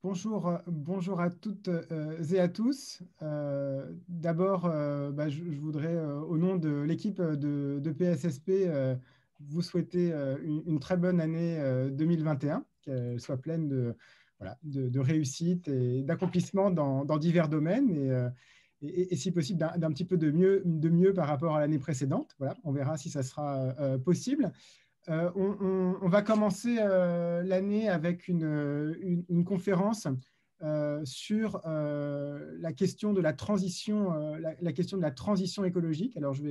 Bonjour à toutes et à tous. D'abord, je voudrais, au nom de l'équipe de PSSP, vous souhaiter une très bonne année 2021, qu'elle soit pleine de réussite et d'accomplissement dans divers domaines et si possible d'un petit peu de mieux par rapport à l'année précédente. Voilà, on verra si ça sera possible. On va commencer l'année avec une conférence sur la question de la transition, la question de la transition écologique. Alors, je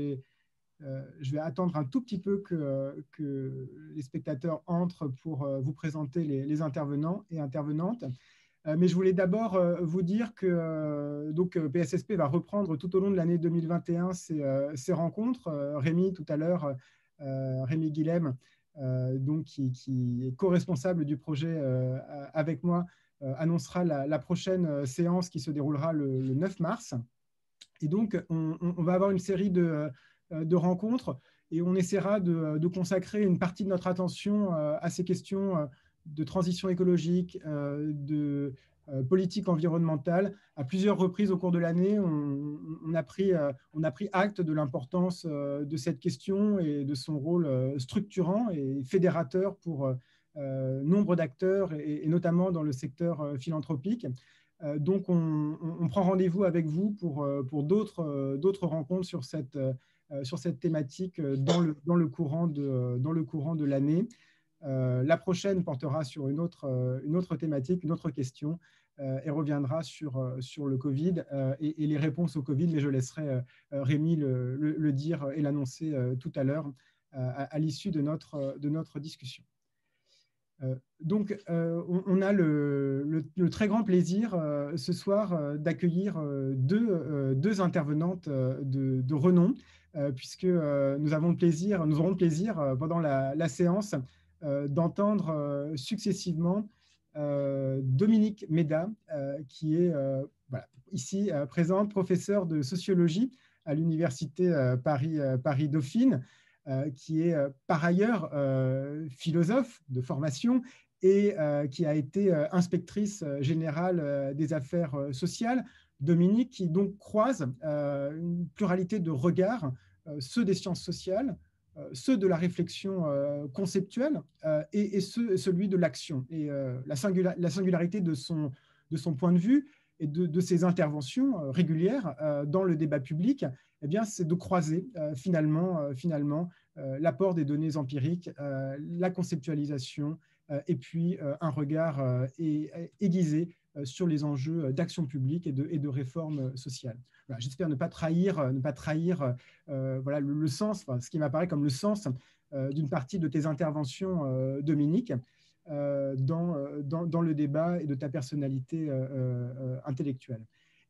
vais attendre un tout petit peu que les spectateurs entrent pour vous présenter les intervenants et intervenantes. Mais je voulais d'abord vous dire que PSSP va reprendre tout au long de l'année 2021 ses rencontres. Rémi, tout à l'heure, Rémi Guilhem, qui est co-responsable du projet avec moi, annoncera la prochaine séance qui se déroulera le 9 mars. Et donc, on va avoir une série de rencontres et on essaiera de consacrer une partie de notre attention à ces questions de transition écologique, de politique environnementale. À plusieurs reprises au cours de l'année, on a pris acte de l'importance de cette question et de son rôle structurant et fédérateur pour nombre d'acteurs et notamment dans le secteur philanthropique. Donc, on prend rendez-vous avec vous pour d'autres rencontres sur cette thématique dans le courant de l'année. La prochaine portera sur une autre thématique, une autre question, et reviendra sur le Covid et les réponses au Covid, mais je laisserai Rémi le dire et l'annoncer tout à l'heure à l'issue de notre discussion. On a le très grand plaisir ce soir d'accueillir deux intervenantes de renom, puisque nous aurons le plaisir pendant la séance d'entendre successivement Dominique Méda, qui est ici présente, professeure de sociologie à l'Université Paris-Dauphine, qui est par ailleurs philosophe de formation et qui a été inspectrice générale des affaires sociales. Dominique, qui donc croise une pluralité de regards, ceux des sciences sociales, ceux de la réflexion conceptuelle et celui de l'action. Et la singularité de son point de vue et de ses interventions régulières dans le débat public, eh bien, c'est de croiser finalement l'apport des données empiriques, la conceptualisation et puis un regard aiguisé sur les enjeux d'action publique et de réforme sociale. Voilà, j'espère ne pas trahir le sens, ce qui m'apparaît comme le sens d'une partie de tes interventions, Dominique, dans le débat et de ta personnalité intellectuelle.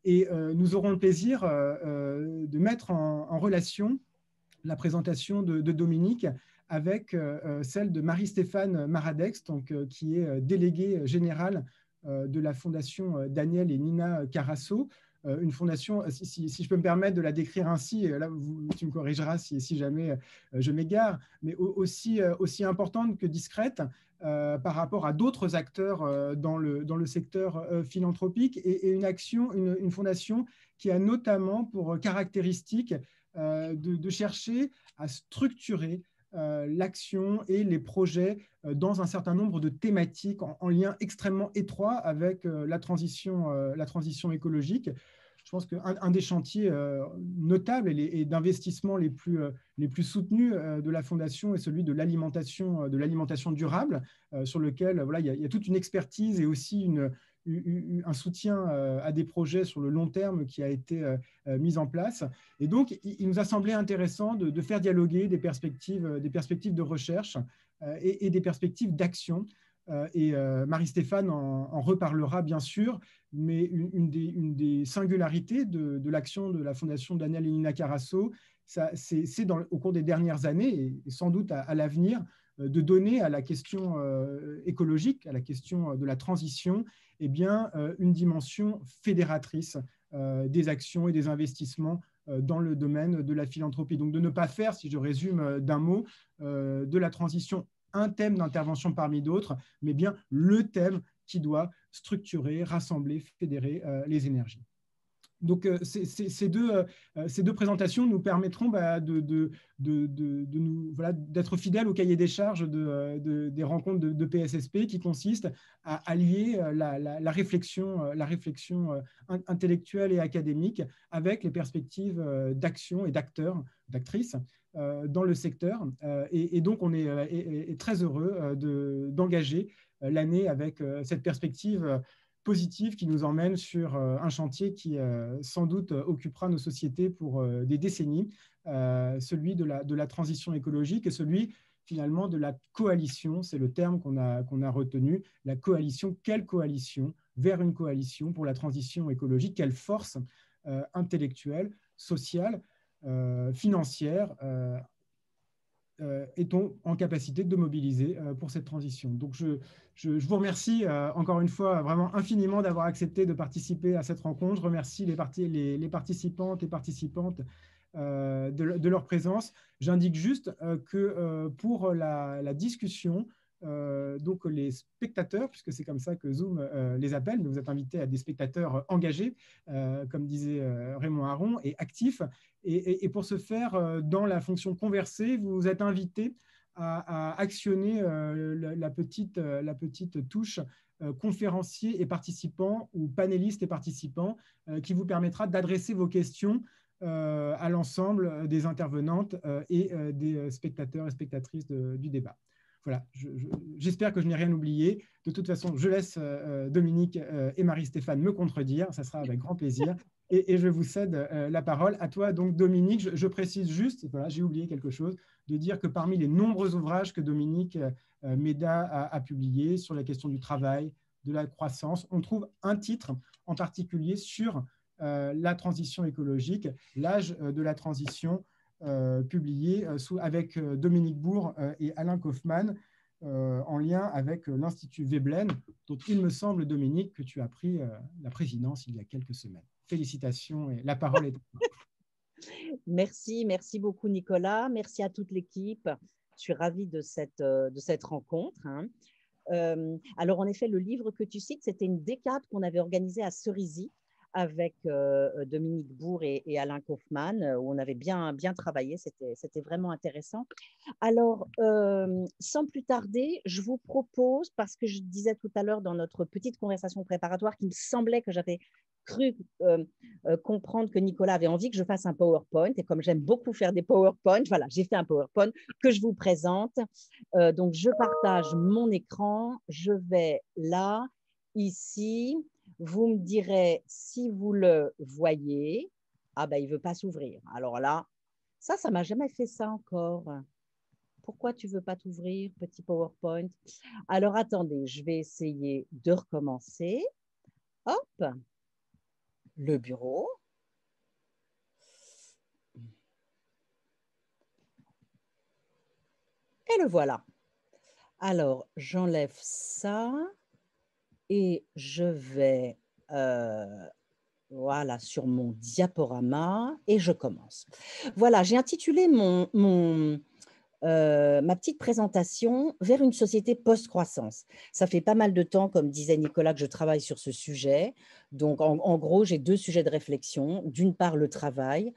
Et nous aurons le plaisir de mettre en relation la présentation de Dominique avec celle de Marie-Stéphane Maradex, qui est déléguée générale de la Fondation Daniel et Nina Carasso, une fondation, si je peux me permettre de la décrire ainsi, là tu me corrigeras si jamais je m'égare, mais aussi importante que discrète par rapport à d'autres acteurs dans le secteur philanthropique et une fondation qui a notamment pour caractéristique de chercher à structurer l'action et les projets dans un certain nombre de thématiques en lien extrêmement étroit avec la transition écologique. Je pense qu'un des chantiers notables et d'investissement les plus soutenus de la Fondation est celui de l'alimentation durable, sur lequel il y a toute une expertise et aussi un soutien à des projets sur le long terme qui a été mis en place. Et donc, il nous a semblé intéressant de faire dialoguer des perspectives de recherche et des perspectives d'action. Et Marie-Stéphane en reparlera bien sûr, mais une des singularités de l'action de la Fondation Daniel et Nina Carasso, c'est au cours des dernières années et sans doute à l'avenir, de donner à la question écologique, à la question de la transition, eh bien, une dimension fédératrice des actions et des investissements dans le domaine de la philanthropie. Donc de ne pas faire, si je résume d'un mot, de la transition un thème d'intervention parmi d'autres, mais bien le thème qui doit structurer, rassembler, fédérer les énergies. Donc, ces deux présentations nous permettront d'être fidèles au cahier des charges des rencontres de PSSP qui consiste à allier la réflexion intellectuelle et académique avec les perspectives d'action et d'acteurs, d'actrices dans le secteur. Et donc, on est très heureux d'engager l'année avec cette perspective positive qui nous emmène sur un chantier qui sans doute occupera nos sociétés pour des décennies, celui de la transition écologique et celui finalement de la coalition, c'est le terme qu'on a retenu, la coalition, quelle coalition vers une coalition pour la transition écologique, quelle force intellectuelle, sociale, financière est-on en capacité de mobiliser pour cette transition. Donc, je vous remercie encore une fois vraiment infiniment d'avoir accepté de participer à cette rencontre. Je remercie les participantes et participantes de leur présence. J'indique juste que pour la discussion, donc les spectateurs, puisque c'est comme ça que Zoom les appelle, mais vous êtes invités à des spectateurs engagés, comme disait Raymond Aron, et actifs. Et pour ce faire, dans la fonction converser, vous êtes invités à actionner la petite touche conférenciers et participants ou panélistes et participants qui vous permettra d'adresser vos questions à l'ensemble des intervenantes et des spectateurs et spectatrices du débat. Voilà, j'espère que je n'ai rien oublié. De toute façon, je laisse Dominique et Marie-Stéphane me contredire. Ça sera avec grand plaisir. Et je vous cède la parole à toi. Donc, Dominique, je précise juste, voilà, j'ai oublié quelque chose, de dire que parmi les nombreux ouvrages que Dominique Méda a publiés sur la question du travail, de la croissance, on trouve un titre en particulier sur la transition écologique, l'âge de la transition, publié avec Dominique Bourg et Alain Kaufmann, en lien avec l'Institut Veblen, dont il me semble, Dominique, que tu as pris la présidence il y a quelques semaines. Félicitations et la parole est à toi. Merci beaucoup Nicolas, merci à toute l'équipe. Je suis ravie de cette rencontre. Alors en effet, le livre que tu cites, c'était une décade qu'on avait organisée à Cerisy avec Dominique Bourg et Alain Kaufmann, où on avait bien travaillé, c'était vraiment intéressant. Alors, sans plus tarder, je vous propose, parce que je disais tout à l'heure dans notre petite conversation préparatoire qu'il me semblait que j'avais cru comprendre que Nicolas avait envie que je fasse un PowerPoint, et comme j'aime beaucoup faire des PowerPoints, voilà, j'ai fait un PowerPoint que je vous présente. Donc, je partage mon écran, je vais là, ici. Vous me direz si vous le voyez. Ah ben, il ne veut pas s'ouvrir. Alors là, ça ne m'a jamais fait ça encore. Pourquoi tu ne veux pas t'ouvrir, petit PowerPoint? Alors, attendez, je vais essayer de recommencer. Hop, le bureau. Et le voilà. Alors, j'enlève ça et je vais... voilà, sur mon diaporama et je commence. Voilà, j'ai intitulé ma petite présentation vers une société post-croissance. Ça fait pas mal de temps, comme disait Nicolas, que je travaille sur ce sujet. Donc, en gros, j'ai deux sujets de réflexion. D'une part, le travail.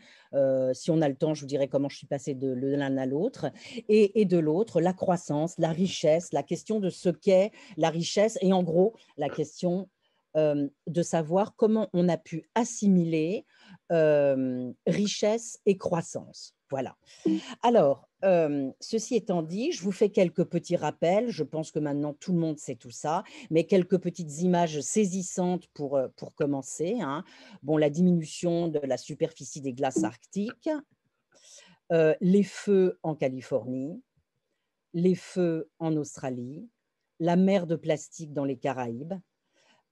Si on a le temps, je vous dirai comment je suis passée de l'un à l'autre. Et de l'autre, la croissance, la richesse, la question de ce qu'est la richesse et en gros, la question de savoir comment on a pu assimiler richesse et croissance. Voilà. Alors, ceci étant dit, je vous fais quelques petits rappels. Je pense que maintenant, tout le monde sait tout ça, mais quelques petites images saisissantes pour commencer. Hein. Bon, la diminution de la superficie des glaces arctiques, les feux en Californie, les feux en Australie, la mer de plastique dans les Caraïbes,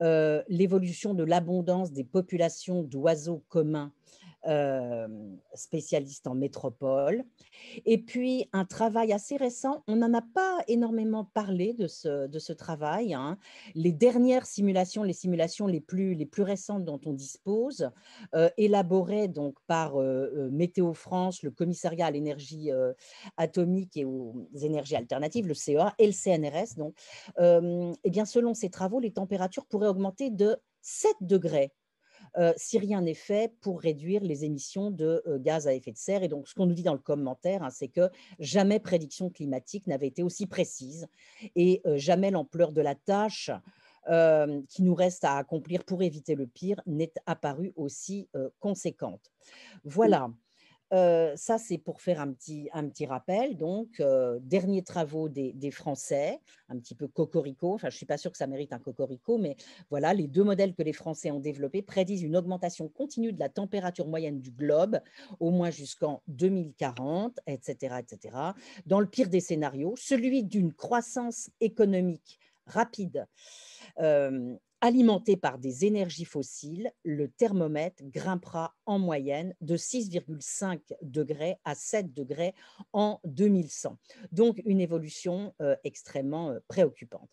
l'évolution de l'abondance des populations d'oiseaux communs spécialiste en métropole. Et puis, un travail assez récent, on n'en a pas énormément parlé de ce travail, hein. Les dernières simulations, les simulations les plus récentes dont on dispose, élaborées donc par Météo France, le Commissariat à l'énergie atomique et aux énergies alternatives, le CEA, et le CNRS. Donc, eh bien, selon ces travaux, les températures pourraient augmenter de 7 degrés si rien n'est fait pour réduire les émissions de gaz à effet de serre. Et donc, ce qu'on nous dit dans le commentaire, hein, c'est que jamais prédiction climatique n'avait été aussi précise et jamais l'ampleur de la tâche qui nous reste à accomplir pour éviter le pire n'est apparue aussi conséquente. Voilà. Ça, c'est pour faire un petit rappel. Donc, derniers travaux des Français, un petit peu cocorico. Enfin, je ne suis pas sûre que ça mérite un cocorico, mais voilà, les deux modèles que les Français ont développés prédisent une augmentation continue de la température moyenne du globe, au moins jusqu'en 2040, etc., etc. Dans le pire des scénarios, celui d'une croissance économique rapide, alimenté par des énergies fossiles, le thermomètre grimpera en moyenne de 6,5 degrés à 7 degrés en 2100. Donc, une évolution extrêmement préoccupante.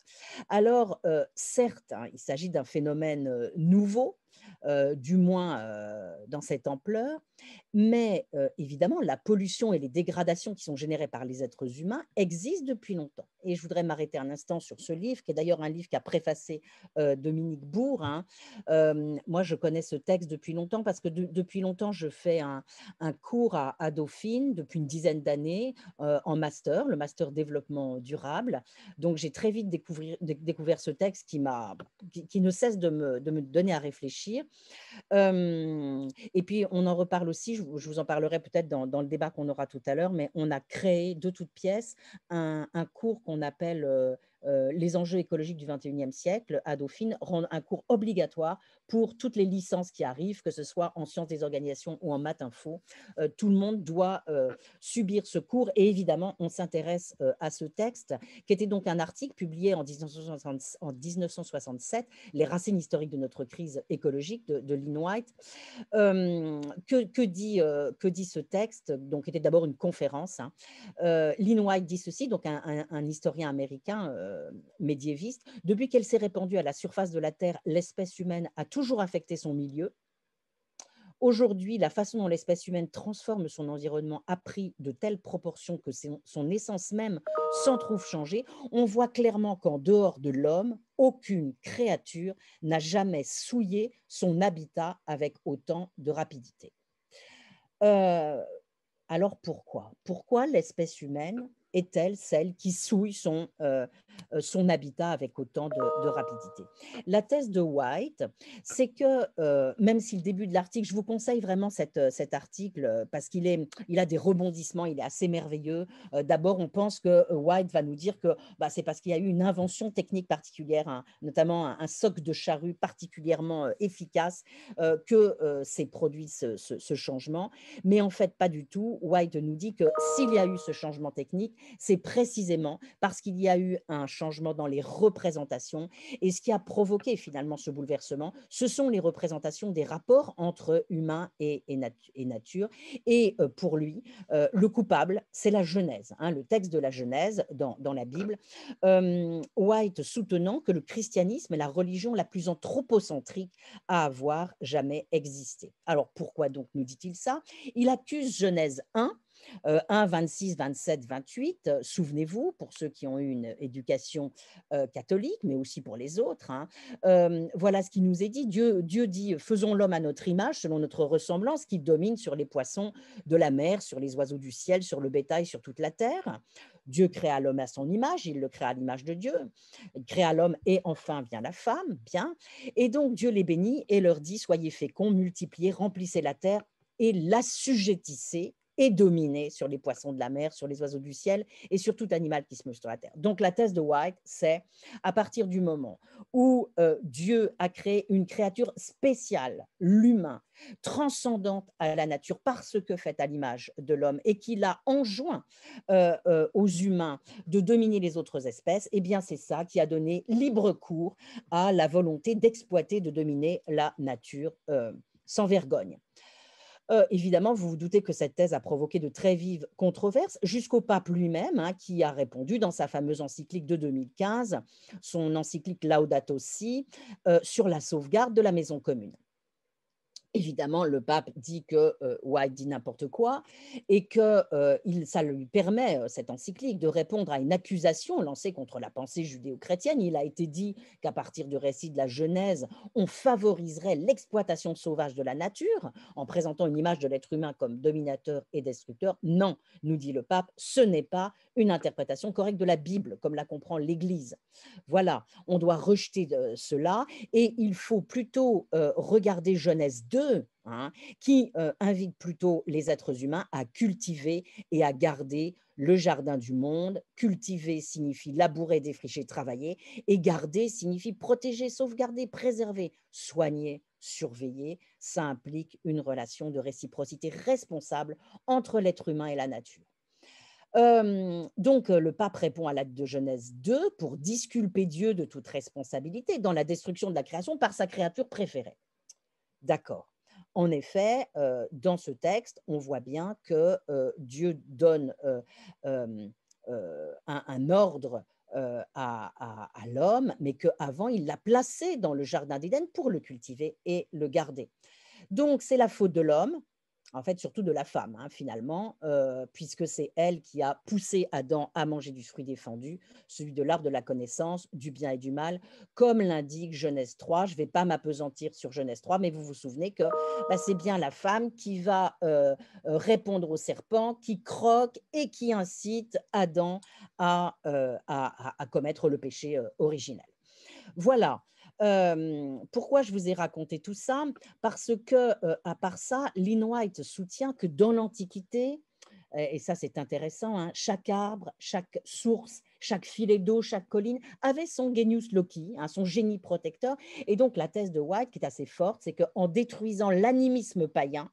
Alors, certes, hein, il s'agit d'un phénomène nouveau, du moins dans cette ampleur, mais évidemment, la pollution et les dégradations qui sont générées par les êtres humains existent depuis longtemps. Et je voudrais m'arrêter un instant sur ce livre, qui est d'ailleurs un livre qu'a préfacé Dominique Bourg, hein. Moi, je connais ce texte depuis longtemps parce que depuis longtemps, je fais un cours à Dauphine depuis une dizaine d'années en master, le master développement durable. Donc, j'ai très vite découvert ce texte qui ne cesse de me donner à réfléchir. Et puis, on en reparle aussi, je vous en parlerai peut-être dans le débat qu'on aura tout à l'heure, mais on a créé de toutes pièces un cours qu'on appelle les enjeux écologiques du 21e siècle à Dauphine, rendre un cours obligatoire pour toutes les licences qui arrivent, que ce soit en sciences des organisations ou en maths info. Tout le monde doit subir ce cours et évidemment, on s'intéresse à ce texte qui était donc un article publié en 1967, Les racines historiques de notre crise écologique de Lynn White. Que dit ce texte? Donc, était d'abord une conférence, hein. Lynn White dit ceci, donc un historien américain médiéviste: depuis qu'elle s'est répandue à la surface de la Terre, l'espèce humaine a toujours affecté son milieu. Aujourd'hui, la façon dont l'espèce humaine transforme son environnement a pris de telles proportions que son essence même s'en trouve changée. On voit clairement qu'en dehors de l'homme, aucune créature n'a jamais souillé son habitat avec autant de rapidité. Alors pourquoi? Pourquoi l'espèce humaine est-elle celle qui souille son habitat avec autant de rapidité? La thèse de White, c'est que, même si le début de l'article, je vous conseille vraiment cet article parce il a des rebondissements, il est assez merveilleux. D'abord, on pense que White va nous dire que bah, c'est parce qu'il y a eu une invention technique particulière, hein, notamment un soc de charrue particulièrement efficace, que s'est produit ce changement. Mais en fait, pas du tout. White nous dit que s'il y a eu ce changement technique, c'est précisément parce qu'il y a eu un changement dans les représentations. Et ce qui a provoqué finalement ce bouleversement, ce sont les représentations des rapports entre humains et nature. Et pour lui, le coupable, c'est la Genèse, hein, le texte de la Genèse dans la Bible. White soutenant que le christianisme est la religion la plus anthropocentrique à avoir jamais existé. Alors pourquoi donc nous dit-il ça? Il accuse Genèse 1, 1, 26, 27, 28, souvenez-vous, pour ceux qui ont eu une éducation catholique, mais aussi pour les autres, hein. Voilà ce qui nous est dit. Dieu dit: faisons l'homme à notre image, selon notre ressemblance, qui domine sur les poissons de la mer, sur les oiseaux du ciel, sur le bétail, sur toute la terre. Dieu créa l'homme à son image, il le créa à l'image de Dieu. Il créa l'homme et enfin vient la femme, bien. Et donc Dieu les bénit et leur dit: soyez féconds, multipliez, remplissez la terre et l'assujettissez et dominez sur les poissons de la mer, sur les oiseaux du ciel et sur tout animal qui se meut sur la terre. Donc la thèse de White, c'est à partir du moment où Dieu a créé une créature spéciale, l'humain, transcendante à la nature parce que faite à l'image de l'homme et qu'il a enjoint aux humains de dominer les autres espèces, eh bien c'est ça qui a donné libre cours à la volonté d'exploiter, de dominer la nature sans vergogne. Évidemment, vous vous doutez que cette thèse a provoqué de très vives controverses, jusqu'au pape lui-même, hein, qui a répondu dans sa fameuse encyclique de 2015, son encyclique Laudato Si, sur la sauvegarde de la maison commune. Évidemment, le pape dit que White dit n'importe quoi et que ça lui permet, cette encyclique, de répondre à une accusation lancée contre la pensée judéo-chrétienne. Il a été dit qu'à partir du récit de la Genèse, on favoriserait l'exploitation sauvage de la nature en présentant une image de l'être humain comme dominateur et destructeur. Non, nous dit le pape, ce n'est pas une interprétation correcte de la Bible, comme la comprend l'Église. Voilà, on doit rejeter cela et il faut plutôt regarder Genèse 2, hein, qui invite plutôt les êtres humains à cultiver et à garder le jardin du monde. Cultiver signifie labourer, défricher, travailler, et garder signifie protéger, sauvegarder, préserver, soigner, surveiller. Ça implique une relation de réciprocité responsable entre l'être humain et la nature. Donc, le pape répond à l'acte de Genèse 2 pour disculper Dieu de toute responsabilité dans la destruction de la création par sa créature préférée. D'accord. En effet, dans ce texte, on voit bien que Dieu donne un ordre à l'homme, mais qu'avant, il l'a placé dans le jardin d'Éden pour le cultiver et le garder. Donc, c'est la faute de l'homme, en fait, surtout de la femme, hein, finalement, puisque c'est elle qui a poussé Adam à manger du fruit défendu, celui de l'arbre de la connaissance du bien et du mal, comme l'indique Genèse 3. Je ne vais pas m'appesantir sur Genèse 3, mais vous vous souvenez que bah, c'est bien la femme qui va répondre au serpent, qui croque et qui incite Adam à commettre le péché originel. Voilà. Pourquoi je vous ai raconté tout ça? Parce que, à part ça, Lynn White soutient que dans l'Antiquité, et ça c'est intéressant, hein, chaque arbre, chaque source, chaque filet d'eau, chaque colline avait son genius loci, hein, son génie protecteur. Et donc la thèse de White, qui est assez forte, c'est qu'en détruisant l'animisme païen,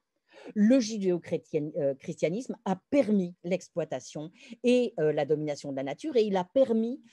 le judéo-christianisme a permis l'exploitation et la domination de la nature, et il a permis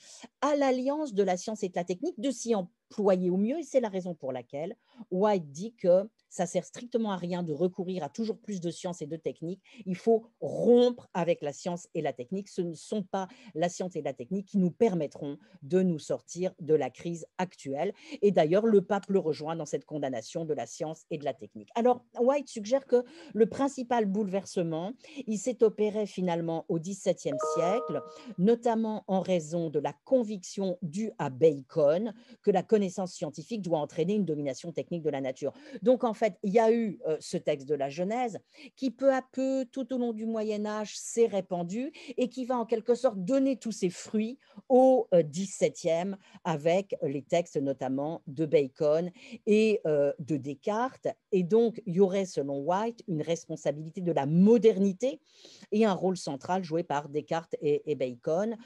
à l'alliance de la science et de la technique de s'y employer au mieux. Et c'est la raison pour laquelle White dit que ça sert strictement à rien de recourir à toujours plus de science et de technique. Il faut rompre avec la science et la technique. Ce ne sont pas la science et la technique qui nous permettront de nous sortir de la crise actuelle. Et d'ailleurs, le pape le rejoint dans cette condamnation de la science et de la technique. Alors, White suggère que le principal bouleversement, il s'est opéré finalement au XVIIe siècle, notamment en raison de la conviction due à Bacon que la connaissance scientifique doit entraîner une domination technique de la nature. Donc, en fait, il y a eu ce texte de la Genèse qui, peu à peu, tout au long du Moyen-Âge, s'est répandu et qui va en quelque sorte donner tous ses fruits au XVIIe avec les textes notamment de Bacon et de Descartes. Et donc, il y aurait, selon White, une responsabilité de la modernité et un rôle central joué par Descartes et Bacon,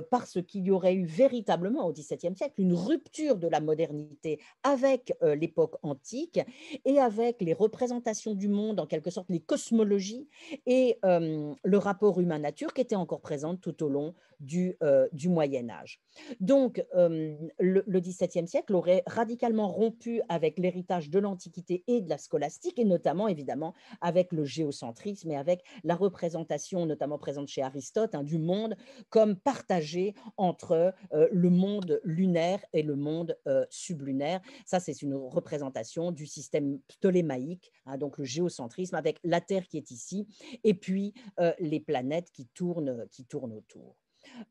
parce qu'il y aurait eu véritablement au XVIIe siècle une rupture de la modernité avec l'époque antique et avec les représentations du monde, en quelque sorte les cosmologies et le rapport humain-nature qui était encore présente tout au long du Moyen-Âge. Donc, le XVIIe siècle aurait radicalement rompu avec l'héritage de l'Antiquité et de la scolastique, et notamment, évidemment, avec le géocentrisme et avec la représentation, notamment présente chez Aristote, hein, du monde comme partagé entre le monde lunaire et le monde sublunaire. Ça, c'est une représentation du système ptolémaïque, hein, donc le géocentrisme, avec la Terre qui est ici, et puis les planètes qui tournent autour.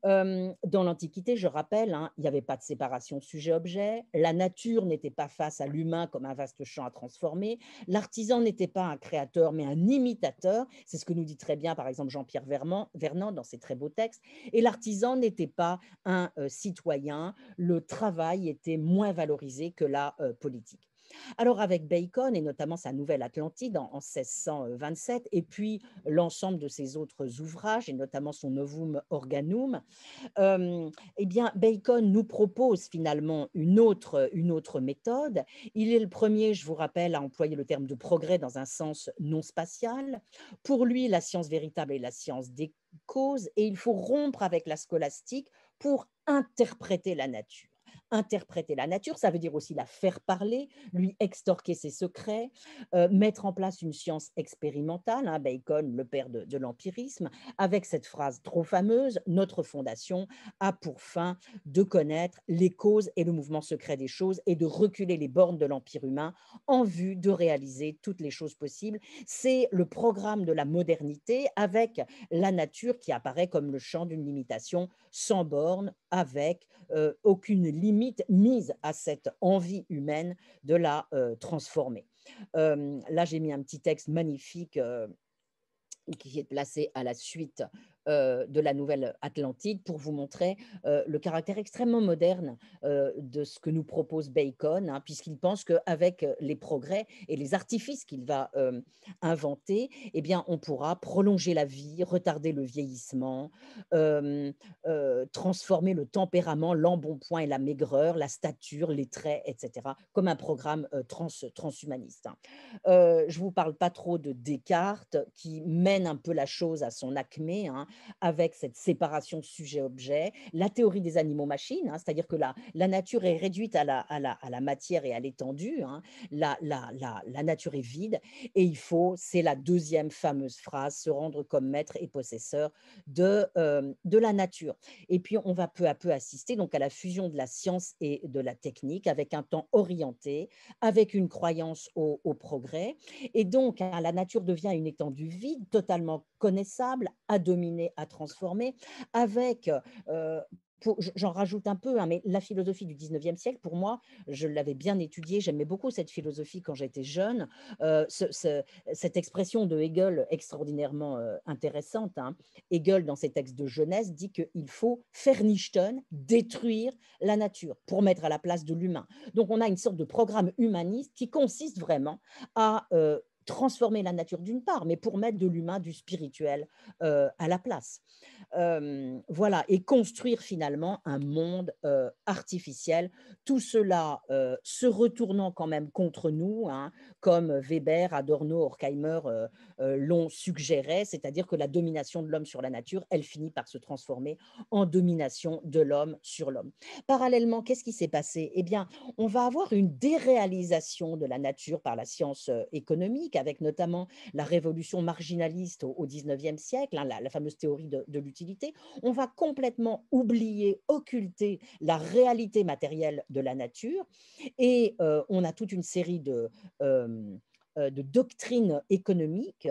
Dans l'Antiquité, je rappelle, hein, il n'y avait pas de séparation sujet-objet, la nature n'était pas face à l'humain comme un vaste champ à transformer, l'artisan n'était pas un créateur mais un imitateur, c'est ce que nous dit très bien par exemple Jean-Pierre Vernant dans ses très beaux textes, et l'artisan n'était pas un citoyen, le travail était moins valorisé que la politique. Alors avec Bacon et notamment sa Nouvelle Atlantide en 1627 et puis l'ensemble de ses autres ouvrages et notamment son Novum Organum, eh bien Bacon nous propose finalement une autre méthode. Il est le premier, je vous rappelle, à employer le terme de progrès dans un sens non spatial. Pour lui, la science véritable est la science des causes et il faut rompre avec la scolastique pour interpréter la nature. interpréter la nature, ça veut dire aussi la faire parler, lui extorquer ses secrets, mettre en place une science expérimentale, hein, Bacon, le père de l'empirisme, avec cette phrase trop fameuse, notre fondation a pour fin de connaître les causes et le mouvement secret des choses et de reculer les bornes de l'empire humain en vue de réaliser toutes les choses possibles. C'est le programme de la modernité avec la nature qui apparaît comme le champ d'une limitation sans borne, avec aucune limite mise à cette envie humaine de la transformer. Là, j'ai mis un petit texte magnifique qui est placé à la suite de la Nouvelle Atlantide pour vous montrer le caractère extrêmement moderne de ce que nous propose Bacon, hein, puisqu'il pense qu'avec les progrès et les artifices qu'il va inventer, eh bien, on pourra prolonger la vie, retarder le vieillissement, transformer le tempérament, l'embonpoint et la maigreur, la stature, les traits, etc., comme un programme transhumaniste. Hein. Je ne vous parle pas trop de Descartes, qui mène un peu la chose à son acmé, hein, avec cette séparation sujet-objet, la théorie des animaux-machines, hein, c'est-à-dire que la nature est réduite à la matière et à l'étendue, hein, la nature est vide, et il faut, c'est la deuxième fameuse phrase, se rendre comme maître et possesseur de la nature. Et puis, on va peu à peu assister donc à la fusion de la science et de la technique, avec un temps orienté, avec une croyance au progrès. Et donc, hein, la nature devient une étendue vide, totalement connaissable, à dominer, à transformer, avec, j'en rajoute un peu, hein, mais la philosophie du 19e siècle, pour moi, je l'avais bien étudiée, j'aimais beaucoup cette philosophie quand j'étais jeune. Cette expression de Hegel, extraordinairement intéressante, hein. Hegel, dans ses textes de jeunesse, dit qu'il faut vernichten, détruire la nature pour mettre à la place de l'humain. Donc, on a une sorte de programme humaniste qui consiste vraiment à transformer la nature d'une part, mais pour mettre de l'humain, du spirituel à la place. Voilà, et construire finalement un monde artificiel, tout cela se retournant quand même contre nous, hein, comme Weber, Adorno, Horkheimer l'ont suggéré, c'est-à-dire que la domination de l'homme sur la nature, elle finit par se transformer en domination de l'homme sur l'homme. Parallèlement, qu'est-ce qui s'est passé? Eh bien, on va avoir une déréalisation de la nature par la science économique, avec notamment la révolution marginaliste au 19e siècle, hein, la fameuse théorie de l'utilité. On va complètement oublier, occulter la réalité matérielle de la nature, et on a toute une série de doctrines économiques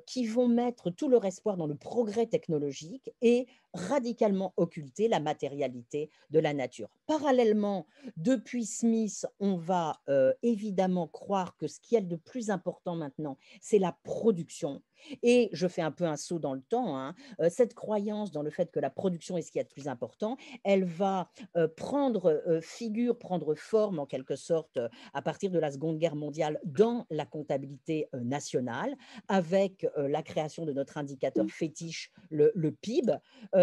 qui vont mettre tout leur espoir dans le progrès technologique et radicalement occulter la matérialité de la nature. Parallèlement, depuis Smith, on va évidemment croire que ce qui est de plus important maintenant, c'est la production. Et je fais un peu un saut dans le temps, hein, cette croyance dans le fait que la production est ce qui est de plus important, elle va prendre figure, prendre forme en quelque sorte à partir de la Seconde Guerre mondiale dans la comptabilité nationale, avec la création de notre indicateur fétiche, le PIB,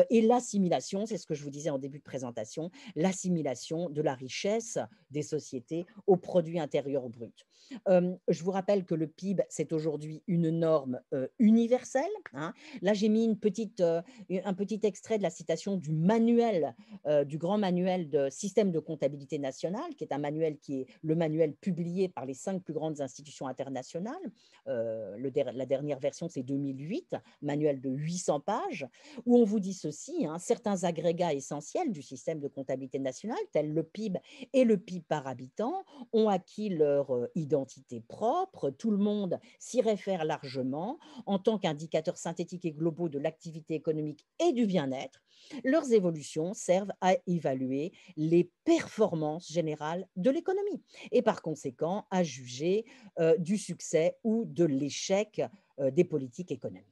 et l'assimilation, c'est ce que je vous disais en début de présentation, l'assimilation de la richesse des sociétés au produit intérieur brut. Je vous rappelle que le PIB, c'est aujourd'hui une norme universelle. Hein. Là, j'ai mis un petit extrait de la citation du manuel, du grand manuel de système de comptabilité nationale, qui est un manuel qui est le manuel publié par les 5 plus grandes institutions internationales. La dernière version, c'est 2008, manuel de 800 pages, où on vous dit ceci, hein, certains agrégats essentiels du système de comptabilité nationale, tels le PIB et le PIB par habitant, ont acquis leur identité propre. Tout le monde s'y réfère largement en tant qu'indicateurs synthétiques et globaux de l'activité économique et du bien-être. Leurs évolutions servent à évaluer les performances générales de l'économie et par conséquent à juger du succès ou de l'échec des politiques économiques.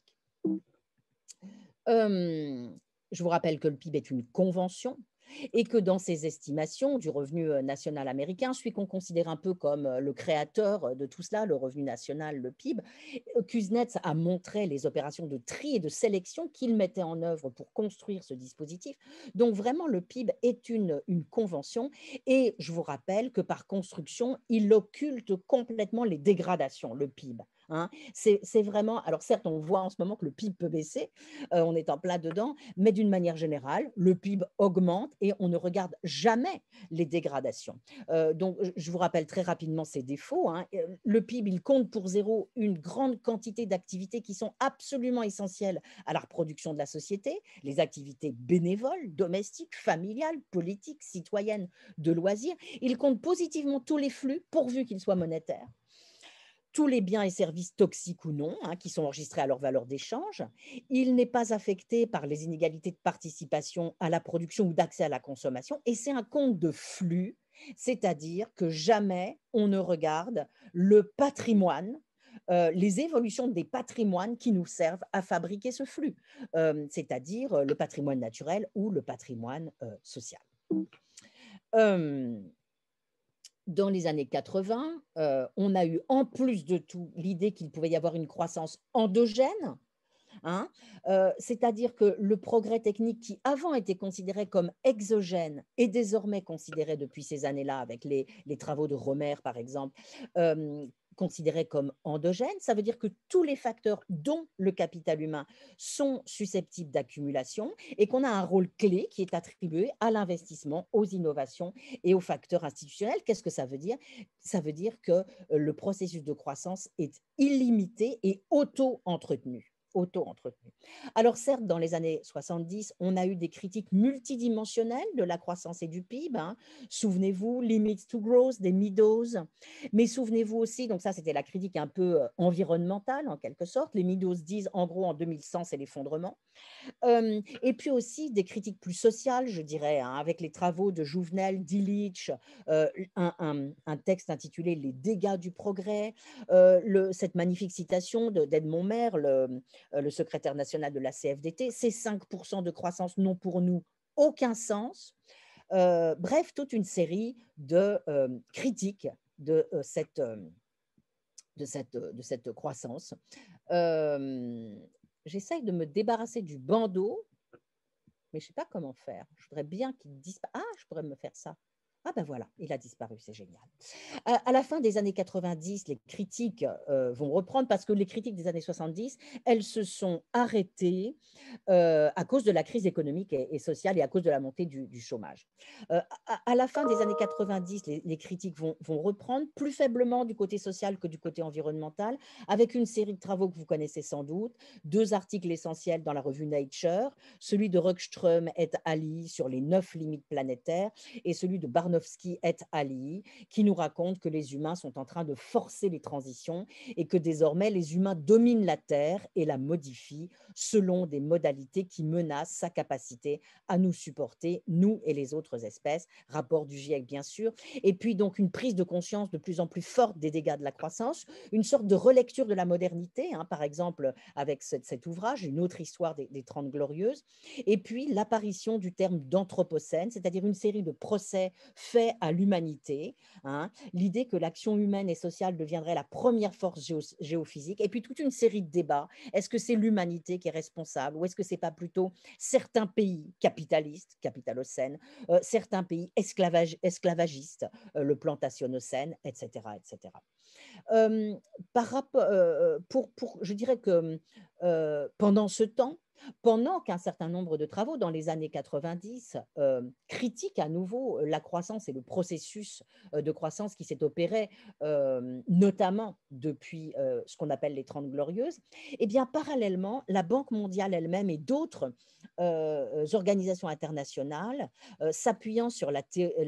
Je vous rappelle que le PIB est une convention et que dans ces estimations du revenu national américain, celui qu'on considère un peu comme le créateur de tout cela, le revenu national, le PIB, Kuznets a montré les opérations de tri et de sélection qu'il mettait en œuvre pour construire ce dispositif. Donc vraiment, le PIB est une convention et je vous rappelle que par construction, il occulte complètement les dégradations, le PIB. hein. C'est vraiment, alors certes, on voit en ce moment que le PIB peut baisser, on est en plein dedans, mais d'une manière générale, le PIB augmente et on ne regarde jamais les dégradations. Donc, je vous rappelle très rapidement ses défauts, hein. Le PIB, il compte pour zéro une grande quantité d'activités qui sont absolument essentielles à la reproduction de la société, les activités bénévoles, domestiques, familiales, politiques, citoyennes, de loisirs. Il compte positivement tous les flux, pourvu qu'ils soient monétaires, tous les biens et services toxiques ou non, hein, qui sont enregistrés à leur valeur d'échange. Il n'est pas affecté par les inégalités de participation à la production ou d'accès à la consommation. Et c'est un compte de flux, c'est-à-dire que jamais on ne regarde le patrimoine, les évolutions des patrimoines qui nous servent à fabriquer ce flux, c'est-à-dire le patrimoine naturel ou le patrimoine social. Euh, Dans les années 80, on a eu en plus de tout l'idée qu'il pouvait y avoir une croissance endogène, hein, c'est-à-dire que le progrès technique qui avant était considéré comme exogène est désormais considéré depuis ces années-là, avec les travaux de Romer par exemple, considéré comme endogène. Ça veut dire que tous les facteurs, dont le capital humain, sont susceptibles d'accumulation et qu'on a un rôle clé qui est attribué à l'investissement, aux innovations et aux facteurs institutionnels. Qu'est-ce que ça veut dire? Ça veut dire que le processus de croissance est illimité et auto-entretenu. Alors certes, dans les années 70, on a eu des critiques multidimensionnelles de la croissance et du PIB, hein. Souvenez-vous, Limits to Growth des Meadows, mais souvenez-vous aussi, donc ça c'était la critique un peu environnementale en quelque sorte, les Meadows disent en gros en 2100 c'est l'effondrement. Et puis aussi des critiques plus sociales, je dirais, hein, avec les travaux de Jouvenel, d'Illich, un texte intitulé Les dégâts du progrès, cette magnifique citation d'Edmond Maire, le secrétaire national de la CFDT, ces 5% de croissance n'ont pour nous aucun sens. Bref, toute une série de critiques de cette croissance. J'essaye de me débarrasser du bandeau, mais je ne sais pas comment faire. Je voudrais bien qu'il disparaisse. Ah, je pourrais me faire ça. Ah ben voilà, il a disparu, c'est génial. À la fin des années 90, les critiques vont reprendre parce que les critiques des années 70, elles se sont arrêtées à cause de la crise économique et sociale et à cause de la montée du chômage. À la fin des années 90, les critiques vont reprendre plus faiblement du côté social que du côté environnemental, avec une série de travaux que vous connaissez sans doute, 2 articles essentiels dans la revue Nature, celui de Rockström et Ali sur les 9 limites planétaires et celui de Barnowski et Ali qui nous raconte que les humains sont en train de forcer les transitions et que désormais les humains dominent la Terre et la modifient selon des modalités qui menacent sa capacité à nous supporter, nous et les autres espèces. Rapport du GIEC, bien sûr. Et puis donc une prise de conscience de plus en plus forte des dégâts de la croissance, une sorte de relecture de la modernité, hein, par exemple avec cet ouvrage, Une autre histoire des 30 glorieuses. Et puis l'apparition du terme d'anthropocène, c'est-à-dire une série de procès faits à l'humanité, hein, l'idée que l'action humaine et sociale deviendrait la première force géophysique, et puis toute une série de débats. Est-ce que c'est l'humanité qui est responsable ou est-ce que ce n'est pas plutôt certains pays capitalistes, capitalocènes, certains pays esclavagistes, le plantationocène, etc. etc. Par rapport, je dirais que pendant ce temps, pendant qu'un certain nombre de travaux dans les années 90 critiquent à nouveau la croissance et le processus de croissance qui s'est opéré, notamment depuis ce qu'on appelle les 30 glorieuses, et bien parallèlement, la Banque mondiale elle-même et d'autres organisations internationales, s'appuyant sur la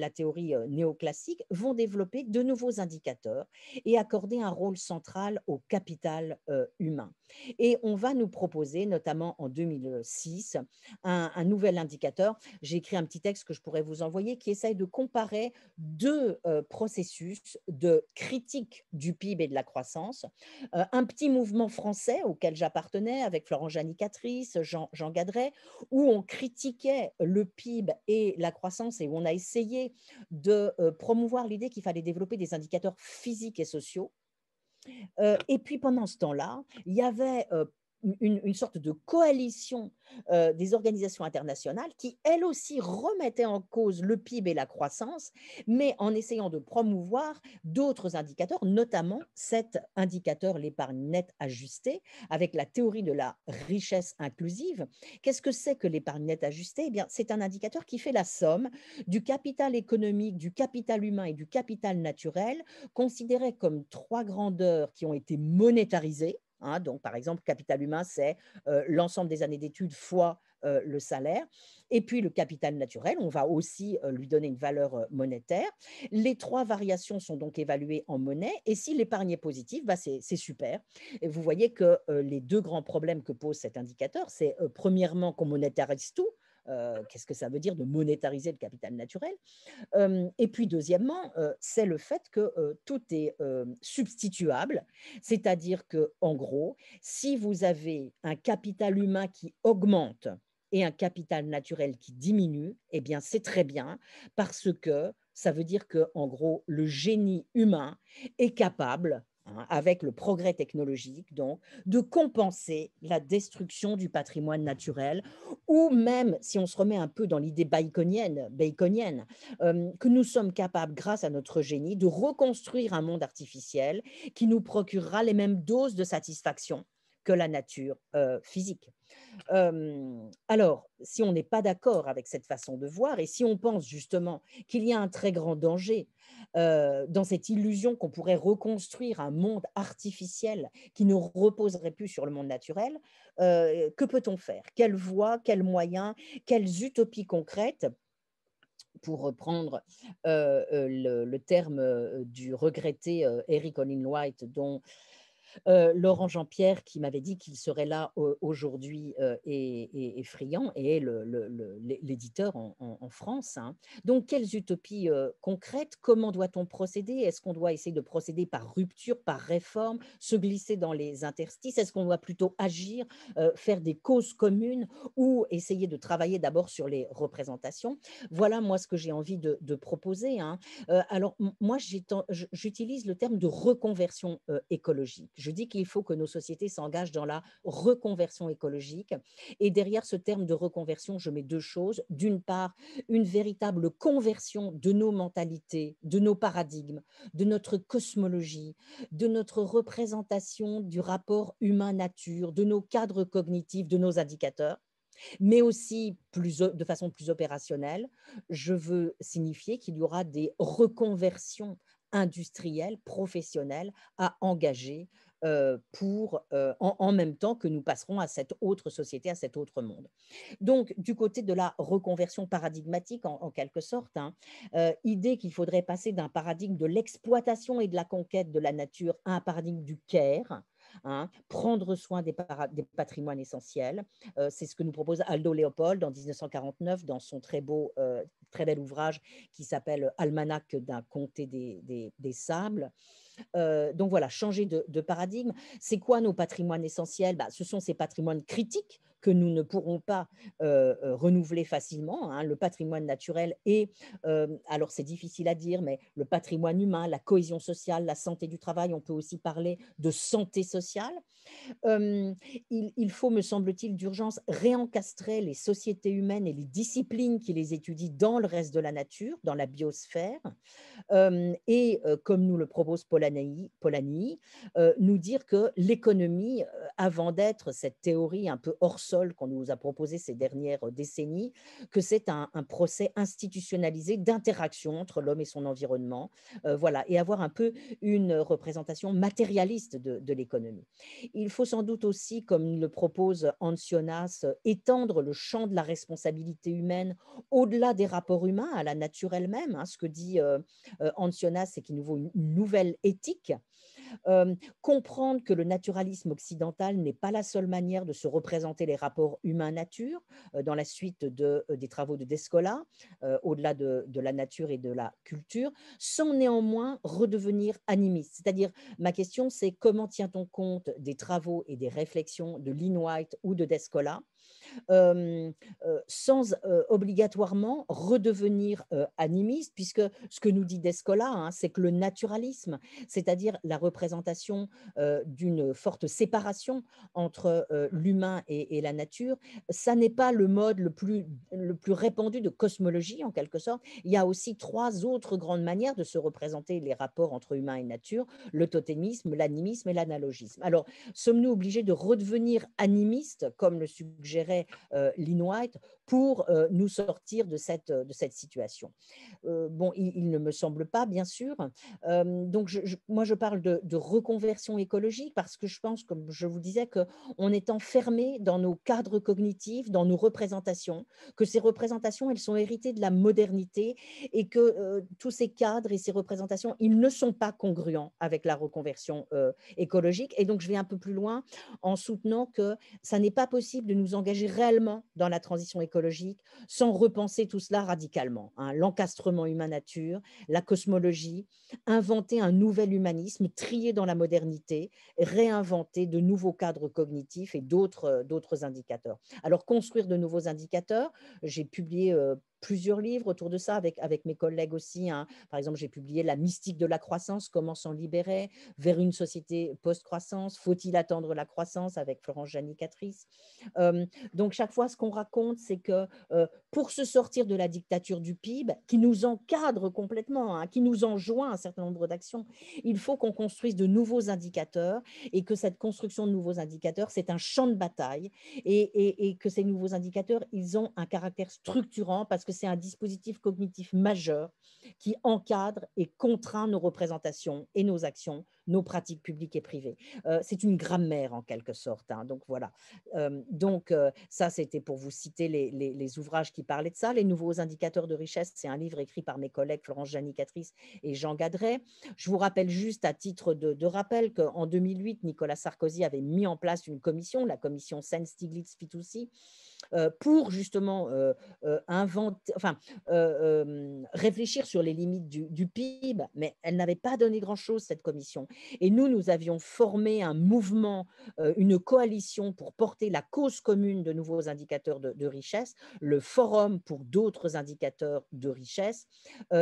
théorie néoclassique, vont développer de nouveaux indicateurs et accorder un rôle central au capital humain. Et on va nous proposer, notamment en 2006, un nouvel indicateur. J'ai écrit un petit texte que je pourrais vous envoyer qui essaye de comparer 2 processus de critique du PIB et de la croissance. Un petit mouvement français auquel j'appartenais avec Florent Janicatrice, Jean Gadret, où on critiquait le PIB et la croissance et où on a essayé de promouvoir l'idée qu'il fallait développer des indicateurs physiques et sociaux. Et puis pendant ce temps-là, il y avait une sorte de coalition des organisations internationales qui, elles aussi, remettaient en cause le PIB et la croissance, mais en essayant de promouvoir d'autres indicateurs, notamment cet indicateur, l'épargne nette ajustée, avec la théorie de la richesse inclusive. Qu'est-ce que c'est que l'épargne nette ajustée? Eh bien, c'est un indicateur qui fait la somme du capital économique, du capital humain et du capital naturel, considérés comme trois grandeurs qui ont été monétarisées. Hein, donc, par exemple, capital humain, c'est l'ensemble des années d'études fois le salaire. Et puis, le capital naturel, on va aussi lui donner une valeur monétaire. Les trois variations sont donc évaluées en monnaie. Et si l'épargne est positive, bah, c'est super. Et vous voyez que les deux grands problèmes que pose cet indicateur, c'est premièrement qu'on monétarise tout. Qu'est-ce que ça veut dire de monétariser le capital naturel? Et puis deuxièmement, c'est le fait que tout est substituable, c'est-à-dire que, en gros, si vous avez un capital humain qui augmente et un capital naturel qui diminue, eh bien c'est très bien parce que ça veut dire que, en gros, le génie humain est capable, hein, avec le progrès technologique, donc, de compenser la destruction du patrimoine naturel, ou même, si on se remet un peu dans l'idée baconienne, que nous sommes capables, grâce à notre génie, de reconstruire un monde artificiel qui nous procurera les mêmes doses de satisfaction que la nature physique. Alors, si on n'est pas d'accord avec cette façon de voir et si on pense justement qu'il y a un très grand danger dans cette illusion qu'on pourrait reconstruire un monde artificiel qui ne reposerait plus sur le monde naturel, que peut-on faire? Quelles voies, quels moyens, quelles utopies concrètes, pour reprendre le terme du regretté Eric Olin White, dont Laurent Jean-Pierre, qui m'avait dit qu'il serait là aujourd'hui, est friand et est l'éditeur en France. Hein. Donc, quelles utopies concrètes? Comment doit-on procéder? Est-ce qu'on doit essayer de procéder par rupture, par réforme, se glisser dans les interstices? Est-ce qu'on doit plutôt agir, faire des causes communes ou essayer de travailler d'abord sur les représentations? Voilà, moi, ce que j'ai envie de proposer. Hein. Alors, moi, j'utilise le terme de reconversion écologique. Je dis qu'il faut que nos sociétés s'engagent dans la reconversion écologique. Et derrière ce terme de reconversion, je mets deux choses. D'une part, une véritable conversion de nos mentalités, de nos paradigmes, de notre cosmologie, de notre représentation du rapport humain-nature, de nos cadres cognitifs, de nos indicateurs, mais aussi de façon plus opérationnelle, je veux signifier qu'il y aura des reconversions industrielles, professionnelles à engager en même temps que nous passerons à cette autre société, à cet autre monde. Donc, du côté de la reconversion paradigmatique, en quelque sorte, hein, idée qu'il faudrait passer d'un paradigme de l'exploitation et de la conquête de la nature à un paradigme du care, hein, prendre soin des patrimoines essentiels. C'est ce que nous propose Aldo Leopold en 1949 dans son très bel ouvrage qui s'appelle Almanach d'un comté des sables. Donc voilà, changer de paradigme. C'est quoi nos patrimoines essentiels? Bah, ce sont ces patrimoines critiques que nous ne pourrons pas renouveler facilement, hein, le patrimoine naturel et, alors c'est difficile à dire, mais le patrimoine humain, la cohésion sociale, la santé du travail, on peut aussi parler de santé sociale. Euh, il faut, me semble-t-il, d'urgence réencastrer les sociétés humaines et les disciplines qui les étudient dans le reste de la nature, dans la biosphère, comme nous le propose Polanyi, nous dire que l'économie, avant d'être cette théorie un peu hors sol qu'on nous a proposée ces dernières décennies, que c'est un procès institutionnalisé d'interaction entre l'homme et son environnement, voilà, et avoir un peu une représentation matérialiste de l'économie. Il faut sans doute aussi, comme le propose Hans Jonas, étendre le champ de la responsabilité humaine au-delà des rapports humains à la nature elle-même, hein, ce que dit Hans Jonas, c'est qu'il nous faut une nouvelle éthique. Comprendre que le naturalisme occidental n'est pas la seule manière de se représenter les rapports humain-nature, dans la suite des travaux de Descola, au-delà de la nature et de la culture, sans néanmoins redevenir animiste. C'est-à-dire, ma question, c'est comment tient-on compte des travaux et des réflexions de Lynn White ou de Descola, sans obligatoirement redevenir animiste, puisque ce que nous dit Descola, hein, c'est que le naturalisme, c'est-à-dire la représentation d'une forte séparation entre l'humain et la nature, ça n'est pas le mode le plus répandu de cosmologie, en quelque sorte. Il y a aussi trois autres grandes manières de se représenter les rapports entre humain et nature: le totémisme, l'animisme et l'analogisme. Alors, sommes-nous obligés de redevenir animistes, comme le suggérait Lynn White, pour nous sortir de cette situation? Bon, il ne me semble pas, bien sûr. Donc, moi, je parle de reconversion écologique parce que je pense, comme je vous disais, qu'on est enfermé dans nos cadres cognitifs, dans nos représentations, que ces représentations, elles sont héritées de la modernité et que tous ces cadres et ces représentations, ils ne sont pas congruents avec la reconversion écologique. Et donc, je vais un peu plus loin en soutenant que ça n'est pas possible de nous engager réellement dans la transition écologique sans repenser tout cela radicalement, hein. L'encastrement humain-nature, la cosmologie, inventer un nouvel humanisme, trier dans la modernité, réinventer de nouveaux cadres cognitifs et d'autres indicateurs. Alors, construire de nouveaux indicateurs, j'ai publié plusieurs livres autour de ça avec mes collègues aussi, hein. Par exemple, j'ai publié La mystique de la croissance, comment s'en libérer, vers une société post-croissance, faut-il attendre la croissance, avec Florence Janicatrice. Donc, chaque fois, ce qu'on raconte, c'est que pour se sortir de la dictature du PIB, qui nous encadre complètement, hein, qui nous enjoint un certain nombre d'actions, il faut qu'on construise de nouveaux indicateurs et que cette construction de nouveaux indicateurs, c'est un champ de bataille et que ces nouveaux indicateurs, ils ont un caractère structurant parce que c'est un dispositif cognitif majeur qui encadre et contraint nos représentations et nos actions, nos pratiques publiques et privées. C'est une grammaire en quelque sorte, hein, donc voilà. Ça, c'était pour vous citer les ouvrages qui parlaient de ça. Les nouveaux indicateurs de richesse, c'est un livre écrit par mes collègues Florence Janicatrice et Jean Gadret. Je vous rappelle juste à titre de rappel qu'en 2008, Nicolas Sarkozy avait mis en place une commission, la commission Sen-Stiglitz-Fitoussi, pour justement réfléchir sur les limites du PIB, mais elle n'avait pas donné grand-chose, cette commission. Et nous avions formé un mouvement, une coalition pour porter la cause commune de nouveaux indicateurs de richesse, le Forum pour d'autres indicateurs de richesse,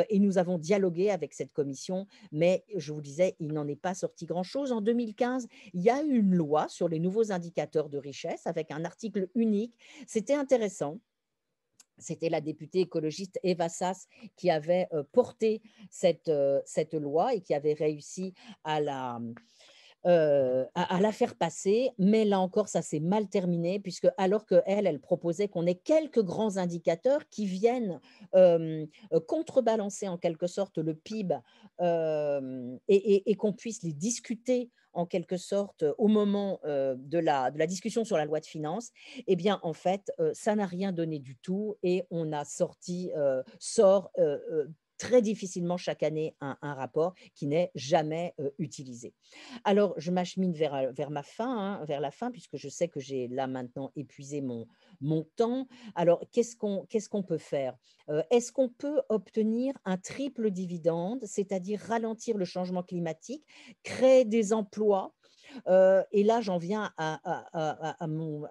et nous avons dialogué avec cette commission, mais je vous disais, il n'en est pas sorti grand-chose. En 2015, il y a eu une loi sur les nouveaux indicateurs de richesse avec un article unique. C'était intéressant. C'était la députée écologiste Eva Sass qui avait porté cette loi et qui avait réussi à la faire passer, mais là encore, ça s'est mal terminé, puisque alors qu'elle proposait qu'on ait quelques grands indicateurs qui viennent contrebalancer en quelque sorte le PIB et qu'on puisse les discuter en quelque sorte au moment de la discussion sur la loi de finances, eh bien en fait, ça n'a rien donné du tout et on a sort très difficilement chaque année un rapport qui n'est jamais utilisé. Alors, je m'achemine vers ma fin, hein, vers la fin, puisque je sais que j'ai là maintenant épuisé mon temps. Alors, qu'est-ce qu'on peut faire? Est-ce qu'on peut obtenir un triple dividende, c'est-à-dire ralentir le changement climatique, créer des emplois? Et là, j'en viens à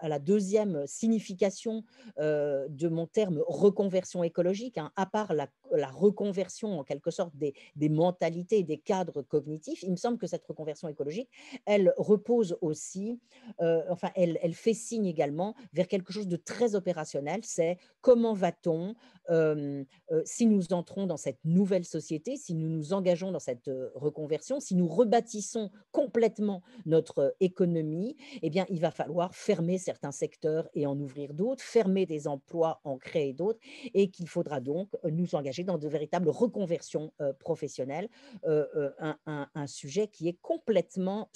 la deuxième signification de mon terme reconversion écologique, hein. À part la reconversion en quelque sorte des mentalités, des cadres cognitifs, il me semble que cette reconversion écologique, elle repose aussi, elle fait signe également vers quelque chose de très opérationnel, c'est comment va-t-on, si nous entrons dans cette nouvelle société, si nous nous engageons dans cette reconversion, si nous rebâtissons complètement notre économie, eh bien, il va falloir fermer certains secteurs et en ouvrir d'autres, fermer des emplois, en créer d'autres, et qu'il faudra donc nous engager dans de véritables reconversions professionnelles, un sujet qui est complètement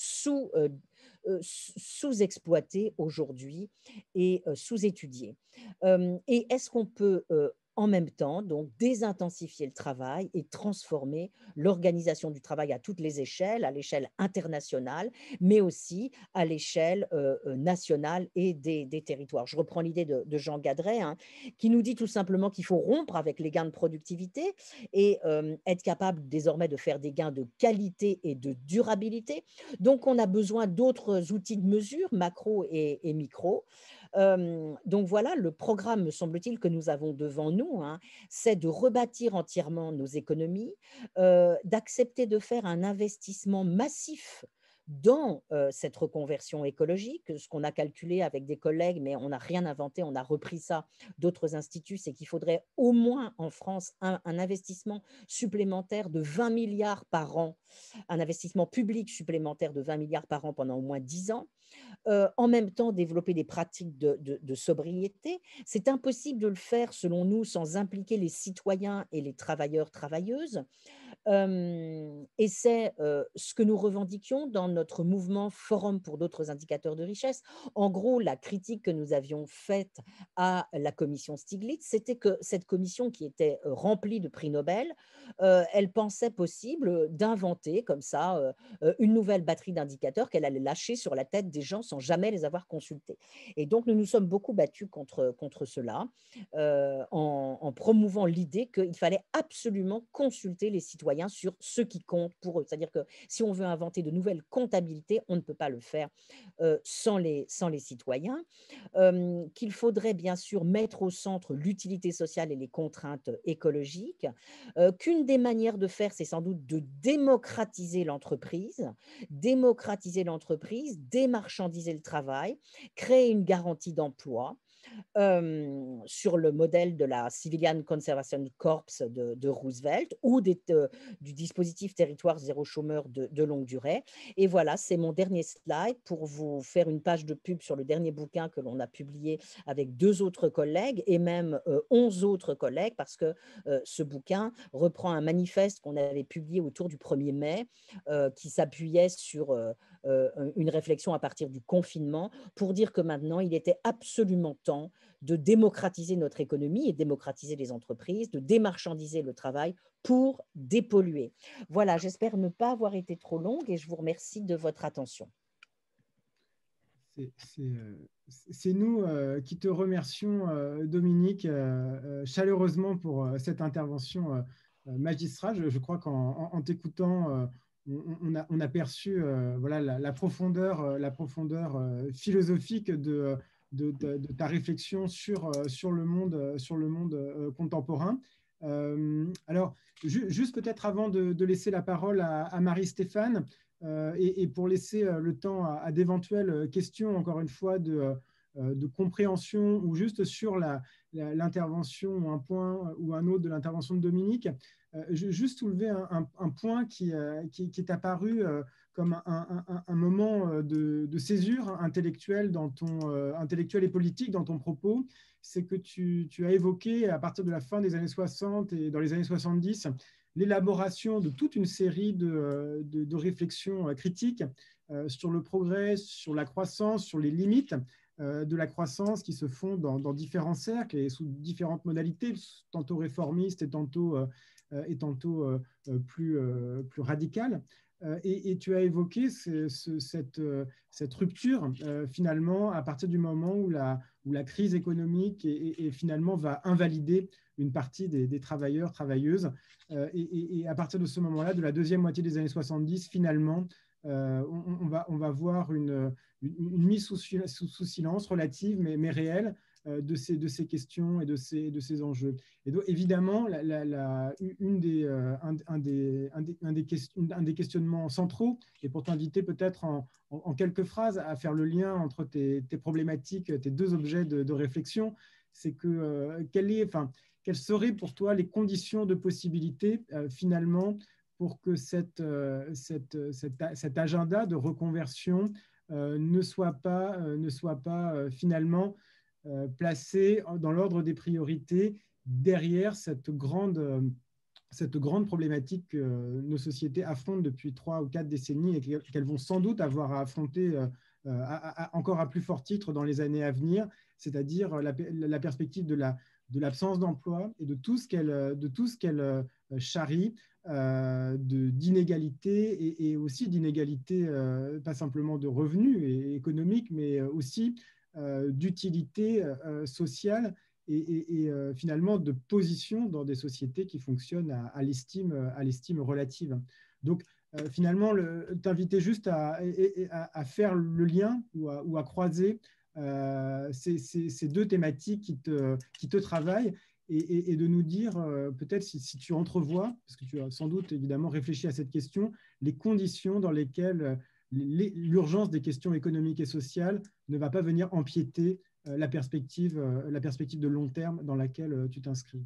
sous-exploité aujourd'hui et sous-étudié. Et est-ce qu'on peut en même temps, donc, désintensifier le travail et transformer l'organisation du travail à toutes les échelles, à l'échelle internationale, mais aussi à l'échelle nationale et des territoires. Je reprends l'idée de Jean Gadret, hein, qui nous dit tout simplement qu'il faut rompre avec les gains de productivité et être capable désormais de faire des gains de qualité et de durabilité. Donc, on a besoin d'autres outils de mesure, macro et micro. Donc voilà, le programme, me semble-t-il, que nous avons devant nous, hein, c'est de rebâtir entièrement nos économies, d'accepter de faire un investissement massif dans cette reconversion écologique. Ce qu'on a calculé avec des collègues, mais on n'a rien inventé, on a repris ça d'autres instituts, c'est qu'il faudrait au moins en France un investissement supplémentaire de 20 milliards par an, un investissement public supplémentaire de 20 milliards par an pendant au moins 10 ans. En même temps développer des pratiques de sobriété. C'est impossible de le faire, selon nous, sans impliquer les citoyens et les travailleurs, travailleuses. Et c'est ce que nous revendiquions dans notre mouvement Forum pour d'autres indicateurs de richesse. En gros, la critique que nous avions faite à la commission Stiglitz, c'était que cette commission qui était remplie de prix Nobel, elle pensait possible d'inventer comme ça une nouvelle batterie d'indicateurs qu'elle allait lâcher sur la tête des gens sans jamais les avoir consultés. Et donc, nous nous sommes beaucoup battus contre cela en promouvant l'idée qu'il fallait absolument consulter les citoyens sur ce qui compte pour eux. C'est-à-dire que si on veut inventer de nouvelles comptabilités, on ne peut pas le faire sans les citoyens. Qu'il faudrait bien sûr mettre au centre l'utilité sociale et les contraintes écologiques, qu'une des manières de faire, c'est sans doute de démocratiser l'entreprise, démarchandiser le travail, créer une garantie d'emploi, sur le modèle de la Civilian Conservation Corps de Roosevelt ou du dispositif territoire zéro chômeur de longue durée. Et voilà, c'est mon dernier slide pour vous faire une page de pub sur le dernier bouquin que l'on a publié avec 2 autres collègues et même 11 autres collègues, parce que ce bouquin reprend un manifeste qu'on avait publié autour du 1er mai qui s'appuyait sur une réflexion à partir du confinement pour dire que maintenant, il était absolument temps de démocratiser notre économie et démocratiser les entreprises, de démarchandiser le travail pour dépolluer. Voilà, j'espère ne pas avoir été trop longue et je vous remercie de votre attention. C'est nous qui te remercions, Dominique, chaleureusement pour cette intervention magistrale. Je crois qu'en t'écoutant, on a perçu voilà, la profondeur philosophique de ta réflexion sur le monde contemporain. Alors, juste peut-être avant de laisser la parole à Marie-Stéphane, et pour laisser le temps à d'éventuelles questions, encore une fois, de compréhension ou juste sur l'intervention ou un point ou un autre de l'intervention de Dominique, juste soulever un point qui est apparu comme un moment de césure intellectuelle intellectuelle et politique dans ton propos. C'est que tu as évoqué à partir de la fin des années 60 et dans les années 70 l'élaboration de toute une série de réflexions critiques sur le progrès, sur la croissance, sur les limites de la croissance qui se font dans différents cercles et sous différentes modalités, tantôt réformistes et tantôt plus radicales. Et tu as évoqué cette rupture finalement à partir du moment où la crise économique et finalement va invalider une partie des travailleurs, travailleuses. Et à partir de ce moment-là, de la deuxième moitié des années 70, finalement, on va voir une mise sous silence relative, mais réelle, de ces questions et de ces enjeux. Et donc, évidemment, un des questionnements centraux, et pour t'inviter peut-être en quelques phrases à faire le lien entre tes problématiques, tes 2 objets de réflexion, c'est que quelles seraient pour toi les conditions de possibilité finalement pour que cet agenda de reconversion ne soit pas finalement placé dans l'ordre des priorités derrière cette grande problématique que nos sociétés affrontent depuis 3 ou 4 décennies et qu'elles vont sans doute avoir à affronter encore à plus fort titre dans les années à venir, c'est-à-dire la perspective de l'absence d'emploi et de tout ce qu'elle charrie d'inégalités et aussi d'inégalités pas simplement de revenus et économiques, mais aussi d'utilité sociale et finalement de position dans des sociétés qui fonctionnent à l'estime relative. Donc, finalement, t'inviter juste à faire le lien ou à croiser ces deux thématiques qui te travaillent et de nous dire, peut-être si tu entrevois, parce que tu as sans doute évidemment réfléchi à cette question, les conditions dans lesquelles l'urgence des questions économiques et sociales ne va pas venir empiéter la perspective de long terme dans laquelle tu t'inscris.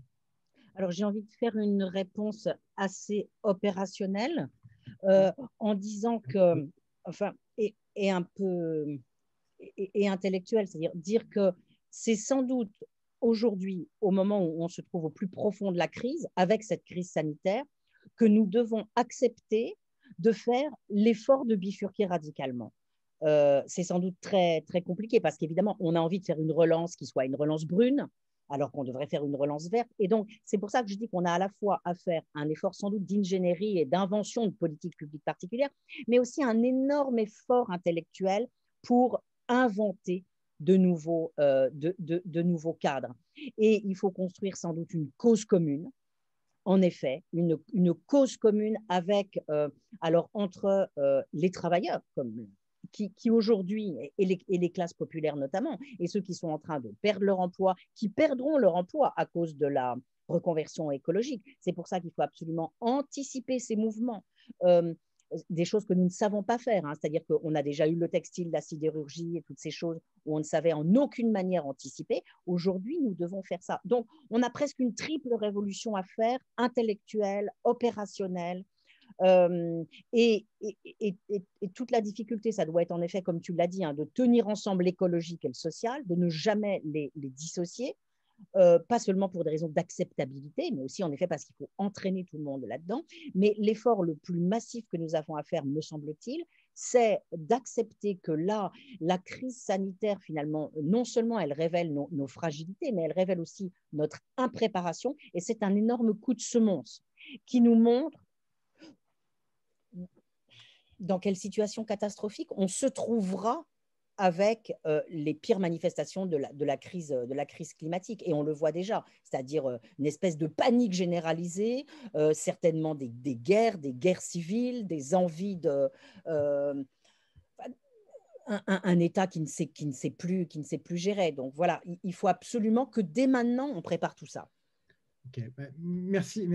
Alors, j'ai envie de faire une réponse assez opérationnelle en disant que, enfin, et un peu et intellectuelle, c'est-à-dire dire que c'est sans doute aujourd'hui, au moment où on se trouve au plus profond de la crise, avec cette crise sanitaire, que nous devons accepter de faire l'effort de bifurquer radicalement. C'est sans doute très, très compliqué parce qu'évidemment, on a envie de faire une relance qui soit une relance brune, alors qu'on devrait faire une relance verte. Et donc, c'est pour ça que je dis qu'on a à la fois à faire un effort sans doute d'ingénierie et d'invention de politique publique particulière, mais aussi un énorme effort intellectuel pour inventer de nouveaux cadres. Et il faut construire sans doute une cause commune, en effet, une cause commune avec, alors entre les travailleurs, qui aujourd'hui, et les classes populaires notamment, et ceux qui sont en train de perdre leur emploi, qui perdront leur emploi à cause de la reconversion écologique. C'est pour ça qu'il faut absolument anticiper ces mouvements. Des choses que nous ne savons pas faire, hein. C'est-à-dire qu'on a déjà eu le textile, la sidérurgie et toutes ces choses où on ne savait en aucune manière anticiper. Aujourd'hui, nous devons faire ça. Donc, on a presque une triple révolution à faire, intellectuelle, opérationnelle. Et toute la difficulté, ça doit être en effet, comme tu l'as dit, hein, de tenir ensemble l'écologique et le social, de ne jamais les dissocier. Pas seulement pour des raisons d'acceptabilité, mais aussi en effet parce qu'il faut entraîner tout le monde là-dedans. Mais l'effort le plus massif que nous avons à faire, me semble-t-il, c'est d'accepter que là, la crise sanitaire, finalement, non seulement elle révèle nos fragilités, mais elle révèle aussi notre impréparation. Et c'est un énorme coup de semonce qui nous montre dans quelle situation catastrophique on se trouvera avec les pires manifestations de la crise climatique. Et on le voit déjà, c'est-à-dire une espèce de panique généralisée, certainement des guerres civiles, des envies de... un État qui ne sait plus gérer. Donc voilà, il faut absolument que dès maintenant, on prépare tout ça. Okay. Merci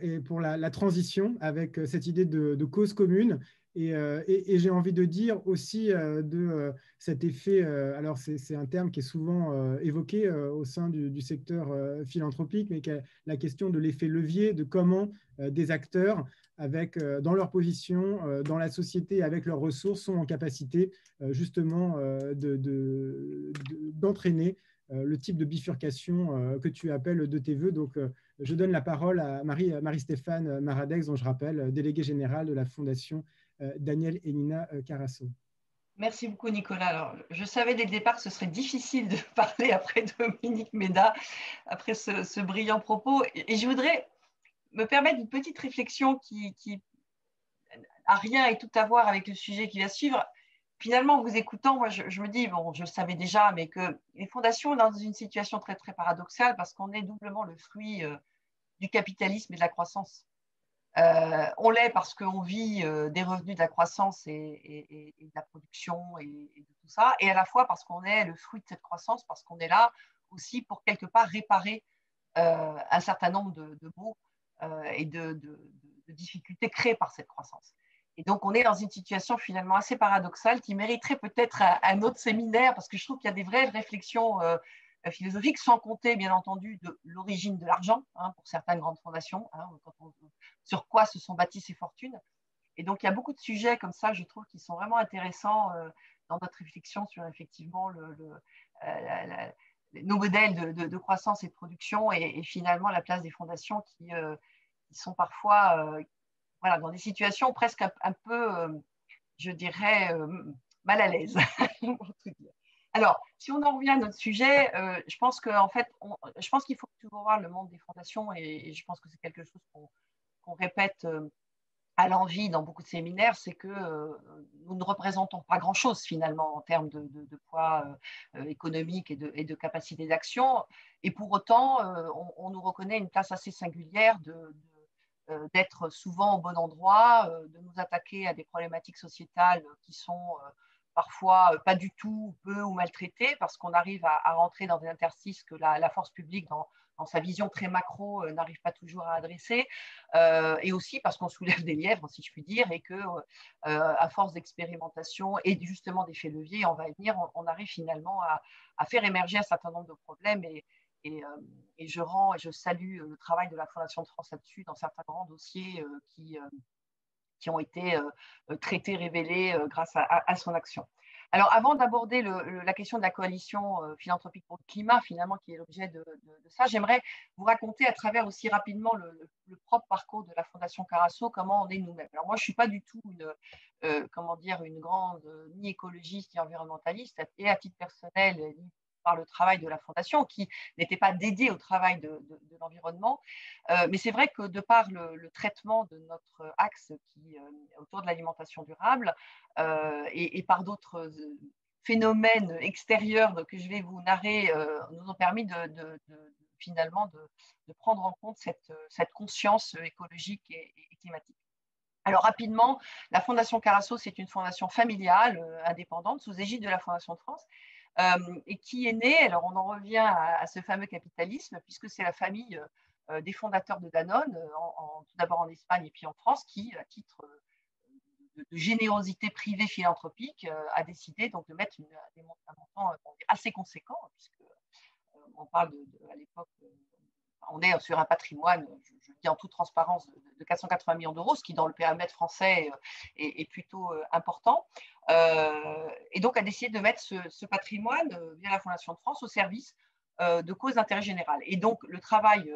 et pour la transition avec cette idée de cause commune. Et j'ai envie de dire aussi de cet effet, alors c'est un terme qui est souvent évoqué au sein du secteur philanthropique, mais la question de l'effet levier, de comment des acteurs, dans leur position, dans la société, avec leurs ressources, sont en capacité justement d'entraîner le type de bifurcation que tu appelles de tes voeux. Donc, je donne la parole à Marie-Stéphane Maradex, dont je rappelle, déléguée générale de la Fondation Daniel et Nina Carasso. Merci beaucoup, Nicolas. Alors, je savais dès le départ que ce serait difficile de parler après Dominique Méda, après ce brillant propos. Et je voudrais me permettre une petite réflexion qui a rien et tout à voir avec le sujet qui va suivre. Finalement, en vous écoutant, moi, je me dis, bon, je le savais déjà, mais que les fondations sont dans une situation très, très paradoxale parce qu'on est doublement le fruit du capitalisme et de la croissance. On l'est parce qu'on vit des revenus de la croissance et de la production et de tout ça, et à la fois parce qu'on est le fruit de cette croissance, parce qu'on est là aussi pour quelque part réparer un certain nombre de maux et de difficultés créées par cette croissance. Et donc, on est dans une situation finalement assez paradoxale qui mériterait peut-être un autre séminaire, parce que je trouve qu'il y a des vraies réflexions philosophiques, sans compter, bien entendu, de l'origine de l'argent, hein, pour certaines grandes fondations, hein, sur quoi se sont bâties ces fortunes. Et donc, il y a beaucoup de sujets comme ça, je trouve, qui sont vraiment intéressants dans notre réflexion sur, effectivement, nos modèles de croissance et de production et finalement la place des fondations qui sont parfois voilà, dans des situations presque un peu, je dirais, mal à l'aise. Alors, si on en revient à notre sujet, je pense qu'en fait, je pense qu'il faut toujours voir le monde des fondations et je pense que c'est quelque chose qu'on répète à l'envi dans beaucoup de séminaires, c'est que nous ne représentons pas grand-chose finalement en termes de poids économique et de capacité d'action. Et pour autant, on nous reconnaît une place assez singulière d'être souvent au bon endroit, de nous attaquer à des problématiques sociétales qui sont parfois pas du tout, peu ou maltraités, parce qu'on arrive à rentrer dans des interstices que la force publique, dans sa vision très macro, n'arrive pas toujours à adresser, et aussi parce qu'on soulève des lièvres, si je puis dire, et que à force d'expérimentation et justement d'effets leviers, on va y venir, on arrive finalement à faire émerger un certain nombre de problèmes. Et je salue le travail de la Fondation de France là-dessus, dans certains grands dossiers qui ont été traités, révélés grâce à son action. Alors, avant d'aborder la question de la coalition philanthropique pour le climat, finalement, qui est l'objet de ça, j'aimerais vous raconter à travers aussi rapidement le propre parcours de la Fondation Carasso, comment on est nous-mêmes. Alors, moi, je ne suis pas du tout une grande ni écologiste ni environnementaliste, et à titre personnel, ni par le travail de la Fondation, qui n'était pas dédié au travail de l'environnement. Mais c'est vrai que de par le traitement de notre axe autour de l'alimentation durable et par d'autres phénomènes extérieurs que je vais vous narrer, nous ont permis finalement de prendre en compte cette conscience écologique et climatique. Alors rapidement, la Fondation Carasso, c'est une fondation familiale, indépendante, sous égide de la Fondation de France, et qui est née, alors on en revient à ce fameux capitalisme, puisque c'est la famille des fondateurs de Danone, tout d'abord en Espagne et puis en France, qui, à titre de générosité privée philanthropique, a décidé donc de mettre un montant assez conséquent, puisque on parle à l'époque, on est sur un patrimoine, je dis en toute transparence, de 480 millions d'euros, ce qui dans le périmètre français est plutôt important. Et donc a décidé de mettre ce patrimoine via la Fondation de France au service de causes d'intérêt général. Et donc le travail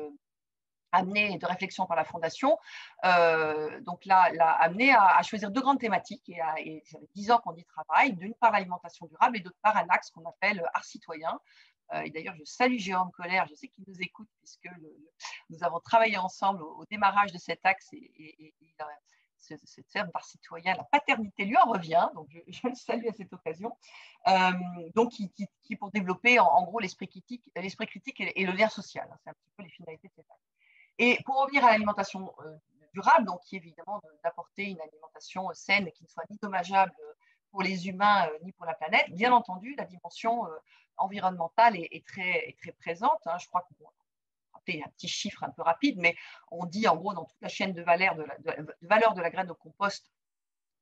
amené de réflexion par la Fondation, donc là, l'a amené à choisir deux grandes thématiques, et ça fait 10 ans qu'on y travaille, d'une part l'alimentation durable et d'autre part un axe qu'on appelle art citoyen. Et d'ailleurs, je salue Jérôme Collère, je sais qu'il nous écoute, puisque nous avons travaillé ensemble au démarrage de cet axe, et ce terme d'art citoyen, la paternité lui en revient, donc je le salue à cette occasion, donc qui pour développer en gros l'esprit critique et le lien social. C'est un petit peu les finalités de cet axe. Et pour revenir à l'alimentation durable, donc qui est évidemment d'apporter une alimentation saine qui ne soit ni dommageable pour les humains ni pour la planète, bien entendu, la dimension environnementale est très présente. Je crois qu'on va rappeler un petit chiffre un peu rapide, mais on dit en gros dans toute la chaîne de valeur de la graine au compost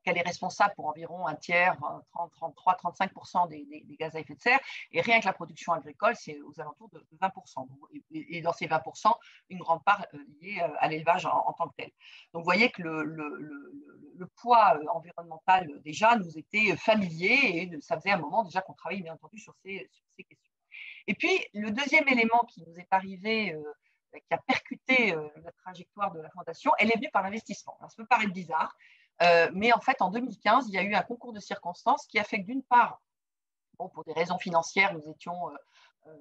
qu'elle est responsable pour environ un tiers, 33-35% des gaz à effet de serre. Et rien que la production agricole, c'est aux alentours de 20%. Et dans ces 20%, une grande part liée à l'élevage en tant que tel. Donc, vous voyez que le poids environnemental, déjà, nous était familier, et ça faisait un moment déjà qu'on travaillait, bien entendu, sur ces questions. Et puis, le deuxième élément qui nous est arrivé, qui a percuté la trajectoire de la Fondation, elle est venue par l'investissement. Alors, ça peut paraître bizarre, mais en fait, en 2015, il y a eu un concours de circonstances qui a fait que d'une part, pour des raisons financières, nous étions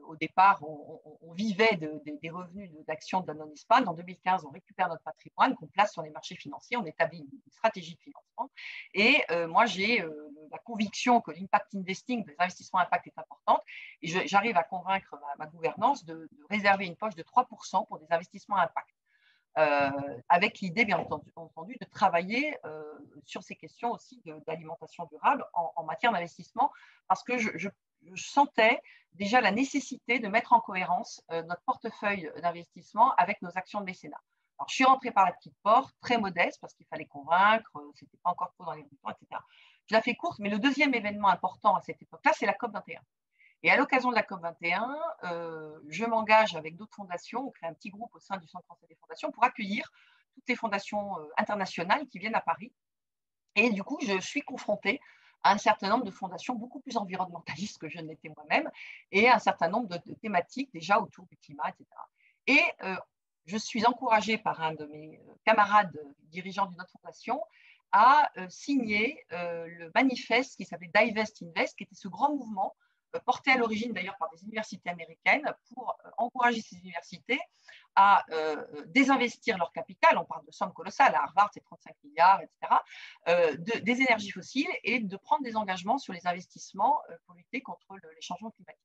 au départ, on vivait des revenus d'actions de Danone Espagne. En 2015, on récupère notre patrimoine qu'on place sur les marchés financiers, on établit une stratégie de financement. Et moi, j'ai la conviction que l'impact investing, les investissements impact est importante. Et j'arrive à convaincre ma gouvernance de réserver une poche de 3% pour des investissements impact. Avec l'idée, bien entendu, de travailler sur ces questions aussi d'alimentation durable en matière d'investissement, parce que je sentais déjà la nécessité de mettre en cohérence notre portefeuille d'investissement avec nos actions de mécénat. Alors, je suis rentrée par la petite porte, très modeste, parce qu'il fallait convaincre, ce n'était pas encore trop dans les boutons, etc. Je la fais courte, mais le deuxième événement important à cette époque-là, c'est la COP21. Et à l'occasion de la COP21, je m'engage avec d'autres fondations, on crée un petit groupe au sein du Centre français des fondations pour accueillir toutes les fondations internationales qui viennent à Paris. Et du coup, je suis confrontée à un certain nombre de fondations beaucoup plus environnementalistes que je ne l'étais moi-même, et un certain nombre de thématiques déjà autour du climat, etc. Et je suis encouragée par un de mes camarades dirigeants d'une autre fondation à signer le manifeste qui s'appelait Divest Invest, qui était ce grand mouvement porté à l'origine d'ailleurs par des universités américaines pour encourager ces universités à désinvestir leur capital, on parle de sommes colossales, à Harvard c'est 35 milliards, etc., des énergies fossiles, et de prendre des engagements sur les investissements pour lutter contre les changements climatiques.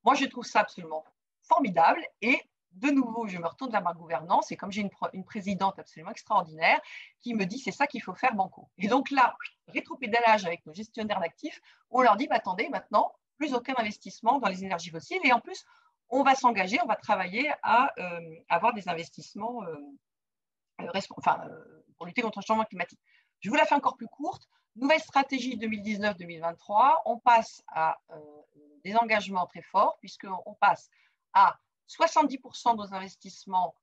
Moi, je trouve ça absolument formidable, et de nouveau, je me retourne vers ma gouvernance et comme j'ai une présidente absolument extraordinaire qui me dit c'est ça qu'il faut faire banco. Et donc là, rétropédalage avec nos gestionnaires d'actifs, on leur dit bah, attendez, maintenant, plus aucun investissement dans les énergies fossiles et en plus, on va s'engager, on va travailler à avoir des investissements pour lutter contre le changement climatique. Je vous la fais encore plus courte. Nouvelle stratégie 2019-2023, on passe à des engagements très forts puisqu'on passe à 70% de nos investissements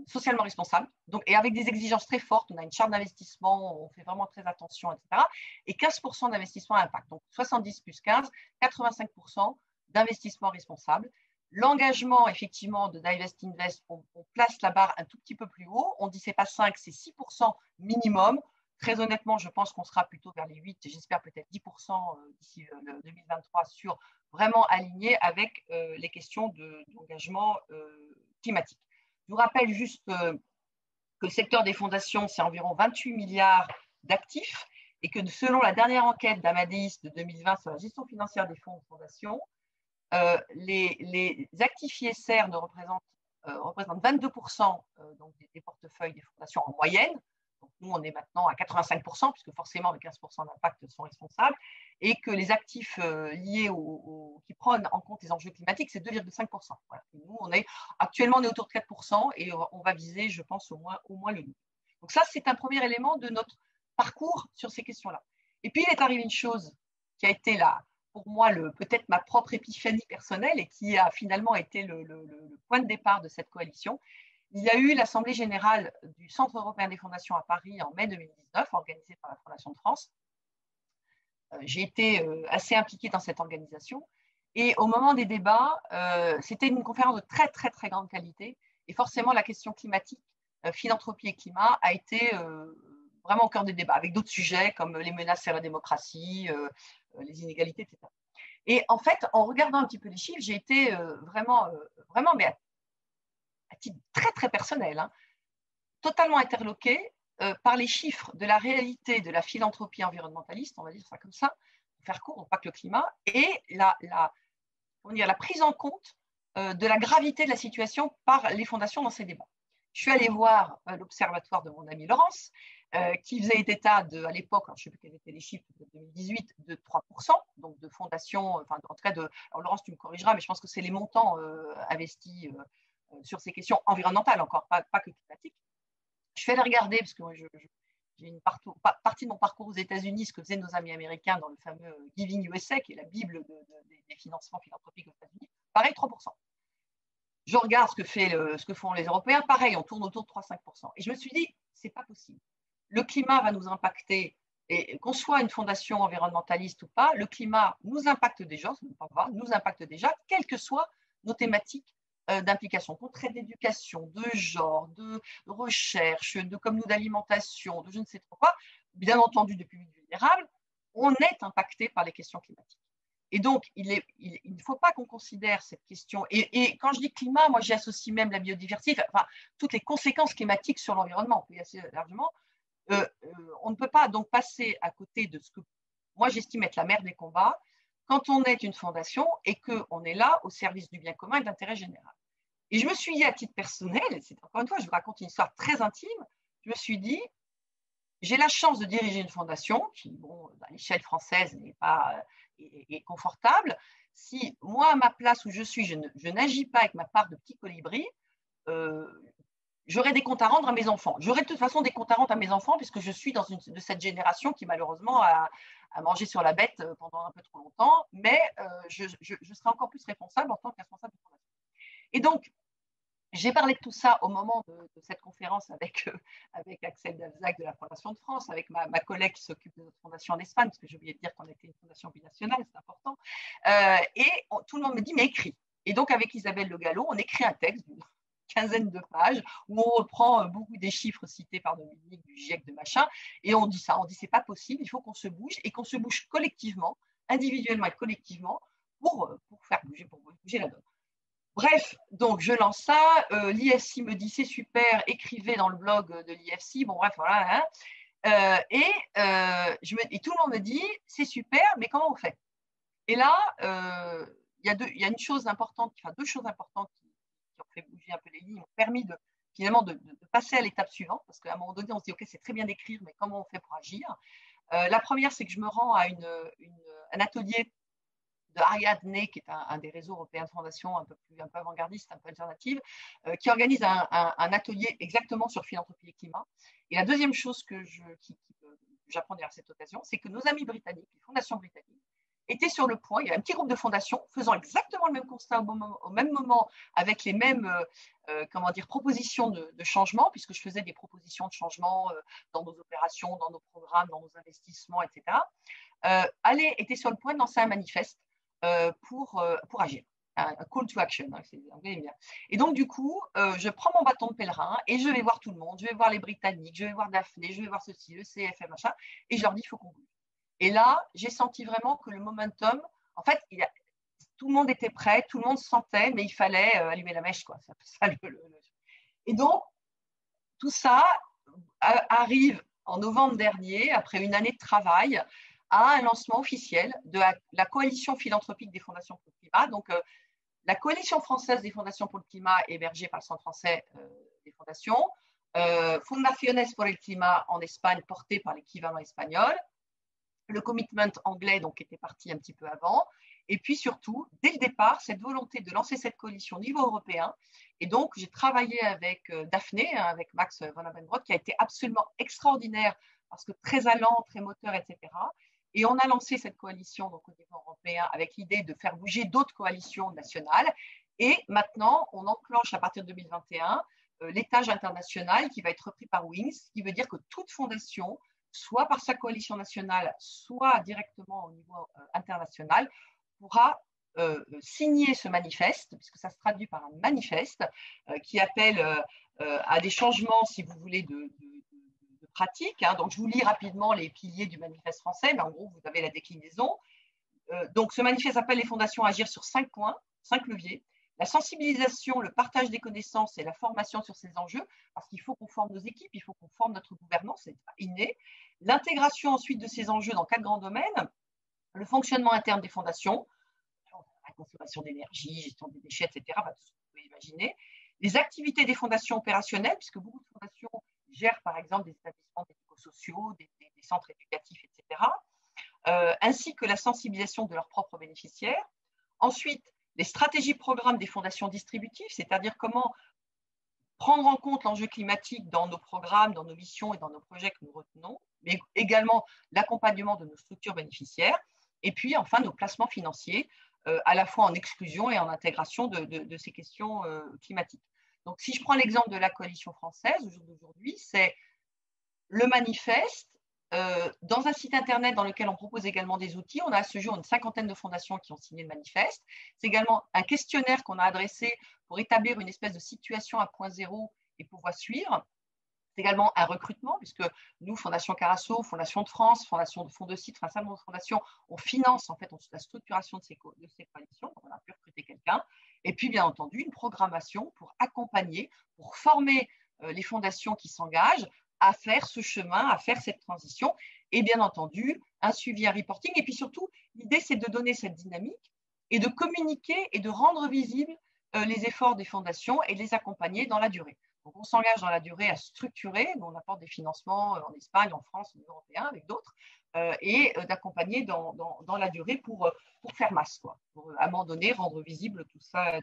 socialement responsables, donc, et avec des exigences très fortes. On a une charte d'investissement, on fait vraiment très attention, etc. Et 15% d'investissement à impact. Donc 70 plus 15, 85% d'investissement responsable. L'engagement, effectivement, de Divest Invest, on place la barre un tout petit peu plus haut. On dit c'est pas 5, c'est 6% minimum. Très honnêtement, je pense qu'on sera plutôt vers les 8, j'espère peut-être 10% d'ici 2023 sur vraiment aligné avec les questions d'engagement climatique. Je vous rappelle juste que le secteur des fondations, c'est environ 28 milliards d'actifs et que selon la dernière enquête d'Amadeus de 2020 sur la gestion financière des fonds de fondation, les actifs ISR représentent 22% donc des portefeuilles des fondations en moyenne. Donc nous, on est maintenant à 85%, puisque forcément, les 15% d'impact sont responsables, et que les actifs liés qui prennent en compte les enjeux climatiques, c'est 2,5%. Voilà. Nous, actuellement, on est autour de 4%, et on va viser, je pense, au moins le double. Donc ça, c'est un premier élément de notre parcours sur ces questions-là. Et puis, il est arrivé une chose qui a été là, pour moi, peut-être ma propre épiphanie personnelle, et qui a finalement été le point de départ de cette coalition. Il y a eu l'Assemblée générale du Centre européen des fondations à Paris en mai 2019, organisée par la Fondation de France. J'ai été assez impliquée dans cette organisation. Et au moment des débats, c'était une conférence de très, très, très grande qualité. Et forcément, la question climatique, philanthropie et climat, a été vraiment au cœur des débats, avec d'autres sujets comme les menaces à la démocratie, les inégalités, etc. Et en fait, en regardant un petit peu les chiffres, j'ai été vraiment, mais à titre très, très personnel, totalement interloquée par les chiffres de la réalité de la philanthropie environnementaliste, on va dire ça comme ça, pour faire court, pas que le climat, et la prise en compte de la gravité de la situation par les fondations dans ces débats. Je suis allée voir l'observatoire de mon ami Laurence, qui faisait état à l'époque, je ne sais plus quels étaient les chiffres de 2018, de 3%, donc de fondations, enfin en tout cas alors Laurence, tu me corrigeras, mais je pense que c'est les montants investis sur ces questions environnementales, encore pas que climatiques. Je suis allée regarder, parce que j'ai une partie de mon parcours aux États-Unis, ce que faisaient nos amis américains dans le fameux Giving USA, qui est la Bible des financements philanthropiques aux États-Unis. Pareil, 3%. Je regarde ce que font les Européens, pareil, on tourne autour de 3-5%. Et je me suis dit, c'est pas possible. Le climat va nous impacter, et qu'on soit une fondation environnementaliste ou pas, le climat nous impacte déjà, nous impacte déjà, quelles que soient nos thématiques d'implication, qu'on traite d'éducation, de genre, de recherche, comme nous d'alimentation, de je ne sais trop quoi, bien entendu de publics vulnérables, on est impacté par les questions climatiques. Et donc, il ne faut pas qu'on considère cette question, et quand je dis climat, moi j'y associe même la biodiversité, enfin, toutes les conséquences climatiques sur l'environnement, on peut y assez largement, on ne peut pas donc passer à côté de ce que moi j'estime être la mère des combats, quand on est une fondation et qu'on est là au service du bien commun et de l'intérêt général. Et je me suis dit à titre personnel, c'est encore une fois, je vous raconte une histoire très intime, je me suis dit, j'ai la chance de diriger une fondation qui, bon, à l'échelle française, n'est pas est confortable. Si moi, à ma place où je suis, je n'agis pas avec ma part de petit colibri, j'aurai des comptes à rendre à mes enfants. J'aurai de toute façon des comptes à rendre à mes enfants puisque je suis de cette génération qui malheureusement a mangé sur la bête pendant un peu trop longtemps, mais je serai encore plus responsable en tant que responsable de fondation. Et donc, j'ai parlé de tout ça au moment de cette conférence avec Axel Dalzac de la Fondation de France, avec ma collègue qui s'occupe de notre fondation en Espagne, parce que j'ai oublié de dire qu'on était une fondation binationale, c'est important. Tout le monde me dit, mais écris. Et donc, avec Isabelle Le Gallo, on écrit un texte d'une quinzaine de pages où on reprend beaucoup des chiffres cités par Dominique du GIEC de machin, et on dit ça, on dit c'est pas possible, il faut qu'on se bouge, et qu'on se bouge collectivement, individuellement et collectivement, pour bouger la donne. Bref, donc je lance ça, l'IFC me dit c'est super, écrivez dans le blog de l'IFC, bon bref, voilà, et tout le monde me dit c'est super, mais comment on fait? Et là, il y a deux choses importantes qui permis finalement de passer à l'étape suivante, parce qu'à un moment donné, on se dit, OK, c'est très bien d'écrire, mais comment on fait pour agir? La première, c'est que je me rends à un atelier de Ariadne, qui est un des réseaux européens de fondations un peu avant-gardiste, un peu alternative, qui organise un atelier exactement sur philanthropie et climat. Et la deuxième chose que j'apprends derrière cette occasion, c'est que nos amis britanniques, les fondations britanniques, étaient sur le point, il y avait un petit groupe de fondations faisant exactement le même constat au même moment, avec les mêmes propositions de changement, puisque je faisais des propositions de changement dans nos opérations, dans nos programmes, dans nos investissements, etc. Étaient sur le point de lancer un manifeste pour agir, un call to action, hein, c'est anglais bien. Et donc, du coup, je prends mon bâton de pèlerin et je vais voir tout le monde, je vais voir les Britanniques, je vais voir Daphné, je vais voir ceci, le CFM, machin, et je leur dis, il faut qu'on bouge. Et là, j'ai senti vraiment que le momentum, en fait, tout le monde était prêt, tout le monde se sentait, mais il fallait allumer la mèche, quoi. Et donc, tout ça arrive en novembre dernier, après une année de travail, à un lancement officiel de la coalition philanthropique des fondations pour le climat. Donc, la coalition française des fondations pour le climat, hébergée par le Centre français des fondations, Fundaciones por el Clima en Espagne, portée par l'équivalent espagnol, le commitment anglais, donc, qui était parti un petit peu avant, et puis surtout, dès le départ, cette volonté de lancer cette coalition au niveau européen. Et donc, j'ai travaillé avec Daphné, avec Max Van Abenbrot, qui a été absolument extraordinaire, parce que très allant, très moteur, etc. Et on a lancé cette coalition donc, au niveau européen avec l'idée de faire bouger d'autres coalitions nationales. Et maintenant, on enclenche à partir de 2021 l'étage international qui va être repris par Wings, ce qui veut dire que toute fondation, soit par sa coalition nationale, soit directement au niveau international, pourra signer ce manifeste, puisque ça se traduit par un manifeste qui appelle à des changements, si vous voulez, de pratique. Hein. Donc, je vous lis rapidement les piliers du manifeste français, mais en gros, vous avez la déclinaison. Donc, ce manifeste appelle les fondations à agir sur 5 points, 5 leviers. La sensibilisation, le partage des connaissances et la formation sur ces enjeux, parce qu'il faut qu'on forme nos équipes, il faut qu'on forme notre gouvernance, c'est inné. L'intégration ensuite de ces enjeux dans 4 grands domaines, le fonctionnement interne des fondations, la consommation d'énergie, gestion des déchets, etc., tout ce que vous pouvez imaginer. Les activités des fondations opérationnelles, puisque beaucoup de fondations gèrent par exemple des établissements médico-sociaux, des centres éducatifs, etc., ainsi que la sensibilisation de leurs propres bénéficiaires. Ensuite, les stratégies programmes des fondations distributives, c'est-à-dire comment prendre en compte l'enjeu climatique dans nos programmes, dans nos missions et dans nos projets que nous retenons, mais également l'accompagnement de nos structures bénéficiaires, et puis enfin nos placements financiers, à la fois en exclusion et en intégration de ces questions climatiques. Donc, si je prends l'exemple de la coalition française, au jour d'aujourd'hui, c'est le manifeste dans un site internet dans lequel on propose également des outils. On a à ce jour une 50aine de fondations qui ont signé le manifeste. C'est également un questionnaire qu'on a adressé pour établir une espèce de situation à point zéro et pouvoir suivre. C'est également un recrutement, puisque nous, Fondation Carasso, Fondation de France, Fondation de Fonds de Site, enfin, de fondations, on finance en fait la structuration de ces coalitions. On a pu recruter quelqu'un. Et puis, bien entendu, une programmation pour accompagner, pour former les fondations qui s'engagent à faire ce chemin, à faire cette transition. Et bien entendu, un suivi, un reporting. Et puis surtout, l'idée, c'est de donner cette dynamique et de communiquer et de rendre visibles les efforts des fondations et de les accompagner dans la durée. Donc, on s'engage dans la durée à structurer, on apporte des financements en Espagne, en France, en européen, avec d'autres, et d'accompagner dans la durée pour faire masse, quoi, pour à un moment donné rendre visible tout ça.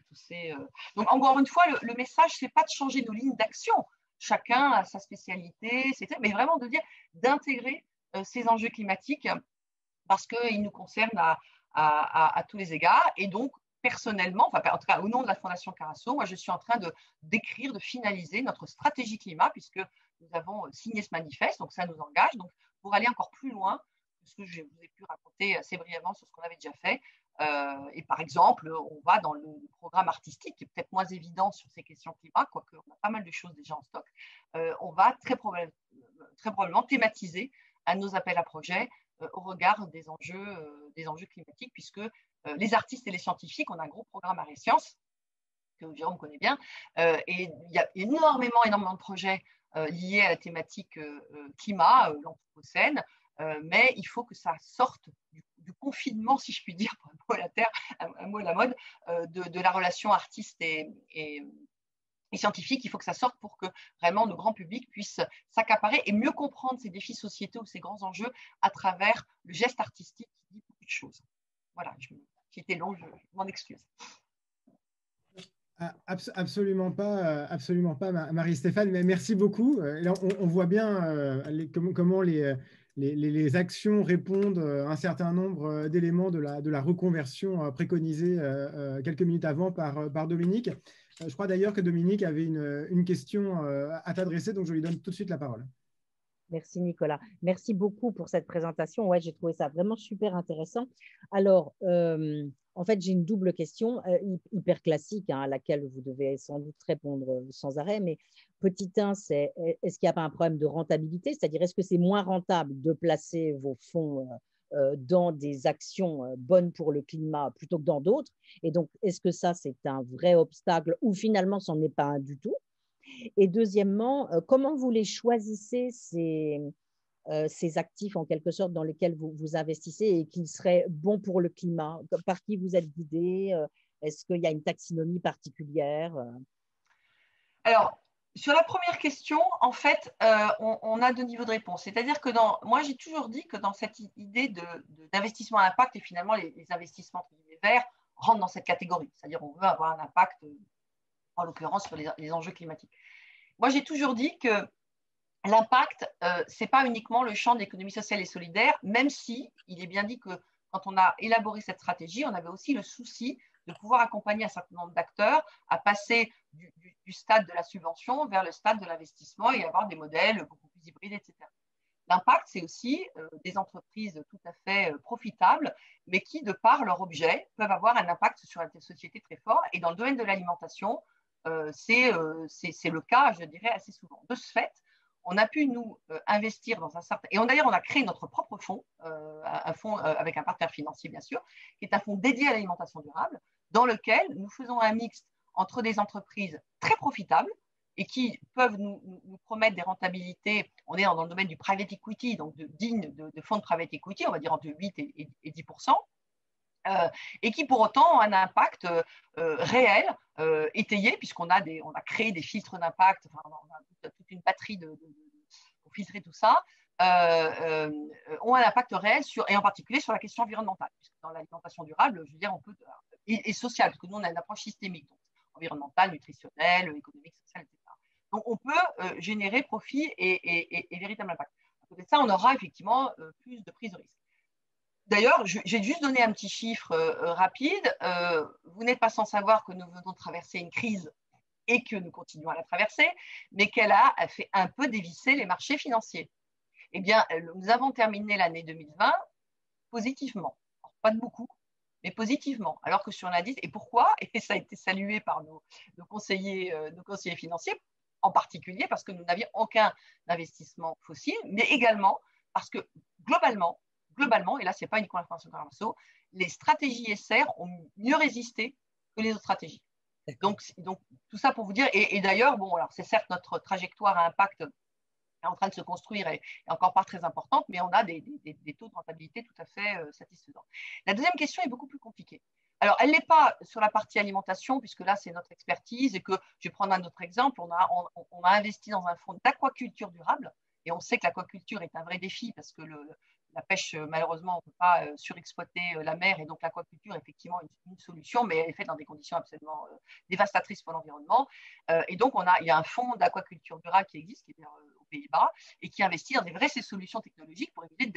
Donc, encore une fois, le message, ce n'est pas de changer nos lignes d'action. Chacun a sa spécialité, mais vraiment de dire d'intégrer ces enjeux climatiques parce qu'ils nous concernent à tous les égards. Et donc, personnellement, enfin, en tout cas au nom de la Fondation Carasso, moi je suis en train d'écrire, de finaliser notre stratégie climat puisque nous avons signé ce manifeste, donc ça nous engage. Donc pour aller encore plus loin que ce que je vous ai pu raconter assez brièvement sur ce qu'on avait déjà fait. Et par exemple, on va dans le programme artistique qui est peut-être moins évident sur ces questions climat, quoique on a pas mal de choses déjà en stock. On va très probablement thématiser un de nos appels à projets au regard des enjeux climatiques, puisque les artistes et les scientifiques, on a un gros programme Arts et Sciences, que Jérôme connaît bien, et il y a énormément de projets liés à la thématique climat, l'anthropocène, mais il faut que ça sorte du confinement, si je puis dire, pour un mot à la terre, un mot à la mode, de la relation artiste et et scientifique, il faut que ça sorte pour que vraiment le grand public puisse s'accaparer et mieux comprendre ces défis sociétaux, ces grands enjeux à travers le geste artistique qui dit beaucoup de choses. Voilà, j'étais long, je m'en excuse. Absolument pas, Marie-Stéphane, mais merci beaucoup. Là, on voit bien comment les actions répondent à un certain nombre d'éléments de la reconversion préconisée quelques minutes avant par Dominique. Je crois d'ailleurs que Dominique avait une question à t'adresser, donc je lui donne tout de suite la parole. Merci Nicolas. Merci beaucoup pour cette présentation. Ouais, j'ai trouvé ça vraiment super intéressant. Alors, en fait, j'ai une double question hyper classique à laquelle vous devez sans doute répondre sans arrêt. Mais petit 1, c'est est-ce qu'il n'y a pas un problème de rentabilité? C'est-à-dire, est-ce que c'est moins rentable de placer vos fonds dans des actions bonnes pour le climat plutôt que dans d'autres? Et donc, est-ce que ça, c'est un vrai obstacle ou finalement, ce n'en est pas un du tout? Et deuxièmement, comment vous les choisissez, ces actifs en quelque sorte dans lesquels vous investissez et qui seraient bons pour le climat? Par qui vous êtes guidé? Est-ce qu'il y a une taxinomie particulière? Alors, sur la première question, en fait, on a deux niveaux de réponse. C'est-à-dire que moi, j'ai toujours dit que dans cette idée d'investissement à impact, et finalement, les investissements verts rentrent dans cette catégorie. C'est-à-dire on veut avoir un impact, en l'occurrence, sur les enjeux climatiques. Moi, j'ai toujours dit que l'impact, ce n'est pas uniquement le champ de l'économie sociale et solidaire, même si il est bien dit que quand on a élaboré cette stratégie, on avait aussi le souci de pouvoir accompagner un certain nombre d'acteurs à passer du stade de la subvention vers le stade de l'investissement et avoir des modèles beaucoup plus hybrides, etc. L'impact, c'est aussi des entreprises tout à fait profitables, mais qui, de par leur objet, peuvent avoir un impact sur la société très fort. Et dans le domaine de l'alimentation, c'est le cas, je dirais, assez souvent. De ce fait, on a pu nous investir dans un certain… Et d'ailleurs, on a créé notre propre fonds, un fonds avec un partenaire financier, bien sûr, qui est un fonds dédié à l'alimentation durable, dans lequel nous faisons un mix entre des entreprises très profitables et qui peuvent nous promettre des rentabilités. On est dans le domaine du private equity, donc digne de fonds de private equity, on va dire entre 8 et 10%. Et qui pour autant ont un impact réel, étayé, puisqu'on a créé des filtres d'impact, enfin, on a toute une batterie pour filtrer tout ça, ont un impact réel et en particulier sur la question environnementale, puisque dans l'alimentation durable, je veux dire, on peut, et sociale, parce que nous on a une approche systémique, donc environnementale, nutritionnelle, économique, sociale, etc. Donc on peut générer profit et véritable impact. À côté de ça, on aura effectivement plus de prise de risque. D'ailleurs, j'ai juste donné un petit chiffre rapide. Vous n'êtes pas sans savoir que nous venons de traverser une crise et que nous continuons à la traverser, mais qu'elle a fait un peu dévisser les marchés financiers. Eh bien, nous avons terminé l'année 2020 positivement. Alors, pas de beaucoup, mais positivement. Alors que sur l'indice, et pourquoi? Et ça a été salué par nos conseillers financiers, en particulier parce que nous n'avions aucun investissement fossile, mais également parce que globalement, et là, ce n'est pas uniquement l'information Carasso, les stratégies SR ont mieux résisté que les autres stratégies. Donc, tout ça pour vous dire, et d'ailleurs, bon, alors c'est certes notre trajectoire à impact est en train de se construire et encore pas très importante, mais on a des taux de rentabilité tout à fait satisfaisants. La deuxième question est beaucoup plus compliquée. Alors, elle n'est pas sur la partie alimentation, puisque là, c'est notre expertise, et que je vais prendre un autre exemple. On a investi dans un fonds d'aquaculture durable, et on sait que l'aquaculture est un vrai défi, parce que la pêche, malheureusement, on ne peut pas surexploiter la mer, et donc l'aquaculture est effectivement une solution, mais elle est faite dans des conditions absolument dévastatrices pour l'environnement. Et donc, il y a un fonds d'aquaculture durable qui existe, qui est aux Pays-Bas, et qui investit dans des vraies solutions technologiques pour éviter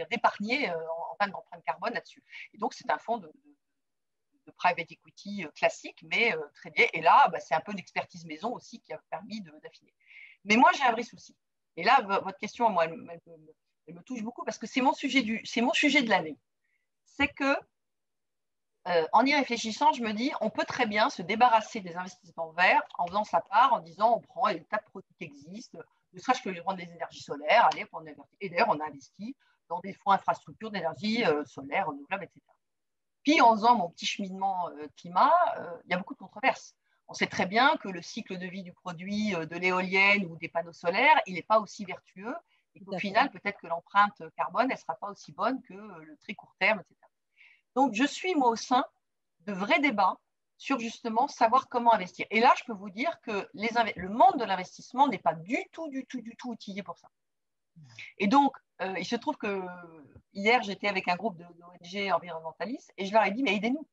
d'épargner en termes d'empreinte carbone là-dessus. Et donc, c'est un fonds de private equity classique, mais très bien. Et là, c'est un peu d'expertise maison aussi qui a permis d'affiner. Mais moi, j'ai un vrai souci. Et là, votre question, moi, elle me touche beaucoup parce que c'est mon sujet de l'année. C'est que, en y réfléchissant, je me dis, on peut très bien se débarrasser des investissements verts en faisant sa part, en disant, on prend les tas de produits qui existent, ne serait-ce que prendre des énergies solaires, et d'ailleurs, on a investi dans des fonds infrastructures d'énergie solaire, renouvelable, etc. Puis, en faisant mon petit cheminement climat, il y a beaucoup de controverses. On sait très bien que le cycle de vie du produit de l'éolienne ou des panneaux solaires, il n'est pas aussi vertueux. Et qu'au final, peut-être que l'empreinte carbone, elle ne sera pas aussi bonne que le très court terme, etc. Donc, je suis, moi, au sein de vrais débats sur justement savoir comment investir. Et là, je peux vous dire que le monde de l'investissement n'est pas du tout outillé pour ça. Et donc, il se trouve que hier, j'étais avec un groupe d'ONG environnementalistes et je leur ai dit, mais aidez-nous.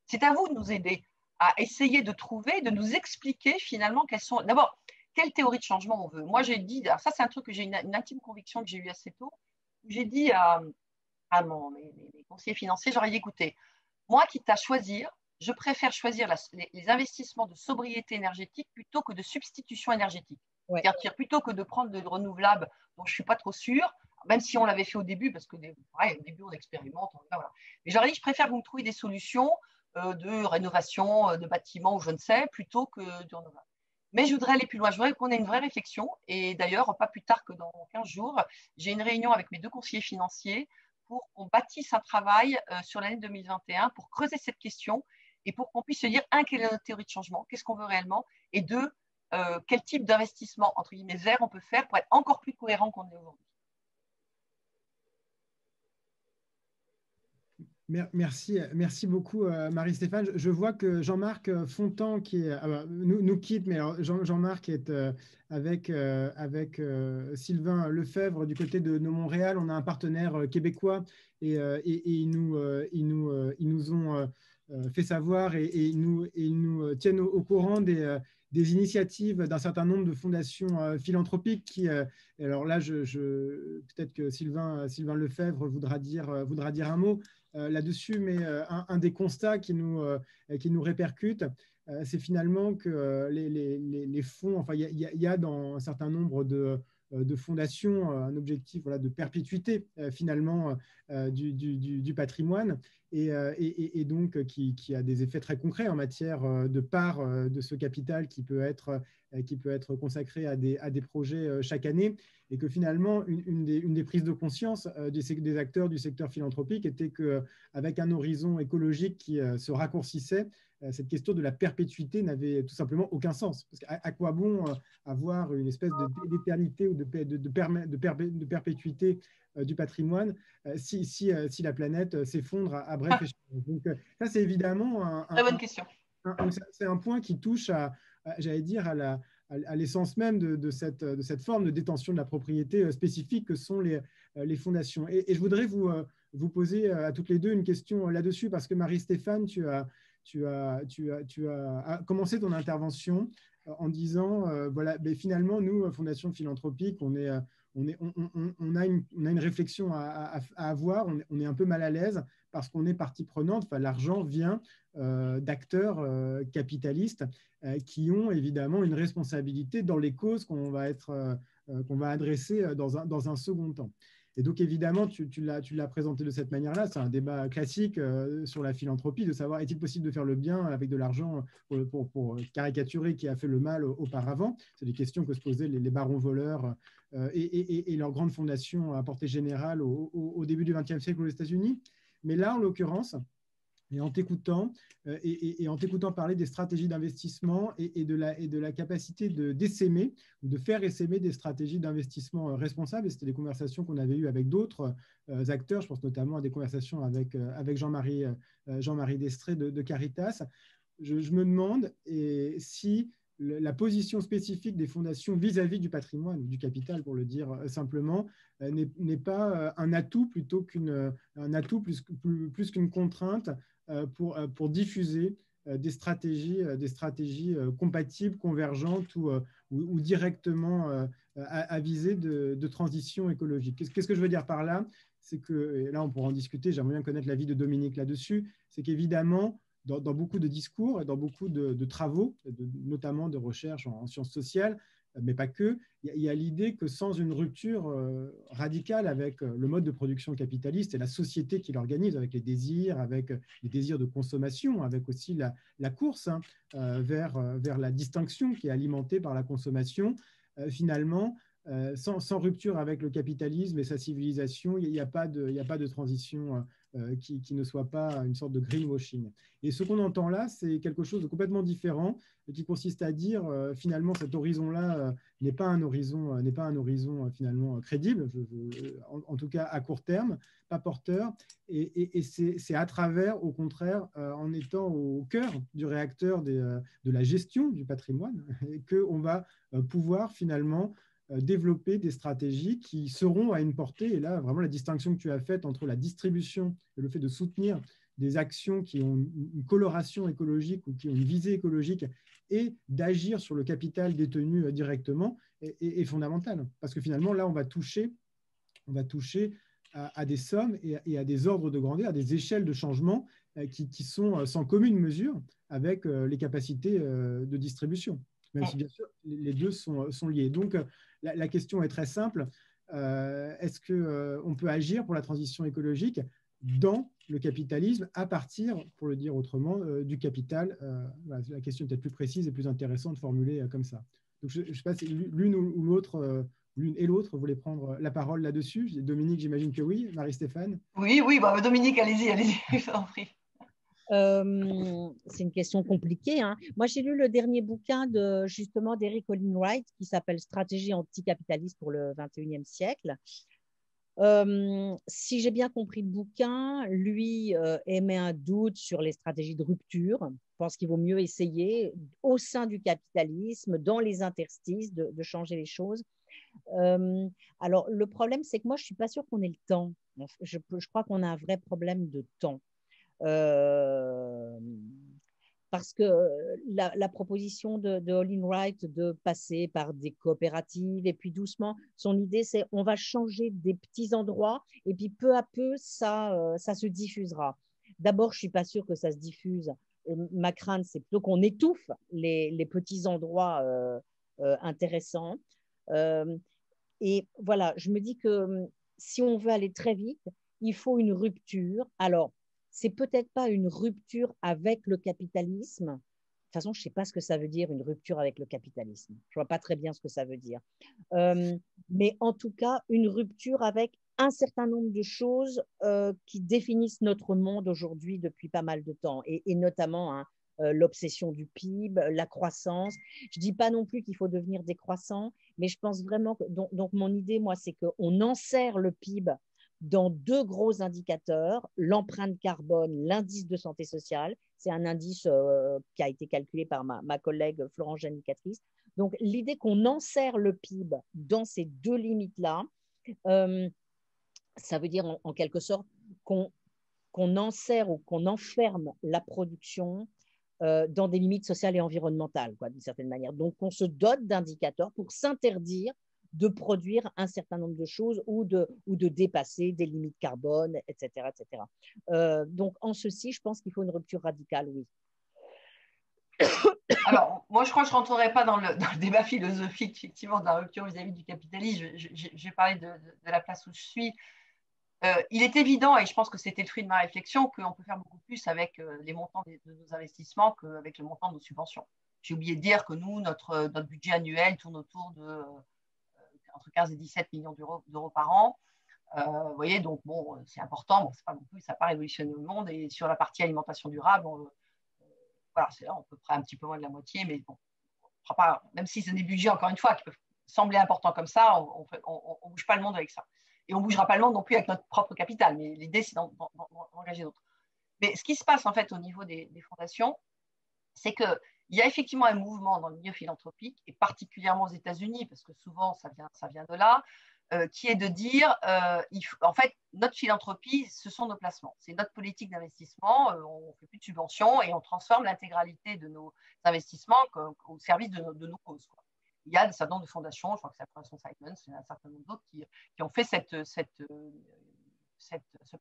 C'est à vous de nous aider à essayer de trouver, de nous expliquer finalement quelles sont… D'abord, quelle théorie de changement on veut. Moi, j'ai dit, alors ça, c'est un truc que j'ai une intime conviction que j'ai eue assez tôt, où j'ai dit à mes conseillers financiers, j'aurais dit, écoutez, moi, quitte à choisir, je préfère choisir les investissements de sobriété énergétique plutôt que de substitution énergétique. Ouais. C'est-à-dire plutôt que de prendre de renouvelables dont je ne suis pas trop sûre, même si on l'avait fait au début, parce que au début, on expérimente. Voilà. Mais j'aurais dit, je préfère que vous me trouviez des solutions de rénovation de bâtiments ou je ne sais, plutôt que de renouvelables. Mais je voudrais aller plus loin. Je voudrais qu'on ait une vraie réflexion. Et d'ailleurs, pas plus tard que dans 15 jours, j'ai une réunion avec mes 2 conseillers financiers pour qu'on bâtisse un travail sur l'année 2021 pour creuser cette question et pour qu'on puisse se dire, quelle est notre théorie de changement, qu'est-ce qu'on veut réellement, et 2, quel type d'investissement, entre guillemets, vert on peut faire pour être encore plus cohérent qu'on est aujourd'hui. Merci beaucoup, Marie-Stéphane. Je vois que Jean-Marc Fontan, qui nous quitte, mais Jean-Marc est avec Sylvain Lefebvre du côté de Montréal. On a un partenaire québécois et ils nous ont fait savoir et ils nous tiennent au courant des initiatives d'un certain nombre de fondations philanthropiques qui, alors là, peut-être que Sylvain Lefebvre voudra dire un mot là-dessus, mais un des constats qui nous répercute, c'est finalement que les fonds, enfin, il y a dans un certain nombre de fondations un objectif de perpétuité finalement du patrimoine et donc qui a des effets très concrets en matière de part de ce capital qui peut être consacré à des projets chaque année, et que finalement une des prises de conscience des acteurs du secteur philanthropique était qu'avec un horizon écologique qui se raccourcissait, cette question de la perpétuité n'avait tout simplement aucun sens. Parce qu'à quoi bon avoir une espèce d'éternité ou de perpétuité du patrimoine si la planète s'effondre à bref échéance. Donc ça, c'est évidemment très bonne question. C'est un point qui touche j'allais dire, à l'essence même de cette forme de détention de la propriété spécifique que sont les fondations. Et je voudrais vous poser à toutes les deux une question là-dessus, parce que Marie-Stéphane, tu as commencé ton intervention en disant, voilà, mais finalement, nous, Fondation Philanthropique, on a une réflexion à avoir, on est un peu mal à l'aise parce qu'on est partie prenante, enfin, l'argent vient d'acteurs capitalistes qui ont évidemment une responsabilité dans les causes qu'on va adresser dans un second temps. Et donc, évidemment, tu l'as présenté de cette manière-là. C'est un débat classique sur la philanthropie, de savoir est-il possible de faire le bien avec de l'argent pour caricaturer qui a fait le mal auparavant. C'est des questions que se posaient les barons voleurs et leurs grandes fondations à portée générale au début du XXe siècle aux États-Unis. Mais là, en l'occurrence, et en t'écoutant parler des stratégies d'investissement et de la capacité d'essaimer ou de faire essaimer des stratégies d'investissement responsables, et c'était des conversations qu'on avait eues avec d'autres acteurs, je pense notamment à des conversations avec Jean-Marie Destré de Caritas. Je me demande si la position spécifique des fondations vis-à-vis du patrimoine, du capital pour le dire simplement, n'est pas un atout plutôt plus qu'une contrainte pour diffuser des stratégies compatibles, convergentes ou directement avisées de transition écologique. Qu'est-ce que je veux dire par là? C'est que, et là on pourra en discuter, j'aimerais bien connaître l'avis de Dominique là-dessus, c'est qu'évidemment, dans beaucoup de discours et dans beaucoup de travaux, notamment de recherche en sciences sociales, mais pas que, il y a l'idée que sans une rupture radicale avec le mode de production capitaliste et la société qui l'organise, avec les désirs de consommation, avec aussi la course vers la distinction qui est alimentée par la consommation, finalement, sans rupture avec le capitalisme et sa civilisation, il n'y a pas de transition qui ne soit pas une sorte de greenwashing. Et ce qu'on entend là, c'est quelque chose de complètement différent et qui consiste à dire finalement cet horizon-là n'est pas un horizon finalement crédible, en tout cas à court terme, pas porteur. Et c'est à travers, au contraire, en étant au cœur du réacteur de la gestion du patrimoine, qu'on va pouvoir finalement développer des stratégies qui seront à une portée. Et là, vraiment, la distinction que tu as faite entre la distribution et le fait de soutenir des actions qui ont une coloration écologique ou qui ont une visée écologique et d'agir sur le capital détenu directement est fondamentale. Parce que finalement, là, on va toucher à des sommes et à des ordres de grandeur, à des échelles de changement qui sont sans commune mesure avec les capacités de distribution. Même si, bien sûr, les deux sont liés. Donc, la question est très simple. Est-ce qu'on peut agir pour la transition écologique dans le capitalisme à partir, pour le dire autrement, du capital? Voilà, la question est peut-être plus précise et plus intéressante de formuler comme ça. Donc, je ne sais pas si l'une ou l'autre, l'une et l'autre voulaient prendre la parole là-dessus. Dominique, j'imagine que oui. Marie-Stéphane? Oui, bah, Dominique, allez-y, je vous en prie. C'est une question compliquée, hein. Moi, j'ai lu le dernier bouquin justement d'Eric Olin Wright qui s'appelle Stratégie anticapitaliste pour le 21e siècle. Si j'ai bien compris le bouquin, lui émet un doute sur les stratégies de rupture. Je pense qu'il vaut mieux essayer au sein du capitalisme, dans les interstices, de changer les choses. Alors, le problème, c'est que moi, je ne suis pas sûre qu'on ait le temps. Je crois qu'on a un vrai problème de temps. Parce que la proposition de Olin Wright de passer par des coopératives et puis doucement, son idée c'est on va changer des petits endroits et puis peu à peu ça se diffusera. D'abord, je ne suis pas sûre que ça se diffuse. Ma crainte, c'est plutôt qu'on étouffe les petits endroits intéressants. Et voilà, je me dis que si on veut aller très vite, il faut une rupture. Alors, c'est peut-être pas une rupture avec le capitalisme. De toute façon, je ne sais pas ce que ça veut dire, une rupture avec le capitalisme. Je ne vois pas très bien ce que ça veut dire. Mais en tout cas, une rupture avec un certain nombre de choses qui définissent notre monde aujourd'hui depuis pas mal de temps, et notamment l'obsession du PIB, la croissance. Je ne dis pas non plus qu'il faut devenir décroissant, mais je pense vraiment que… Donc mon idée, moi, c'est qu'on enserre le PIB dans deux gros indicateurs, l'empreinte carbone, l'indice de santé sociale. C'est un indice qui a été calculé par ma collègue Florence Janicatrice. Donc, l'idée qu'on enserre le PIB dans ces deux limites-là, ça veut dire en quelque sorte qu'on enserre ou qu'on enferme la production dans des limites sociales et environnementales, d'une certaine manière. Donc, on se dote d'indicateurs pour s'interdire de produire un certain nombre de choses ou de dépasser des limites carbone, etc. etc. Donc, en ceci, je pense qu'il faut une rupture radicale, oui. Alors, moi, je crois que je ne rentrerai pas dans le débat philosophique, effectivement, de la rupture vis-à-vis du capitalisme. J'ai parlé de la place où je suis. Il est évident, et je pense que c'était le fruit de ma réflexion, qu'on peut faire beaucoup plus avec les montants de nos investissements qu'avec le montant de nos subventions. J'ai oublié de dire que nous, notre budget annuel tourne autour de entre 15 et 17 millions d'euros par an. Vous voyez, donc bon, c'est important, bon, c'est pas non plus, ça n'a pas révolutionné le monde. Et sur la partie alimentation durable, voilà, c'est là à peu près un petit peu moins de la moitié, mais bon, on pas, même si c'est des budgets, encore une fois, qui peuvent sembler importants comme ça, on ne bouge pas le monde avec ça. Et on ne bougera pas le monde non plus avec notre propre capital, mais l'idée, c'est d'engager d'autres. Mais ce qui se passe en fait au niveau des fondations, c'est qu'il y a effectivement un mouvement dans le milieu philanthropique, et particulièrement aux États-Unis, parce que souvent ça vient de là, qui est de dire, en fait, notre philanthropie, ce sont nos placements. C'est notre politique d'investissement, on ne fait plus de subventions et on transforme l'intégralité de nos investissements au service de nos causes, quoi. Il y a un certain nombre de fondations, je crois que c'est la Fondation Simons, il y a un certain nombre d'autres qui ont fait ce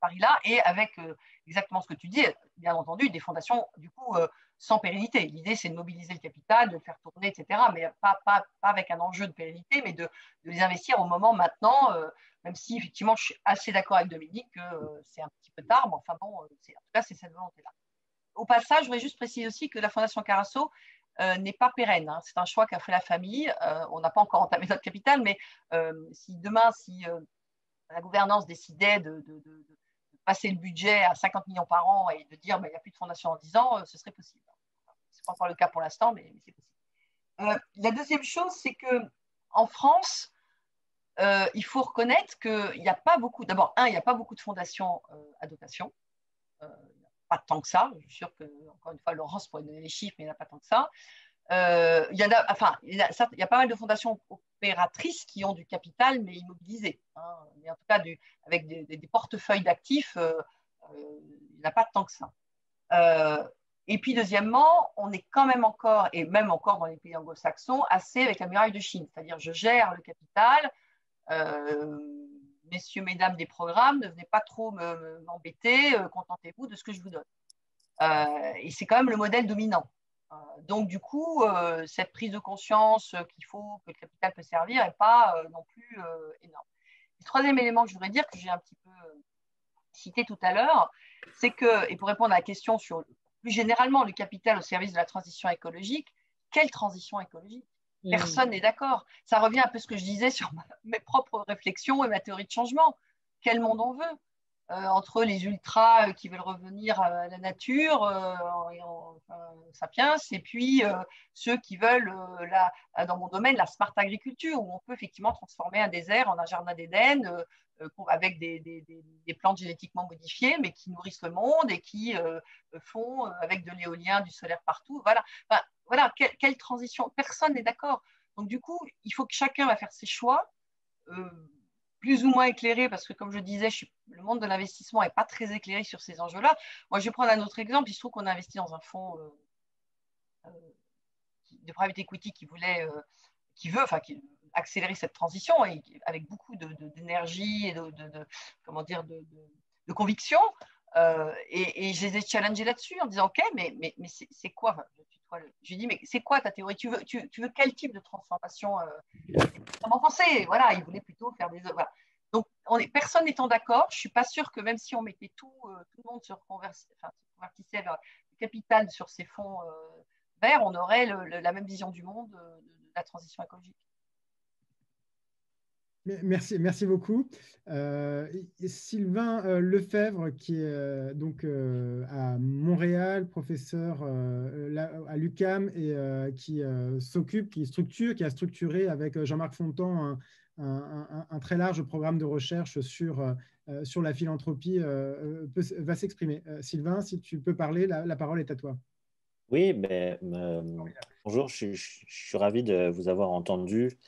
pari-là, et avec exactement ce que tu dis, bien entendu, des fondations du coup sans pérennité. L'idée, c'est de mobiliser le capital, de le faire tourner, etc., mais pas avec un enjeu de pérennité, mais de les investir au moment maintenant, même si effectivement je suis assez d'accord avec Dominique que c'est un petit peu tard, mais enfin bon, en tout cas, c'est cette volonté-là. Au passage, je voudrais juste préciser aussi que la Fondation Carasso n'est pas pérenne, hein. C'est un choix qu'a fait la famille. On n'a pas encore entamé notre capital, mais si demain, la gouvernance décidait de passer le budget à 50 millions par an et de dire il n'y a plus de fondation en 10 ans, ce serait possible. Ce n'est pas encore le cas pour l'instant, mais c'est possible. La deuxième chose, c'est qu'en France, il faut reconnaître qu'il n'y a pas beaucoup, d'abord, il n'y a pas beaucoup de fondations à dotation. Pas tant que ça. Je suis sûre que, encore une fois, Laurence pourrait donner les chiffres, mais il n'y en a pas tant que ça. Il y a pas mal de fondations opératrices qui ont du capital, mais immobilisé. Hein. Mais en tout cas, avec des portefeuilles d'actifs, il n'y en a pas tant que ça. Et puis, deuxièmement, on est quand même encore, et même encore dans les pays anglo-saxons, assez avec la muraille de Chine. C'est-à-dire, je gère le capital, messieurs, mesdames des programmes, ne venez pas trop m'embêter, contentez-vous de ce que je vous donne. Et c'est quand même le modèle dominant. Donc, du coup, cette prise de conscience qu'il faut, que le capital peut servir n'est pas non plus énorme. Le troisième élément que je voudrais dire, que j'ai un petit peu cité tout à l'heure, c'est que, et pour répondre à la question sur plus généralement le capital au service de la transition écologique, quelle transition écologique? Personne n'est d'accord. Ça revient un peu à ce que je disais sur mes propres réflexions et ma théorie de changement. Quel monde on veut? Entre les ultras qui veulent revenir à la nature, sapiens, et puis ceux qui veulent, dans mon domaine, la smart agriculture, où on peut effectivement transformer un désert en un jardin d'Éden avec des plantes génétiquement modifiées, mais qui nourrissent le monde et qui font avec de l'éolien, du solaire partout. Voilà, enfin, voilà quelle transition. Personne n'est d'accord. Donc du coup, il faut que chacun va faire ses choix. Plus ou moins éclairé, parce que comme je disais, le monde de l'investissement n'est pas très éclairé sur ces enjeux-là. Moi, je vais prendre un autre exemple. Il se trouve qu'on a investi dans un fonds de private equity qui veut accélérer cette transition et avec beaucoup d'énergie et de conviction. Et je les ai challengés là-dessus en disant, OK, mais c'est quoi je lui dis, mais c'est quoi ta théorie? Tu veux quel type de transformation comment penser? Voilà, ils voulaient plutôt faire des... Voilà. Donc, personne n'étant d'accord, je ne suis pas sûre que même si on mettait tout le monde se convertissait vers le capital sur ces fonds verts, on aurait la même vision du monde de la transition écologique. Merci beaucoup. Sylvain Lefebvre, qui est donc à Montréal, professeur à l'UQAM et qui a structuré avec Jean-Marc Fontan un très large programme de recherche sur la philanthropie, va s'exprimer. Sylvain, si tu peux parler, la parole est à toi. Oui, bonjour, je suis ravi de vous avoir entendu.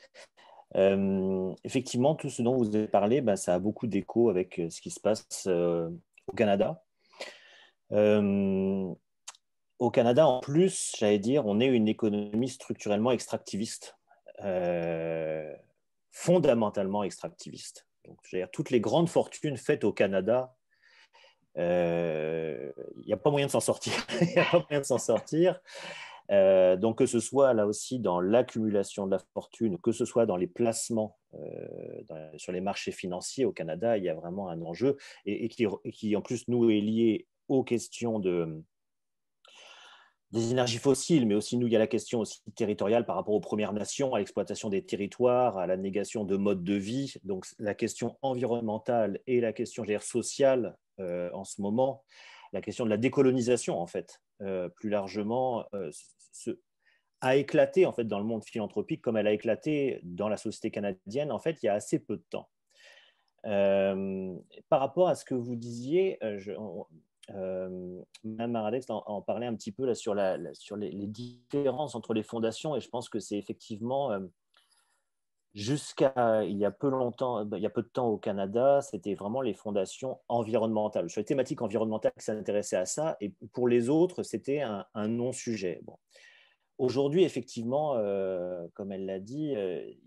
Effectivement, tout ce dont vous avez parlé, ça a beaucoup d'écho avec ce qui se passe au Canada. Au Canada, en plus, j'allais dire, on est une économie structurellement extractiviste, fondamentalement extractiviste. Donc, toutes les grandes fortunes faites au Canada, il n'y a pas moyen de s'en sortir. Il n'y a pas moyen de s'en sortir. Donc, que ce soit là aussi dans l'accumulation de la fortune, que ce soit dans les placements sur les marchés financiers au Canada, il y a vraiment un enjeu et qui en plus, nous, est lié aux questions des énergies fossiles, mais aussi, nous, il y a la question aussi territoriale par rapport aux Premières Nations, à l'exploitation des territoires, à la négation de modes de vie. Donc, la question environnementale et la question sociale en ce moment, la question de la décolonisation, en fait, plus largement, a éclaté en fait, dans le monde philanthropique comme elle a éclaté dans la société canadienne, en fait, il y a assez peu de temps. Par rapport à ce que vous disiez, Mme Maradex en parlait un petit peu là, sur les différences entre les fondations, et je pense que c'est effectivement, jusqu'à il y a peu de temps au Canada, c'était vraiment les fondations environnementales. Sur les thématiques environnementales qui s'intéressaient à ça, et pour les autres, c'était un non-sujet. Bon. Aujourd'hui, effectivement, comme elle l'a dit,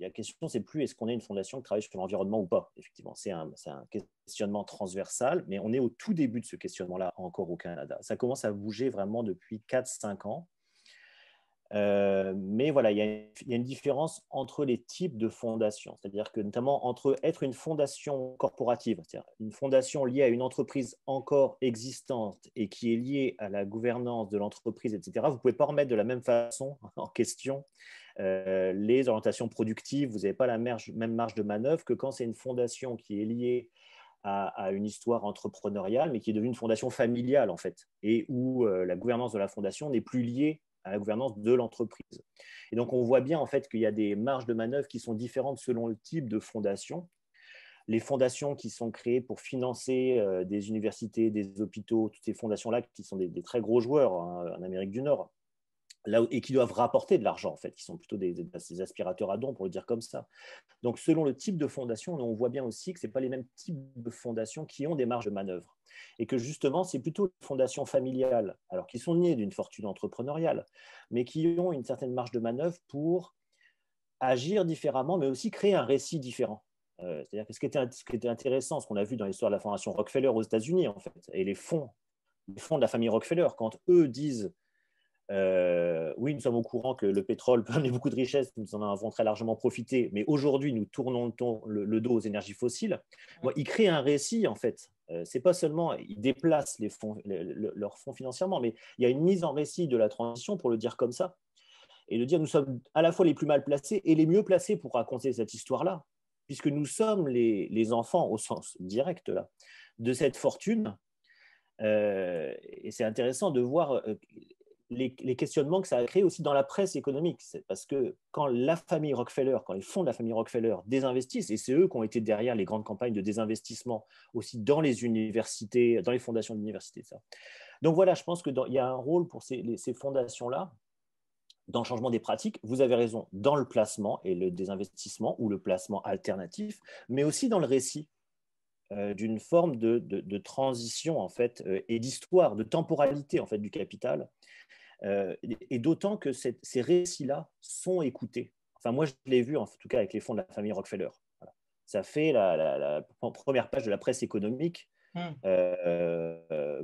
la question, c'est plus est-ce qu'on est une fondation qui travaille sur l'environnement ou pas. Effectivement, c'est un questionnement transversal, mais on est au tout début de ce questionnement-là encore au Canada. Ça commence à bouger vraiment depuis 4-5 ans. Mais voilà, il y a une différence entre les types de fondations, c'est-à-dire que notamment entre être une fondation corporative, c'est-à-dire une fondation liée à une entreprise encore existante et qui est liée à la gouvernance de l'entreprise, etc., vous ne pouvez pas remettre de la même façon en question les orientations productives, vous n'avez pas la même marge de manœuvre que quand c'est une fondation qui est liée à une histoire entrepreneuriale, mais qui est devenue une fondation familiale, en fait, et où la gouvernance de la fondation n'est plus liée à la gouvernance de l'entreprise. Et donc, on voit bien, en fait, qu'il y a des marges de manœuvre qui sont différentes selon le type de fondation. Les fondations qui sont créées pour financer des universités, des hôpitaux, toutes ces fondations-là qui sont des très gros joueurs en Amérique du Nord, là, et qui doivent rapporter de l'argent, en fait, qui sont plutôt des aspirateurs à dons, pour le dire comme ça. Donc, selon le type de fondation, on voit bien aussi que ce n'est pas les mêmes types de fondations qui ont des marges de manœuvre. Et que justement, c'est plutôt les fondations familiales, alors qui sont nées d'une fortune entrepreneuriale, mais qui ont une certaine marge de manœuvre pour agir différemment, mais aussi créer un récit différent. C'est-à-dire que ce qui était intéressant, ce qu'on a vu dans l'histoire de la fondation Rockefeller aux États-Unis, en fait, et les fonds de la famille Rockefeller, quand eux disent oui, nous sommes au courant que le pétrole peut amener beaucoup de richesses, nous en avons très largement profité, mais aujourd'hui, nous tournons le dos aux énergies fossiles. Bon, ils créent un récit, en fait. C'est pas seulement, ils déplacent leurs fonds financièrement, mais il y a une mise en récit de la transition, pour le dire comme ça, et de dire nous sommes à la fois les plus mal placés et les mieux placés pour raconter cette histoire-là, puisque nous sommes les enfants, au sens direct, là, de cette fortune. Et c'est intéressant de voir les questionnements que ça a créé aussi dans la presse économique. C'est parce que quand la famille Rockefeller, quand les fonds de la famille Rockefeller désinvestissent, et c'est eux qui ont été derrière les grandes campagnes de désinvestissement aussi dans les universités, dans les fondations d'universités. Ça. Donc voilà, je pense qu'il y a un rôle pour ces fondations-là dans le changement des pratiques. Vous avez raison, dans le placement et le désinvestissement ou le placement alternatif, mais aussi dans le récit d'une forme de transition en fait, et d'histoire, de temporalité en fait, du capital. Et d'autant que ces récits-là sont écoutés. Enfin, moi, je l'ai vu en tout cas avec les fonds de la famille Rockefeller. Voilà. Ça fait la première page de la presse économique,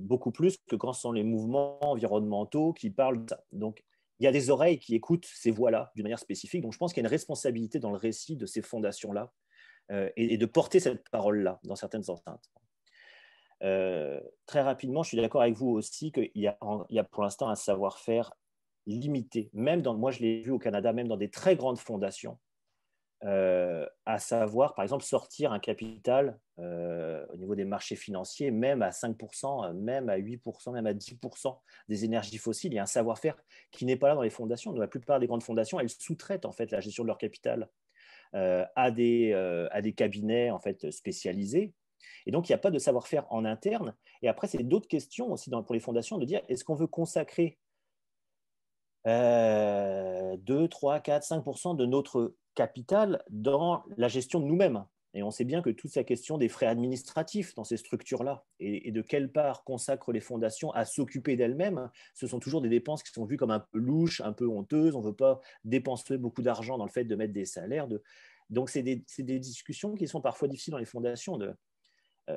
beaucoup plus que quand ce sont les mouvements environnementaux qui parlent de ça. Donc, il y a des oreilles qui écoutent ces voix-là d'une manière spécifique. Donc, je pense qu'il y a une responsabilité dans le récit de ces fondations-là et de porter cette parole-là dans certaines enceintes. Très rapidement, je suis d'accord avec vous aussi qu'il y a pour l'instant un savoir-faire limité. Même moi, je l'ai vu au Canada, même dans des très grandes fondations, à savoir, par exemple, sortir un capital au niveau des marchés financiers, même à 5%, même à 8%, même à 10% des énergies fossiles. Il y a un savoir-faire qui n'est pas là dans les fondations. Dans la plupart des grandes fondations, elles sous-traitent en fait la gestion de leur capital à des cabinets en fait, spécialisés. Et donc, il n'y a pas de savoir-faire en interne. Et après, c'est d'autres questions aussi pour les fondations de dire, est-ce qu'on veut consacrer 2, 3, 4, 5% de notre capital dans la gestion de nous-mêmes? Et on sait bien que toute cette question des frais administratifs dans ces structures-là et de quelle part consacrent les fondations à s'occuper d'elles-mêmes, ce sont toujours des dépenses qui sont vues comme un peu louches, un peu honteuses. On ne veut pas dépenser beaucoup d'argent dans le fait de mettre des salaires. Donc, c'est des discussions qui sont parfois difficiles dans les fondations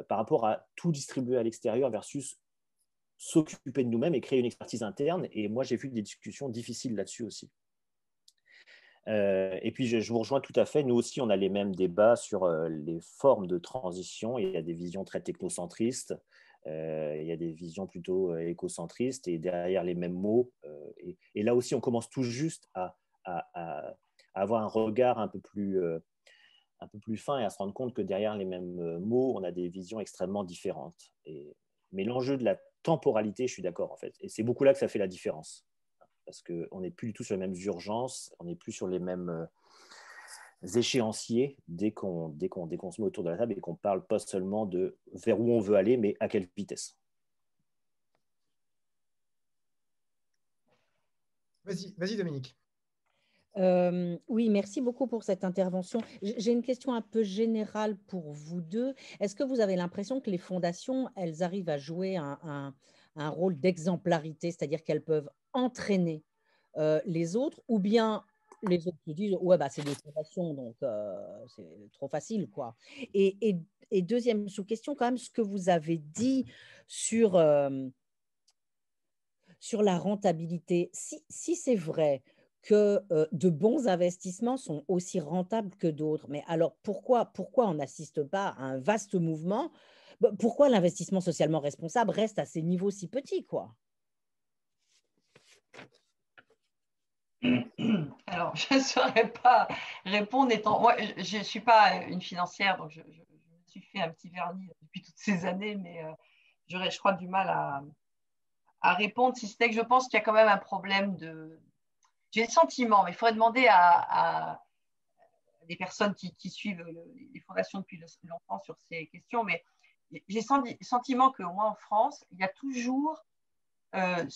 par rapport à tout distribuer à l'extérieur versus s'occuper de nous-mêmes et créer une expertise interne. Et moi, j'ai vu des discussions difficiles là-dessus aussi. Et puis, je vous rejoins tout à fait. Nous aussi, on a les mêmes débats sur les formes de transition. Il y a des visions très technocentristes, il y a des visions plutôt écocentristes, et derrière les mêmes mots. Et là aussi, on commence tout juste à avoir un regard un peu plus fin et à se rendre compte que derrière les mêmes mots, on a des visions extrêmement différentes. Mais l'enjeu de la temporalité, je suis d'accord en fait. Et c'est beaucoup là que ça fait la différence. Parce qu'on n'est plus du tout sur les mêmes urgences, on n'est plus sur les mêmes échéanciers dès qu'on se met autour de la table et qu'on parle pas seulement de vers où on veut aller, mais à quelle vitesse. Vas-y Dominique. Oui, merci beaucoup pour cette intervention. J'ai une question un peu générale pour vous deux. Est-ce que vous avez l'impression que les fondations, elles arrivent à jouer un rôle d'exemplarité, c'est-à-dire qu'elles peuvent entraîner les autres, ou bien les autres se disent ouais, bah, c'est des fondations, donc c'est trop facile, quoi. Et deuxième sous-question, quand même, ce que vous avez dit sur la rentabilité, si c'est vrai que de bons investissements sont aussi rentables que d'autres, mais alors pourquoi on n'assiste pas à un vaste mouvement? Pourquoi l'investissement socialement responsable reste à ces niveaux si petits, quoi? Alors, je ne saurais pas répondre. Moi, je ne suis pas une financière, donc je me suis fait un petit vernis depuis toutes ces années, mais j'aurais, je crois, du mal à répondre, si c'était que je pense qu'il y a quand même un problème de... J'ai le sentiment, mais il faudrait demander à des personnes qui suivent les fondations depuis longtemps sur ces questions, mais j'ai le sentiment qu'au moins en France, il y a toujours comment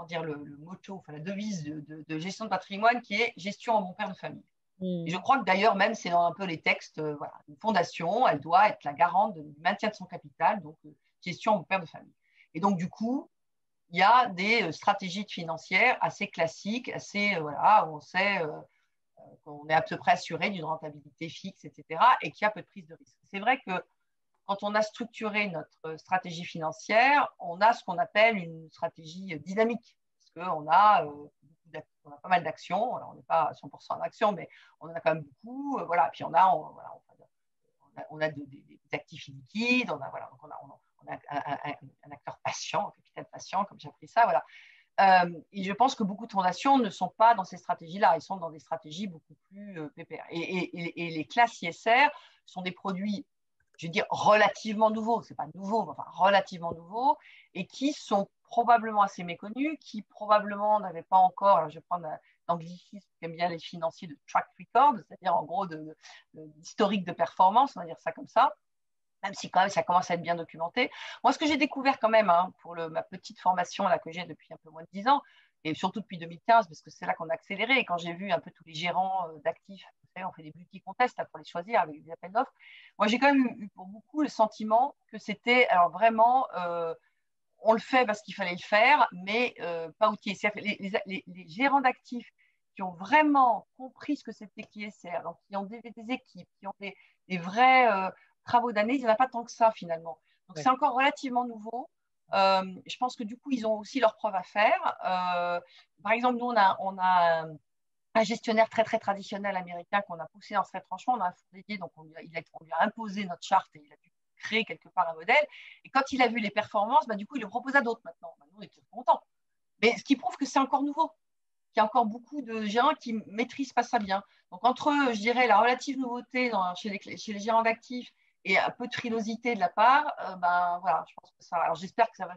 dire, le motto, enfin, la devise de gestion de patrimoine qui est gestion en bon père de famille. Et je crois que d'ailleurs, même c'est dans un peu les textes, voilà, une fondation, elle doit être la garante du maintien de son capital, donc gestion en bon père de famille. Et donc, du coup, il y a des stratégies financières assez classiques, assez, voilà, où on sait qu'on est à peu près assuré d'une rentabilité fixe, etc., et qu'il y a peu de prise de risque. C'est vrai que quand on a structuré notre stratégie financière, on a ce qu'on appelle une stratégie dynamique, parce qu'on a, on a pas mal d'actions. Alors, on n'est pas à 100% en actions, mais on en a quand même beaucoup. Voilà. Puis on a des actifs illiquides, on a, voilà, donc on a un acteur patient, un capital patient, comme j'ai appris ça. Voilà. Et je pense que beaucoup de fondations ne sont pas dans ces stratégies-là, ils sont dans des stratégies beaucoup plus pépères. Et les classes ISR sont des produits, je veux dire, relativement nouveaux, c'est pas nouveau, mais enfin relativement nouveaux, et qui sont probablement assez méconnus, qui probablement n'avaient pas encore, alors je vais prendre l'anglicisme qu'aiment bien les financiers, de track record, c'est-à-dire en gros d'historique de performance, on va dire ça comme ça, même si quand même ça commence à être bien documenté. Moi, ce que j'ai découvert quand même, hein, pour ma petite formation là, que j'ai depuis un peu moins de 10 ans, et surtout depuis 2015, parce que c'est là qu'on a accéléré, et quand j'ai vu un peu tous les gérants d'actifs, vous savez, on fait des beauty contests là, pour les choisir avec des appels d'offres, moi j'ai quand même eu pour beaucoup le sentiment que c'était, alors vraiment, on le fait parce qu'il fallait le faire, mais pas outillé. Les gérants d'actifs qui ont vraiment compris ce que c'était qu'ISR, donc qui ont des équipes, qui ont des vrais travaux d'année, il n'y en a pas tant que ça finalement. Donc c'est encore relativement nouveau. Je pense que du coup, ils ont aussi leurs preuves à faire. Par exemple, nous, on a un gestionnaire très, très traditionnel américain qu'on a poussé dans ce retranchement. On a un fonds dédié, donc on lui a imposé notre charte et il a dû créer quelque part un modèle. Et quand il a vu les performances, du coup, il le propose à d'autres maintenant. Nous, on est contents. Mais ce qui prouve que c'est encore nouveau, qu'il y a encore beaucoup de gérants qui ne maîtrisent pas ça bien. Donc, entre, je dirais, la relative nouveauté chez les gérants d'actifs et un peu de frilosité de la part, voilà, je pense que ça. Alors, j'espère que ça va.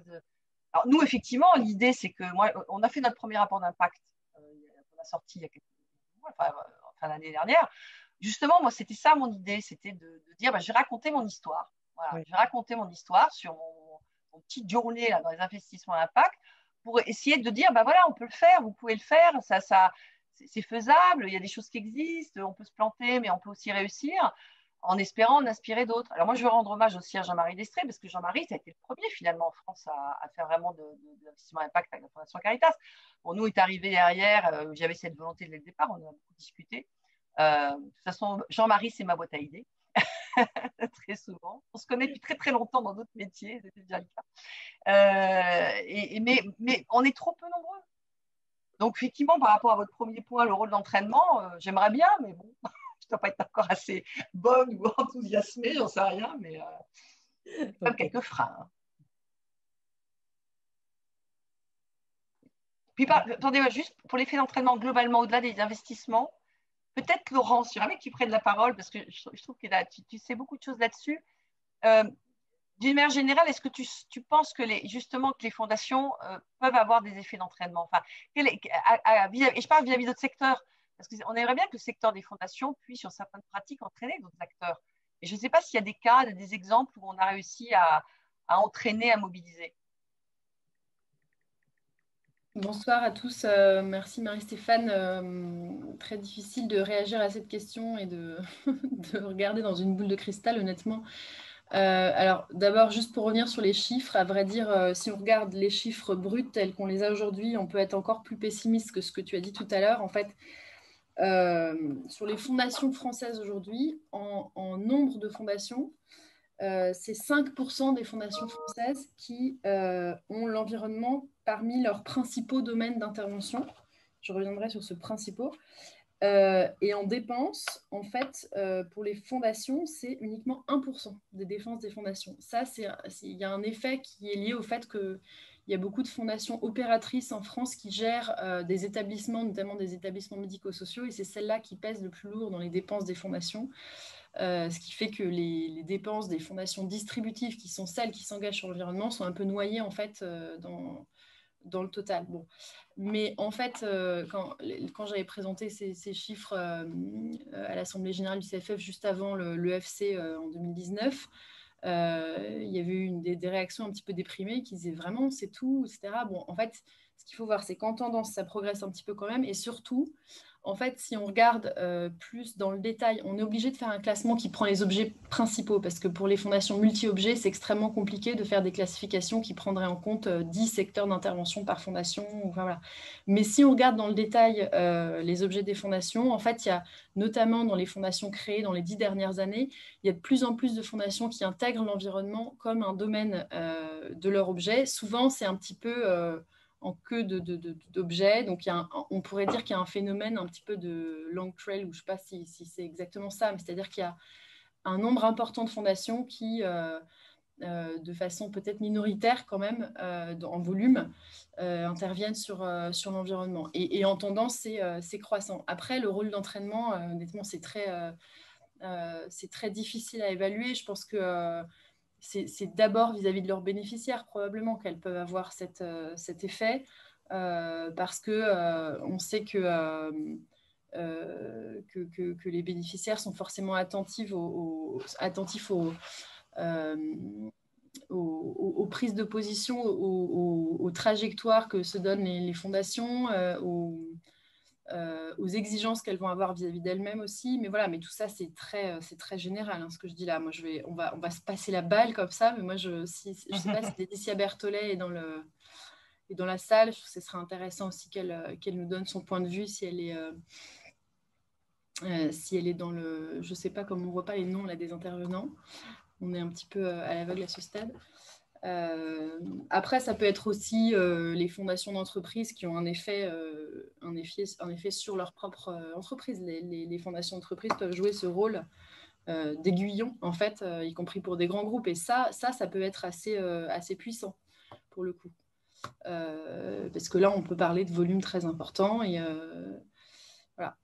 Alors, nous, effectivement, l'idée, c'est que moi, on a fait notre premier rapport d'impact. On a sorti il y a quelques mois, fin l'année dernière. Justement, moi, c'était ça mon idée, c'était de dire, je vais raconter mon histoire. Voilà, oui. Je vais raconter mon histoire sur mon petite journée là, dans les investissements à impact pour essayer de dire, voilà, on peut le faire, vous pouvez le faire, c'est faisable, il y a des choses qui existent, on peut se planter, mais on peut aussi réussir, en espérant en inspirer d'autres. Alors moi, je veux rendre hommage aussi à Jean-Marie Destré, parce que Jean-Marie, ça a été le premier finalement en France à faire vraiment de l'investissement à impact avec la Fondation Caritas. Bon, nous, est arrivé derrière, j'avais cette volonté dès le départ, on en a beaucoup discuté. De toute façon, Jean-Marie, c'est ma boîte à idées. Très souvent. On se connaît depuis très très longtemps dans d'autres métiers, c'était déjà le cas. Mais on est trop peu nombreux. Donc effectivement, par rapport à votre premier point, le rôle d'entraînement, j'aimerais bien, mais bon, je ne dois pas être encore assez bonne ou enthousiasmée, j'en sais rien, mais comme quelques freins. Hein. Puis, attendez, juste pour l'effet d'entraînement globalement, au-delà des investissements, peut-être Laurence, j'aimerais que tu prennes la parole parce que je trouve que là, tu sais beaucoup de choses là-dessus. D'une manière générale, est-ce que tu penses que justement que les fondations peuvent avoir des effets d'entraînement, enfin, et je parle vis-à-vis d'autres secteurs, parce qu'on aimerait bien que le secteur des fondations puisse, sur certaines pratiques, entraîner d'autres acteurs. Et je ne sais pas s'il y a des cas, des exemples où on a réussi à entraîner, à mobiliser. Bonsoir à tous. Merci Marie-Stéphane. Très difficile de réagir à cette question et de regarder dans une boule de cristal, honnêtement. Alors d'abord, juste pour revenir sur les chiffres, à vrai dire, si on regarde les chiffres bruts tels qu'on les a aujourd'hui, on peut être encore plus pessimiste que ce que tu as dit tout à l'heure. En fait, sur les fondations françaises aujourd'hui, en nombre de fondations, c'est 5% des fondations françaises qui ont l'environnement parmi leurs principaux domaines d'intervention. Je reviendrai sur ce principaux. Et en dépenses, en fait, pour les fondations, c'est uniquement 1% des dépenses des fondations. Ça, il y a un effet qui est lié au fait qu'il y a beaucoup de fondations opératrices en France qui gèrent des établissements, notamment des établissements médico-sociaux, et c'est celles-là qui pèsent le plus lourd dans les dépenses des fondations. ce qui fait que les dépenses des fondations distributives, qui sont celles qui s'engagent sur l'environnement, sont un peu noyées en fait dans le total. Bon. Mais en fait, quand j'avais présenté ces chiffres à l'Assemblée générale du CFF juste avant l'EFC en 2019, il y avait eu des réactions un petit peu déprimées qui disaient vraiment c'est tout, etc. Bon, en fait, ce qu'il faut voir, c'est qu'en tendance, ça progresse un petit peu quand même. Et surtout, en fait, si on regarde plus dans le détail, on est obligé de faire un classement qui prend les objets principaux, parce que pour les fondations multi-objets, c'est extrêmement compliqué de faire des classifications qui prendraient en compte 10 secteurs d'intervention par fondation. Enfin, voilà. Mais si on regarde dans le détail les objets des fondations, en fait, il y a notamment dans les fondations créées dans les 10 dernières années, il y a de plus en plus de fondations qui intègrent l'environnement comme un domaine de leur objet. Souvent, c'est un petit peu en queue d'objets. Donc, on pourrait dire qu'il y a un phénomène un petit peu de long trail, ou je ne sais pas si c'est exactement ça, mais c'est-à-dire qu'il y a un nombre important de fondations qui, de façon peut-être minoritaire quand même, en volume, interviennent sur l'environnement. Et en tendance, c'est croissant. Après, le rôle d'entraînement, honnêtement, c'est très difficile à évaluer. Je pense que c'est d'abord vis-à-vis de leurs bénéficiaires, probablement, qu'elles peuvent avoir cet effet, parce qu'on sait que les bénéficiaires sont forcément attentifs aux prises de position, aux trajectoires que se donnent les fondations, aux exigences qu'elles vont avoir vis-à-vis d'elles-mêmes aussi. Mais voilà, mais tout ça, c'est très général, hein, ce que je dis là. Moi, on va se passer la balle comme ça, mais moi, je ne sais pas si Laetitia Berthollet est dans la salle. Je trouve que ce serait intéressant aussi qu'elle nous donne son point de vue, si elle est dans le... Je ne sais pas, comme on ne voit pas les noms là, des intervenants. On est un petit peu à l'aveugle à ce stade. Après, ça peut être aussi les fondations d'entreprise qui ont un effet sur leur propre entreprise. Les fondations d'entreprise peuvent jouer ce rôle d'aiguillon, en fait, y compris pour des grands groupes. Et ça peut être assez puissant, pour le coup. Parce que là, on peut parler de volumes très importants. Et voilà.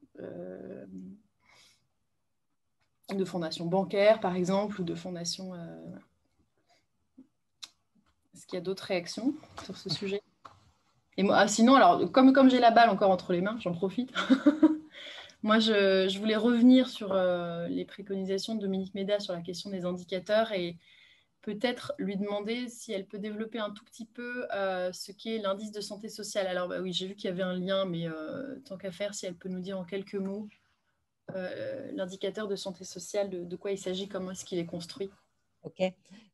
De fondations bancaires, par exemple, ou de fondations... Est-ce qu'il y a d'autres réactions sur ce sujet? Et moi, sinon, alors, comme j'ai la balle encore entre les mains, j'en profite. Moi, je voulais revenir sur les préconisations de Dominique Méda sur la question des indicateurs et peut-être lui demander si elle peut développer un tout petit peu ce qu'est l'indice de santé sociale. Alors, bah oui, j'ai vu qu'il y avait un lien, mais tant qu'à faire, si elle peut nous dire en quelques mots l'indicateur de santé sociale, de quoi il s'agit, comment est-ce qu'il est construit. Ok,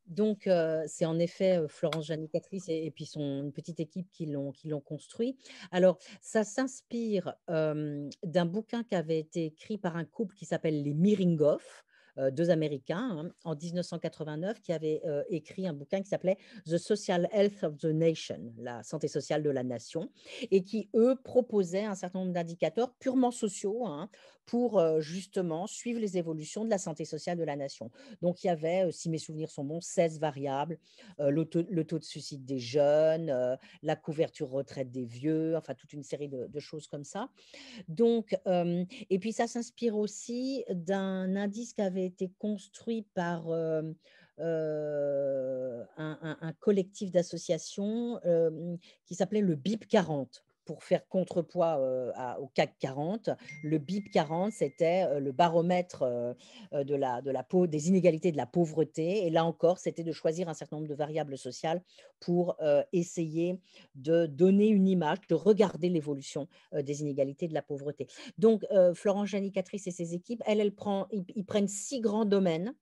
donc c'est en effet Florence Janicatrice et puis une petite équipe qui l'ont construit. Alors, ça s'inspire d'un bouquin qui avait été écrit par un couple qui s'appelle les Miringoff, deux Américains, hein, en 1989, qui avaient écrit un bouquin qui s'appelait The Social Health of the Nation, la santé sociale de la nation, et qui, eux, proposaient un certain nombre d'indicateurs purement sociaux, hein, pour justement suivre les évolutions de la santé sociale de la nation. Donc, il y avait, si mes souvenirs sont bons, 16 variables, le taux de suicide des jeunes, la couverture retraite des vieux, enfin toute une série de choses comme ça. Donc, et puis ça s'inspire aussi d'un indice qui avait été construit par un collectif d'associations qui s'appelait le BIP 40. Pour faire contrepoids au CAC 40, le BIP 40, c'était le baromètre des inégalités de la pauvreté. Et là encore, c'était de choisir un certain nombre de variables sociales pour essayer de donner une image, de regarder l'évolution des inégalités de la pauvreté. Donc, Florence Janicatrice et ses équipes, ils prennent 6 grands domaines,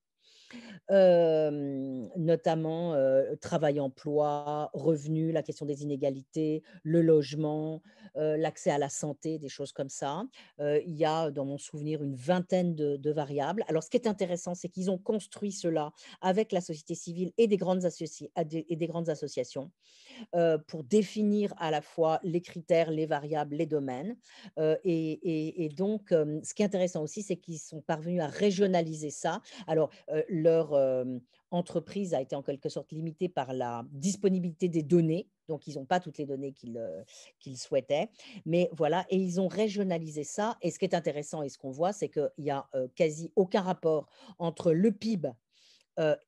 notamment travail-emploi, revenus, la question des inégalités, le logement, l'accès à la santé, des choses comme ça. Il y a, dans mon souvenir, une vingtaine de variables. Alors, ce qui est intéressant, c'est qu'ils ont construit cela avec la société civile et des grandes associations pour définir à la fois les critères, les variables, les domaines. Et donc, ce qui est intéressant aussi, c'est qu'ils sont parvenus à régionaliser ça. Alors, leur entreprise a été en quelque sorte limitée par la disponibilité des données. Donc, ils n'ont pas toutes les données qu'ils souhaitaient. Mais voilà, et ils ont régionalisé ça. Et ce qui est intéressant et ce qu'on voit, c'est qu'il n'y a quasi aucun rapport entre le PIB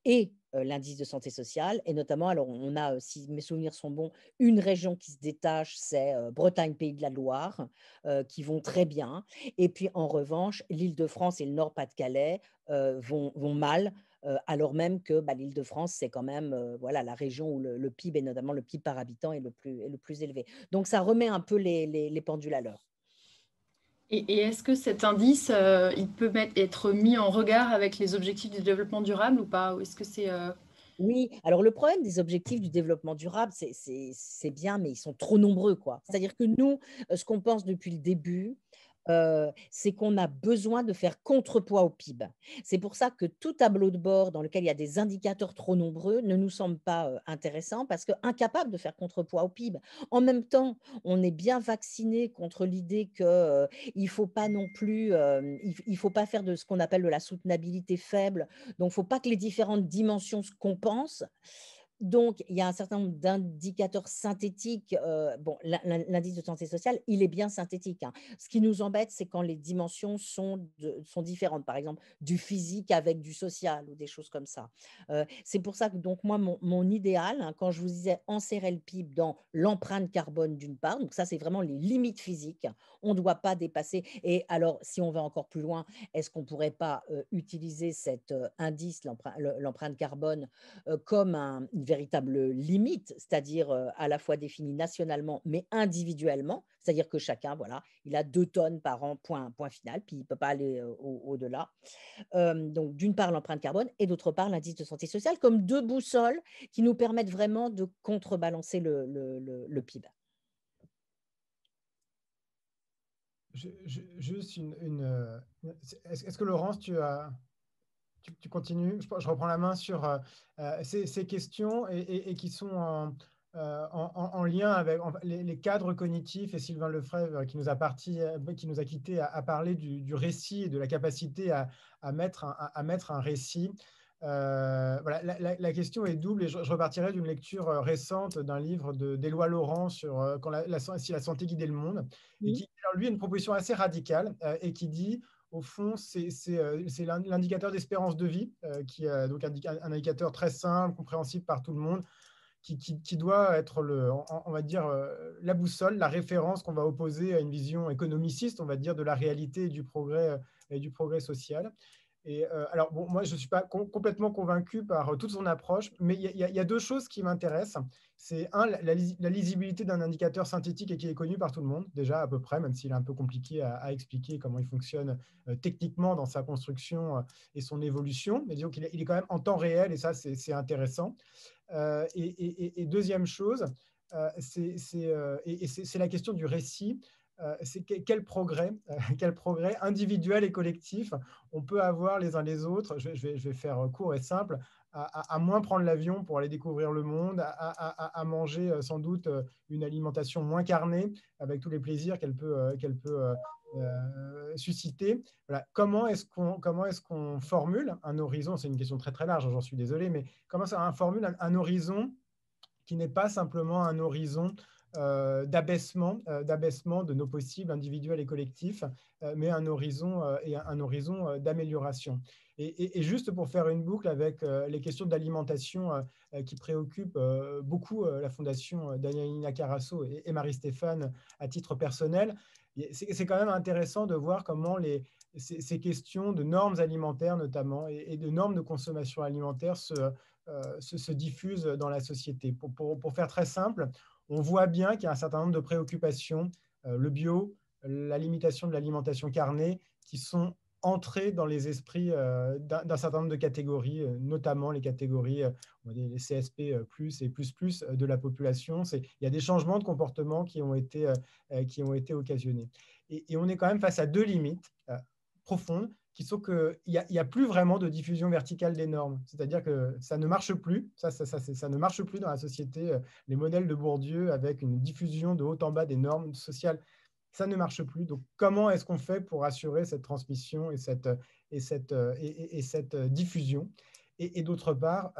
et l'indice de santé sociale. Et notamment, alors on a, si mes souvenirs sont bons, une région qui se détache, c'est Bretagne, Pays de la Loire, qui vont très bien. Et puis, en revanche, l'Île-de-France et le Nord-Pas-de-Calais vont mal, alors même que l'Île-de-France, c'est quand même voilà, la région où le PIB, et notamment le PIB par habitant, est le plus élevé. Donc, ça remet un peu les pendules à l'heure. Et est-ce que cet indice, il peut être mis en regard avec les objectifs du développement durable ou pas? Ou est-ce que c'est… Oui, alors le problème des objectifs du développement durable, c'est bien, mais ils sont trop nombreux, quoi. C'est-à-dire que nous, ce qu'on pense depuis le début, c'est qu'on a besoin de faire contrepoids au PIB. C'est pour ça que tout tableau de bord dans lequel il y a des indicateurs trop nombreux ne nous semble pas intéressant parce qu'incapable de faire contrepoids au PIB. En même temps, on est bien vacciné contre l'idée qu'il ne faut pas non plus, il faut pas faire de ce qu'on appelle de la soutenabilité faible. Donc, il ne faut pas que les différentes dimensions se compensent. Donc, il y a un certain nombre d'indicateurs synthétiques. Bon, l'indice de santé sociale, il est bien synthétique, hein. Ce qui nous embête, c'est quand les dimensions sont différentes, par exemple, du physique avec du social ou des choses comme ça. C'est pour ça que, donc, moi, mon idéal, hein, quand je vous disais enserrer le PIB dans l'empreinte carbone d'une part, donc ça, c'est vraiment les limites physiques. On ne doit pas dépasser. Et alors, si on va encore plus loin, est-ce qu'on ne pourrait pas utiliser cet indice, l'empreinte carbone, comme une véritable limite, c'est-à-dire à la fois définie nationalement, mais individuellement, c'est-à-dire que chacun, voilà, il a 2 tonnes par an, point final, puis il ne peut pas aller au-delà. Donc, d'une part, l'empreinte carbone et d'autre part, l'indice de santé sociale, comme 2 boussoles qui nous permettent vraiment de contrebalancer le PIB. Juste est-ce que Laurence, tu continues? Je reprends la main sur ces questions et qui sont en lien avec les cadres cognitifs, et Sylvain Lefebvre qui nous a quittés a parlé du récit et de la capacité à mettre un récit. Voilà, la question est double et je repartirai d'une lecture récente d'un livre d'Éloi Laurent sur si la santé guidait le monde, et qui, alors, lui, a une proposition assez radicale et qui dit, au fond, c'est l'indicateur d'espérance de vie, qui est donc un indicateur très simple, compréhensible par tout le monde, qui doit être, on va dire, la boussole, la référence qu'on va opposer à une vision économiciste, on va dire, de la réalité et du progrès social. Et alors, bon, moi, je ne suis pas complètement convaincu par toute son approche, mais il y a 2 choses qui m'intéressent. C'est la lisibilité d'un indicateur synthétique et qui est connu par tout le monde, déjà à peu près, même s'il est un peu compliqué à expliquer comment il fonctionne techniquement dans sa construction et son évolution. Mais disons qu'il est quand même en temps réel et ça, c'est intéressant. Et deuxième chose, c'est la question du récit. C'est quel progrès individuel et collectif on peut avoir les uns les autres. Je vais faire court et simple, à moins prendre l'avion pour aller découvrir le monde, à manger sans doute une alimentation moins carnée avec tous les plaisirs qu'elle peut susciter. Voilà. Comment est-ce qu'on formule un horizon? C'est une question très très large, j'en suis désolé, mais comment ça formule un horizon qui n'est pas simplement un horizon d'abaissement de nos possibles individuels et collectifs, mais un horizon d'amélioration. Et juste pour faire une boucle avec les questions d'alimentation qui préoccupent beaucoup la Fondation Danielina Carasso et Marie-Stéphane à titre personnel, c'est quand même intéressant de voir comment ces questions de normes alimentaires notamment et de normes de consommation alimentaire se diffusent dans la société. Pour faire très simple, on voit bien qu'il y a un certain nombre de préoccupations, le bio, la limitation de l'alimentation carnée, qui sont entrées dans les esprits d'un certain nombre de catégories, notamment les catégories, les CSP+, et plus de la population. Il y a des changements de comportement qui ont été occasionnés. Et on est quand même face à 2 limites profondes, qui sont qu'il n'y a plus vraiment de diffusion verticale des normes. C'est-à-dire que ça ne marche plus, ça ne marche plus dans la société. Les modèles de Bourdieu avec une diffusion de haut en bas des normes sociales, ça ne marche plus. Donc, comment est-ce qu'on fait pour assurer cette transmission et cette diffusion? Et d'autre part,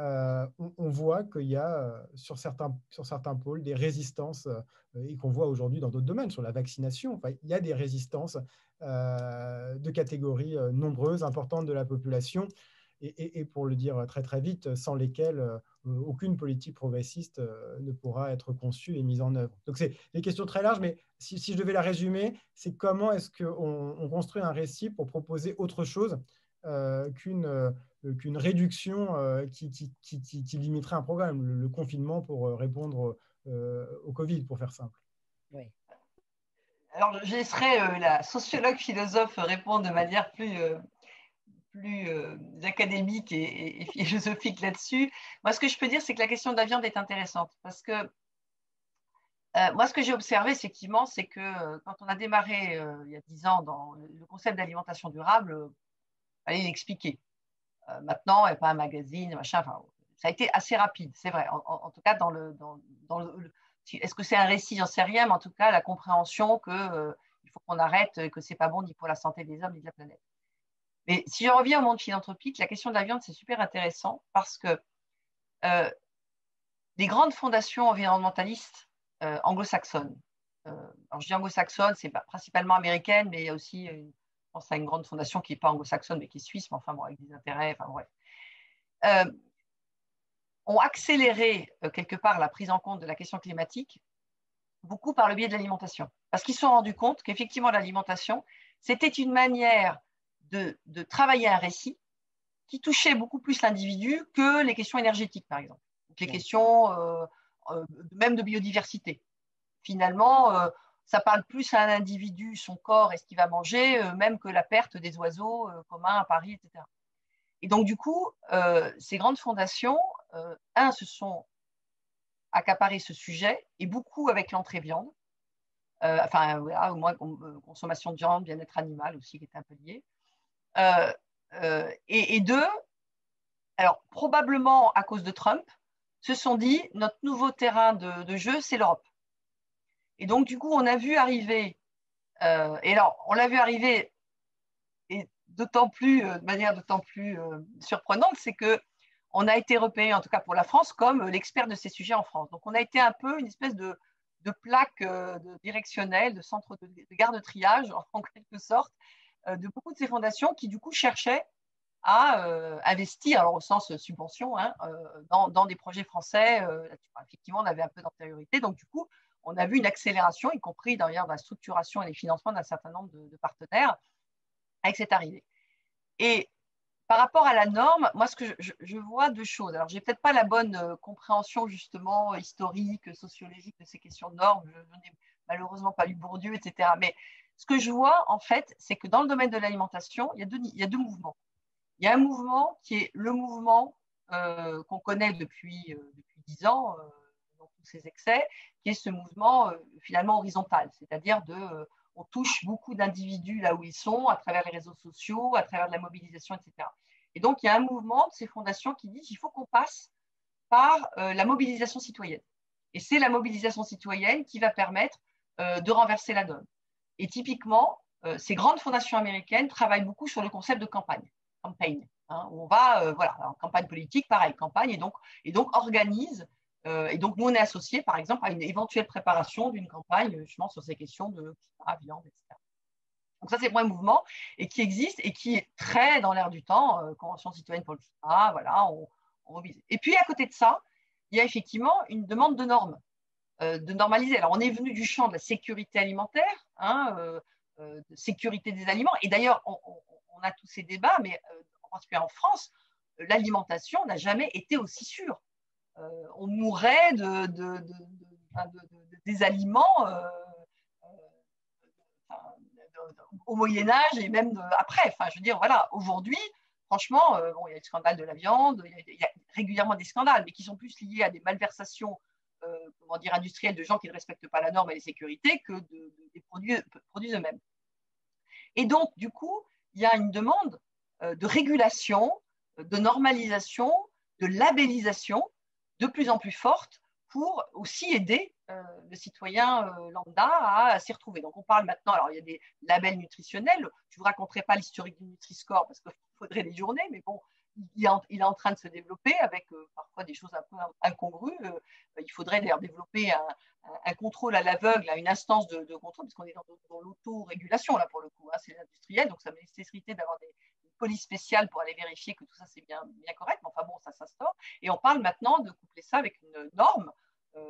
on voit qu'il y a sur certains pôles des résistances, et qu'on voit aujourd'hui dans d'autres domaines, sur la vaccination. Enfin, il y a des résistances de catégories nombreuses, importantes de la population, et pour le dire très très vite, sans lesquelles aucune politique progressiste ne pourra être conçue et mise en œuvre. Donc c'est des questions très larges, mais si je devais la résumer, c'est comment est-ce qu'on construit un récit pour proposer autre chose qu'une réduction qui limiterait un programme, le confinement pour répondre au Covid, pour faire simple. Oui. Alors, je laisserai la sociologue philosophe répondre de manière plus académique et philosophique là-dessus. Moi, ce que je peux dire, c'est que la question de la viande est intéressante parce que moi, ce que j'ai observé, effectivement, c'est que quand on a démarré il y a 10 ans dans le concept d'alimentation durable, il fallait l'expliquer. Maintenant, il n'y a pas un magazine, machin, enfin, ça a été assez rapide, c'est vrai. En tout cas, est-ce que c'est un récit, j'en sais rien, mais en tout cas, la compréhension qu'il faut qu'on arrête, que ce n'est pas bon ni pour la santé des hommes ni de la planète. Mais si je reviens au monde philanthropique, la question de la viande, c'est super intéressant parce que les grandes fondations environnementalistes anglo-saxonnes, alors je dis anglo-saxonnes, c'est principalement américaine, mais il y a aussi, je pense à une grande fondation qui n'est pas anglo-saxonne, mais qui est suisse, mais enfin bon, avec des intérêts, enfin bref, ont accéléré quelque part la prise en compte de la question climatique, beaucoup par le biais de l'alimentation. Parce qu'ils se sont rendus compte qu'effectivement, l'alimentation, c'était une manière de travailler un récit qui touchait beaucoup plus l'individu que les questions énergétiques, par exemple, les questions même de biodiversité. Finalement, ça parle plus à un individu, son corps et ce qu'il va manger, même que la perte des oiseaux communs à Paris, etc. Et donc, du coup, ces grandes fondations, se sont accaparées ce sujet, et beaucoup avec l'entrée viande, enfin, voilà, au moins consommation de viande, bien-être animal aussi, qui est un peu lié. Et deux, alors probablement à cause de Trump, se sont dit, notre nouveau terrain de jeu, c'est l'Europe. Et donc, du coup, on a vu arriver, et alors, on l'a vu arriver, et d'autant plus, de manière d'autant plus surprenante, c'est qu'on a été repéré, en tout cas pour la France, comme l'expert de ces sujets en France. Donc, on a été un peu une espèce de plaque directionnelle, de centre de garde-triage, en quelque sorte, de beaucoup de ces fondations qui, du coup, cherchaient à investir, alors au sens subvention, hein, dans des projets français. Effectivement, on avait un peu d'antériorité. Donc, du coup, on a vu une accélération, y compris d'ailleurs dans la structuration et les financements d'un certain nombre de partenaires avec cette arrivée. Et par rapport à la norme, moi, ce que je vois deux choses. Alors, je n'ai peut-être pas la bonne compréhension, justement, historique, sociologique de ces questions de normes. Je n'ai malheureusement pas lu Bourdieu, etc. Mais ce que je vois, en fait, c'est que dans le domaine de l'alimentation, il y a deux mouvements. Il y a un mouvement qui est le mouvement qu'on connaît depuis 10 ans, dans tous ses excès, qui est ce mouvement finalement horizontal, c'est-à-dire on touche beaucoup d'individus là où ils sont, à travers les réseaux sociaux, à travers de la mobilisation, etc. Et donc, il y a un mouvement de ces fondations qui dit qu'il faut qu'on passe par la mobilisation citoyenne. Et c'est la mobilisation citoyenne qui va permettre de renverser la donne. Et typiquement, ces grandes fondations américaines travaillent beaucoup sur le concept de campagne. Campaign, hein, où on va, voilà, en campagne politique, pareil, campagne, et donc organise, et donc nous on est associés par exemple à une éventuelle préparation d'une campagne justement sur ces questions de viande, etc. Donc ça c'est le premier mouvement, et qui existe, et qui est très dans l'air du temps, Convention citoyenne pour le climat, voilà, on mobilise. Et puis à côté de ça, il y a effectivement une demande de normes, de normaliser. Alors on est venu du champ de la sécurité alimentaire, hein, de sécurité des aliments, et d'ailleurs on a tous ces débats, mais en particulier en France, l'alimentation n'a jamais été aussi sûre. On mourrait des aliments au Moyen-Âge et même après. Enfin, je veux dire, voilà, aujourd'hui, franchement, bon, il y a le scandale de la viande, il y a régulièrement des scandales, mais qui sont plus liés à des malversations comment dire, industrielles de gens qui ne respectent pas la norme et les sécurités que des produits eux-mêmes. Et donc, du coup, il y a une demande de régulation, de normalisation, de labellisation de plus en plus forte pour aussi aider le citoyen lambda à s'y retrouver. Donc, on parle maintenant, alors il y a des labels nutritionnels, je ne vous raconterai pas l'historique du Nutri-Score parce qu'il faudrait des journées, mais bon, il est en train de se développer avec parfois des choses un peu incongrues. Il faudrait d'ailleurs développer un contrôle à l'aveugle, une instance de contrôle, parce qu'on est dans l'autorégulation, là, pour le coup. Hein, c'est l'industriel, donc ça nécessiterait d'avoir des polices spéciales pour aller vérifier que tout ça, c'est bien correct. Mais enfin bon, ça s'instaure. Et on parle maintenant de coupler ça avec une norme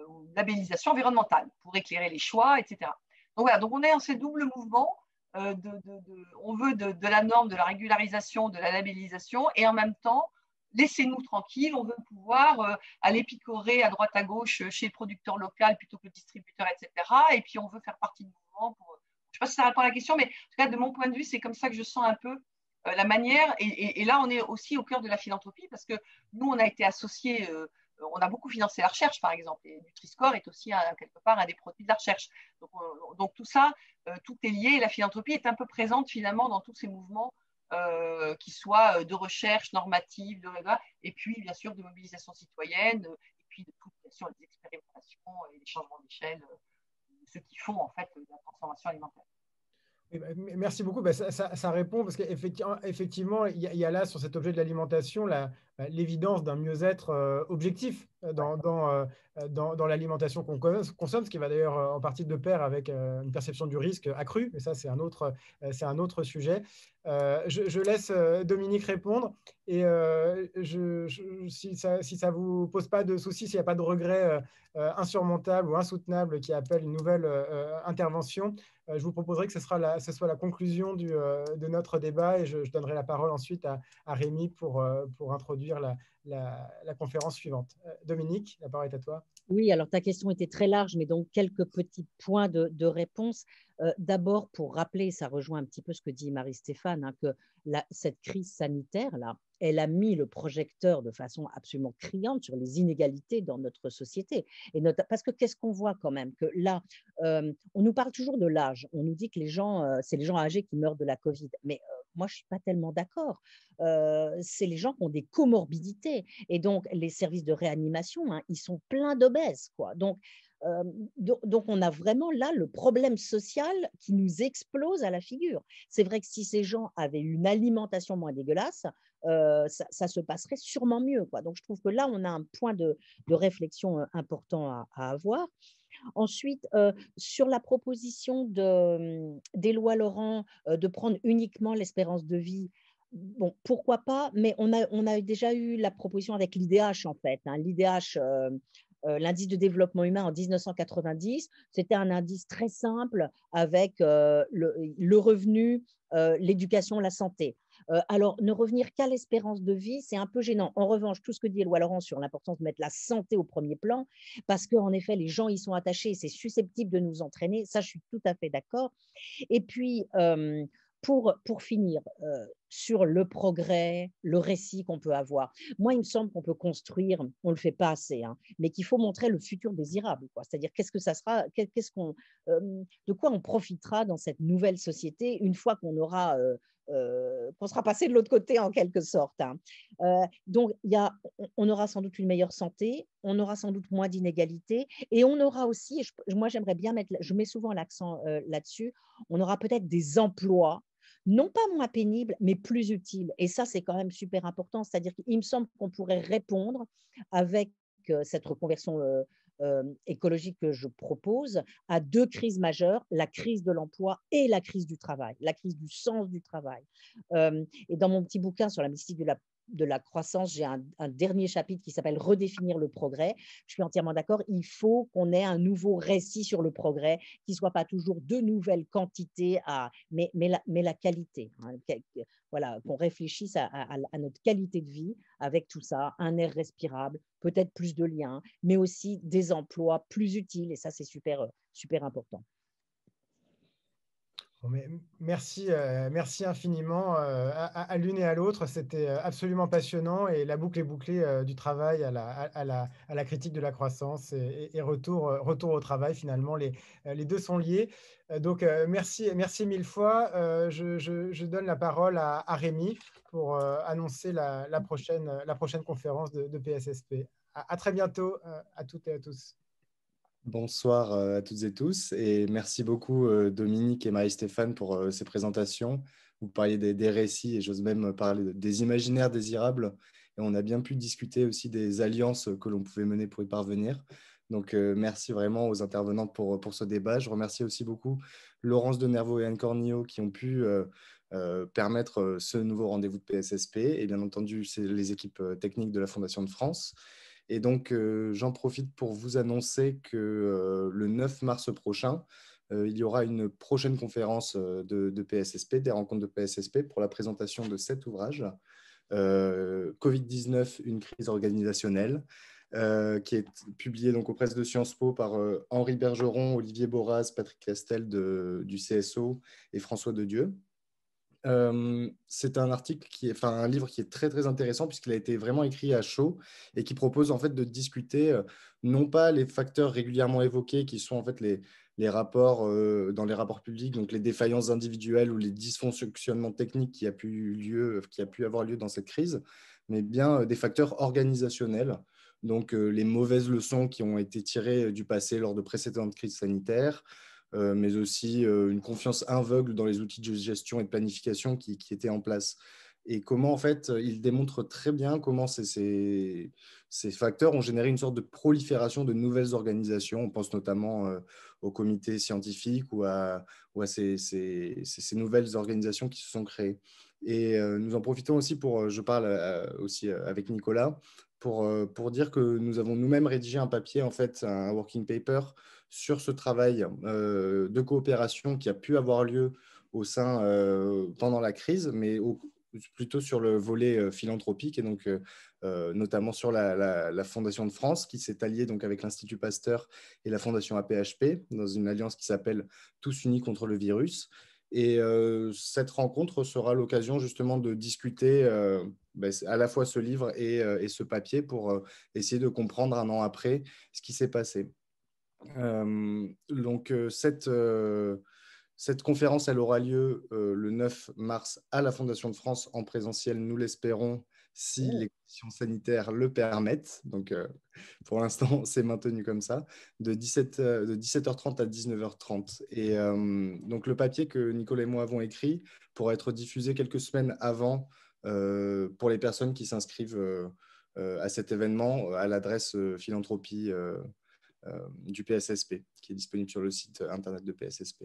ou une labellisation environnementale pour éclairer les choix, etc. Donc voilà, donc on est dans ces doubles mouvements. On veut de la norme, de la régularisation, de la labellisation, et en même temps, laissez-nous tranquilles, on veut pouvoir aller picorer à droite à gauche chez le producteur local plutôt que le distributeur, etc. Et puis on veut faire partie du mouvement. Je ne sais pas si ça répond à la question, mais en tout cas, de mon point de vue, c'est comme ça que je sens un peu la manière. Et là, on est aussi au cœur de la philanthropie, parce que nous, on a été associés. On a beaucoup financé la recherche, par exemple, et Nutri-Score est aussi quelque part un des produits de la recherche. Donc tout ça, tout est lié, et la philanthropie est un peu présente finalement dans tous ces mouvements, qui soient de recherche normative, et puis bien sûr de mobilisation citoyenne, et puis de toutes bien sûr les expérimentations et les changements d'échelle, ceux qui font en fait la transformation alimentaire. Merci beaucoup. Ça répond parce qu'effectivement, il y a là sur cet objet de l'alimentation l'évidence d'un mieux-être objectif dans l'alimentation qu'on consomme, ce qui va d'ailleurs en partie de pair avec une perception du risque accrue. Mais ça, c'est un autre sujet. Je laisse Dominique répondre. Et si ça ne vous pose pas de soucis, s'il n'y a pas de regret insurmontable ou insoutenable qui appelle une nouvelle intervention, je vous proposerai que ce soit la conclusion de notre débat, et je donnerai la parole ensuite à Rémi pour introduire la conférence suivante. Dominique, la parole est à toi. Oui, alors ta question était très large, mais donc quelques petits points de réponse. D'abord, pour rappeler, ça rejoint un petit peu ce que dit Marie-Stéphane, hein, que cette crise sanitaire-là, elle a mis le projecteur de façon absolument criante sur les inégalités dans notre société. Parce que qu'est-ce qu'on voit quand même? Que là, on nous parle toujours de l'âge. On nous dit que c'est les gens âgés qui meurent de la Covid. Mais moi, je ne suis pas tellement d'accord. C'est les gens qui ont des comorbidités. Et donc, les services de réanimation, hein, ils sont pleins d'obèses, quoi. Donc, on a vraiment là le problème social qui nous explose à la figure. C'est vrai que si ces gens avaient une alimentation moins dégueulasse, ça se passerait sûrement mieux, quoi. Donc, je trouve que là, on a un point de réflexion important à avoir. Ensuite, sur la proposition d'Éloi Laurent de prendre uniquement l'espérance de vie, bon, pourquoi pas, mais on a déjà eu la proposition avec l'IDH, en fait. Hein. L'IDH, l'indice de développement humain en 1990, c'était un indice très simple avec le revenu, l'éducation, la santé. Alors, ne revenir qu'à l'espérance de vie, c'est un peu gênant. En revanche, tout ce que dit Éloi Laurent sur l'importance de mettre la santé au premier plan, parce qu'en effet, les gens y sont attachés, c'est susceptible de nous entraîner, ça, je suis tout à fait d'accord. Et puis, pour finir, sur le progrès, le récit qu'on peut avoir, moi, il me semble qu'on peut construire, on ne le fait pas assez, hein, mais qu'il faut montrer le futur désirable, quoi. C'est-à-dire, qu'est-ce que ça sera, de quoi on profitera dans cette nouvelle société une fois qu'on sera passé de l'autre côté en quelque sorte. Hein. Donc, on aura sans doute une meilleure santé, on aura sans doute moins d'inégalités, et on aura aussi, moi j'aimerais bien je mets souvent l'accent là-dessus, on aura peut-être des emplois, non pas moins pénibles, mais plus utiles. Et ça, c'est quand même super important. C'est-à-dire qu'il me semble qu'on pourrait répondre avec cette reconversion écologique que je propose à deux crises majeures, la crise de l'emploi et la crise du travail, la crise du sens du travail. Et dans mon petit bouquin sur la mystique de la croissance, j'ai un dernier chapitre qui s'appelle « Redéfinir le progrès ». Je suis entièrement d'accord, il faut qu'on ait un nouveau récit sur le progrès, qui ne soit pas toujours de nouvelles quantités, mais la qualité. Hein, voilà, qu'on réfléchisse à notre qualité de vie avec tout ça, un air respirable, peut-être plus de liens, mais aussi des emplois plus utiles, et ça, c'est super, super important. Merci infiniment à l'une et à l'autre. C'était absolument passionnant, et la boucle est bouclée du travail à la critique de la croissance et retour au travail. Finalement, les deux sont liés. Donc, merci mille fois. Je donne la parole à Rémi pour annoncer la prochaine conférence de PSSP. À très bientôt à toutes et à tous. Bonsoir à toutes et tous, et merci beaucoup Dominique et Marie-Stéphane pour ces présentations. vous parliez des récits et j'ose même parler des imaginaires désirables. Et on a bien pu discuter aussi des alliances que l'on pouvait mener pour y parvenir. Donc, merci vraiment aux intervenantes pour ce débat. Je remercie aussi beaucoup Laurence Denervaux et Anne Cornillo qui ont pu permettre ce nouveau rendez-vous de PSSP et bien entendu, c'est les équipes techniques de la Fondation de France. Et donc, j'en profite pour vous annoncer que le 9 mars prochain, il y aura une prochaine conférence de PSSP, des rencontres de PSSP pour la présentation de cet ouvrage, Covid-19, une crise organisationnelle, qui est publié donc aux presses de Sciences Po par Henri Bergeron, Olivier Boraz, Patrick Castel du CSO et François Dedieu. C'est un un livre qui est très très intéressant puisqu'il a été vraiment écrit à chaud et qui propose en fait de discuter non pas les facteurs régulièrement évoqués qui sont en fait les rapports dans les rapports publics, donc les défaillances individuelles ou les dysfonctionnements techniques qui a pu avoir lieu dans cette crise, mais bien des facteurs organisationnels. Donc les mauvaises leçons qui ont été tirées du passé lors de précédentes crises sanitaires, mais aussi une confiance aveugle dans les outils de gestion et de planification qui étaient en place. Et comment, en fait, il démontre très bien comment ces facteurs ont généré une sorte de prolifération de nouvelles organisations. On pense notamment aux comités scientifiques ou à ces nouvelles organisations qui se sont créées. Et nous en profitons aussi je parle aussi avec Nicolas, pour dire que nous avons nous-mêmes rédigé un papier, en fait, un working paper sur ce travail de coopération qui a pu avoir lieu pendant la crise, mais plutôt sur le volet philanthropique et donc notamment sur la Fondation de France qui s'est alliée donc avec l'Institut Pasteur et la Fondation APHP dans une alliance qui s'appelle Tous unis contre le virus. Et cette rencontre sera l'occasion justement de discuter à la fois ce livre et ce papier pour essayer de comprendre un an après ce qui s'est passé. Donc cette conférence, elle aura lieu le 9 mars à la Fondation de France en présentiel, nous l'espérons, si les conditions sanitaires le permettent. Donc, pour l'instant, c'est maintenu comme ça, de 17h30 à 19h30. Et donc, le papier que Nicolas et moi avons écrit pourra être diffusé quelques semaines avant pour les personnes qui s'inscrivent à cet événement à l'adresse philanthropie du PSSP, qui est disponible sur le site internet de PSSP.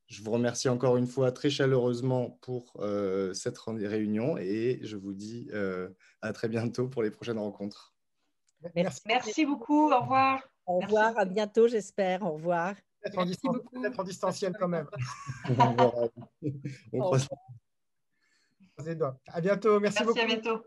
Je vous remercie encore une fois très chaleureusement pour cette réunion et je vous dis à très bientôt pour les prochaines rencontres. Merci beaucoup, au revoir. Au revoir, à bientôt, j'espère. Au revoir. Peut-être en distanciel quand même. On croise les doigts. À bientôt, merci beaucoup. À bientôt.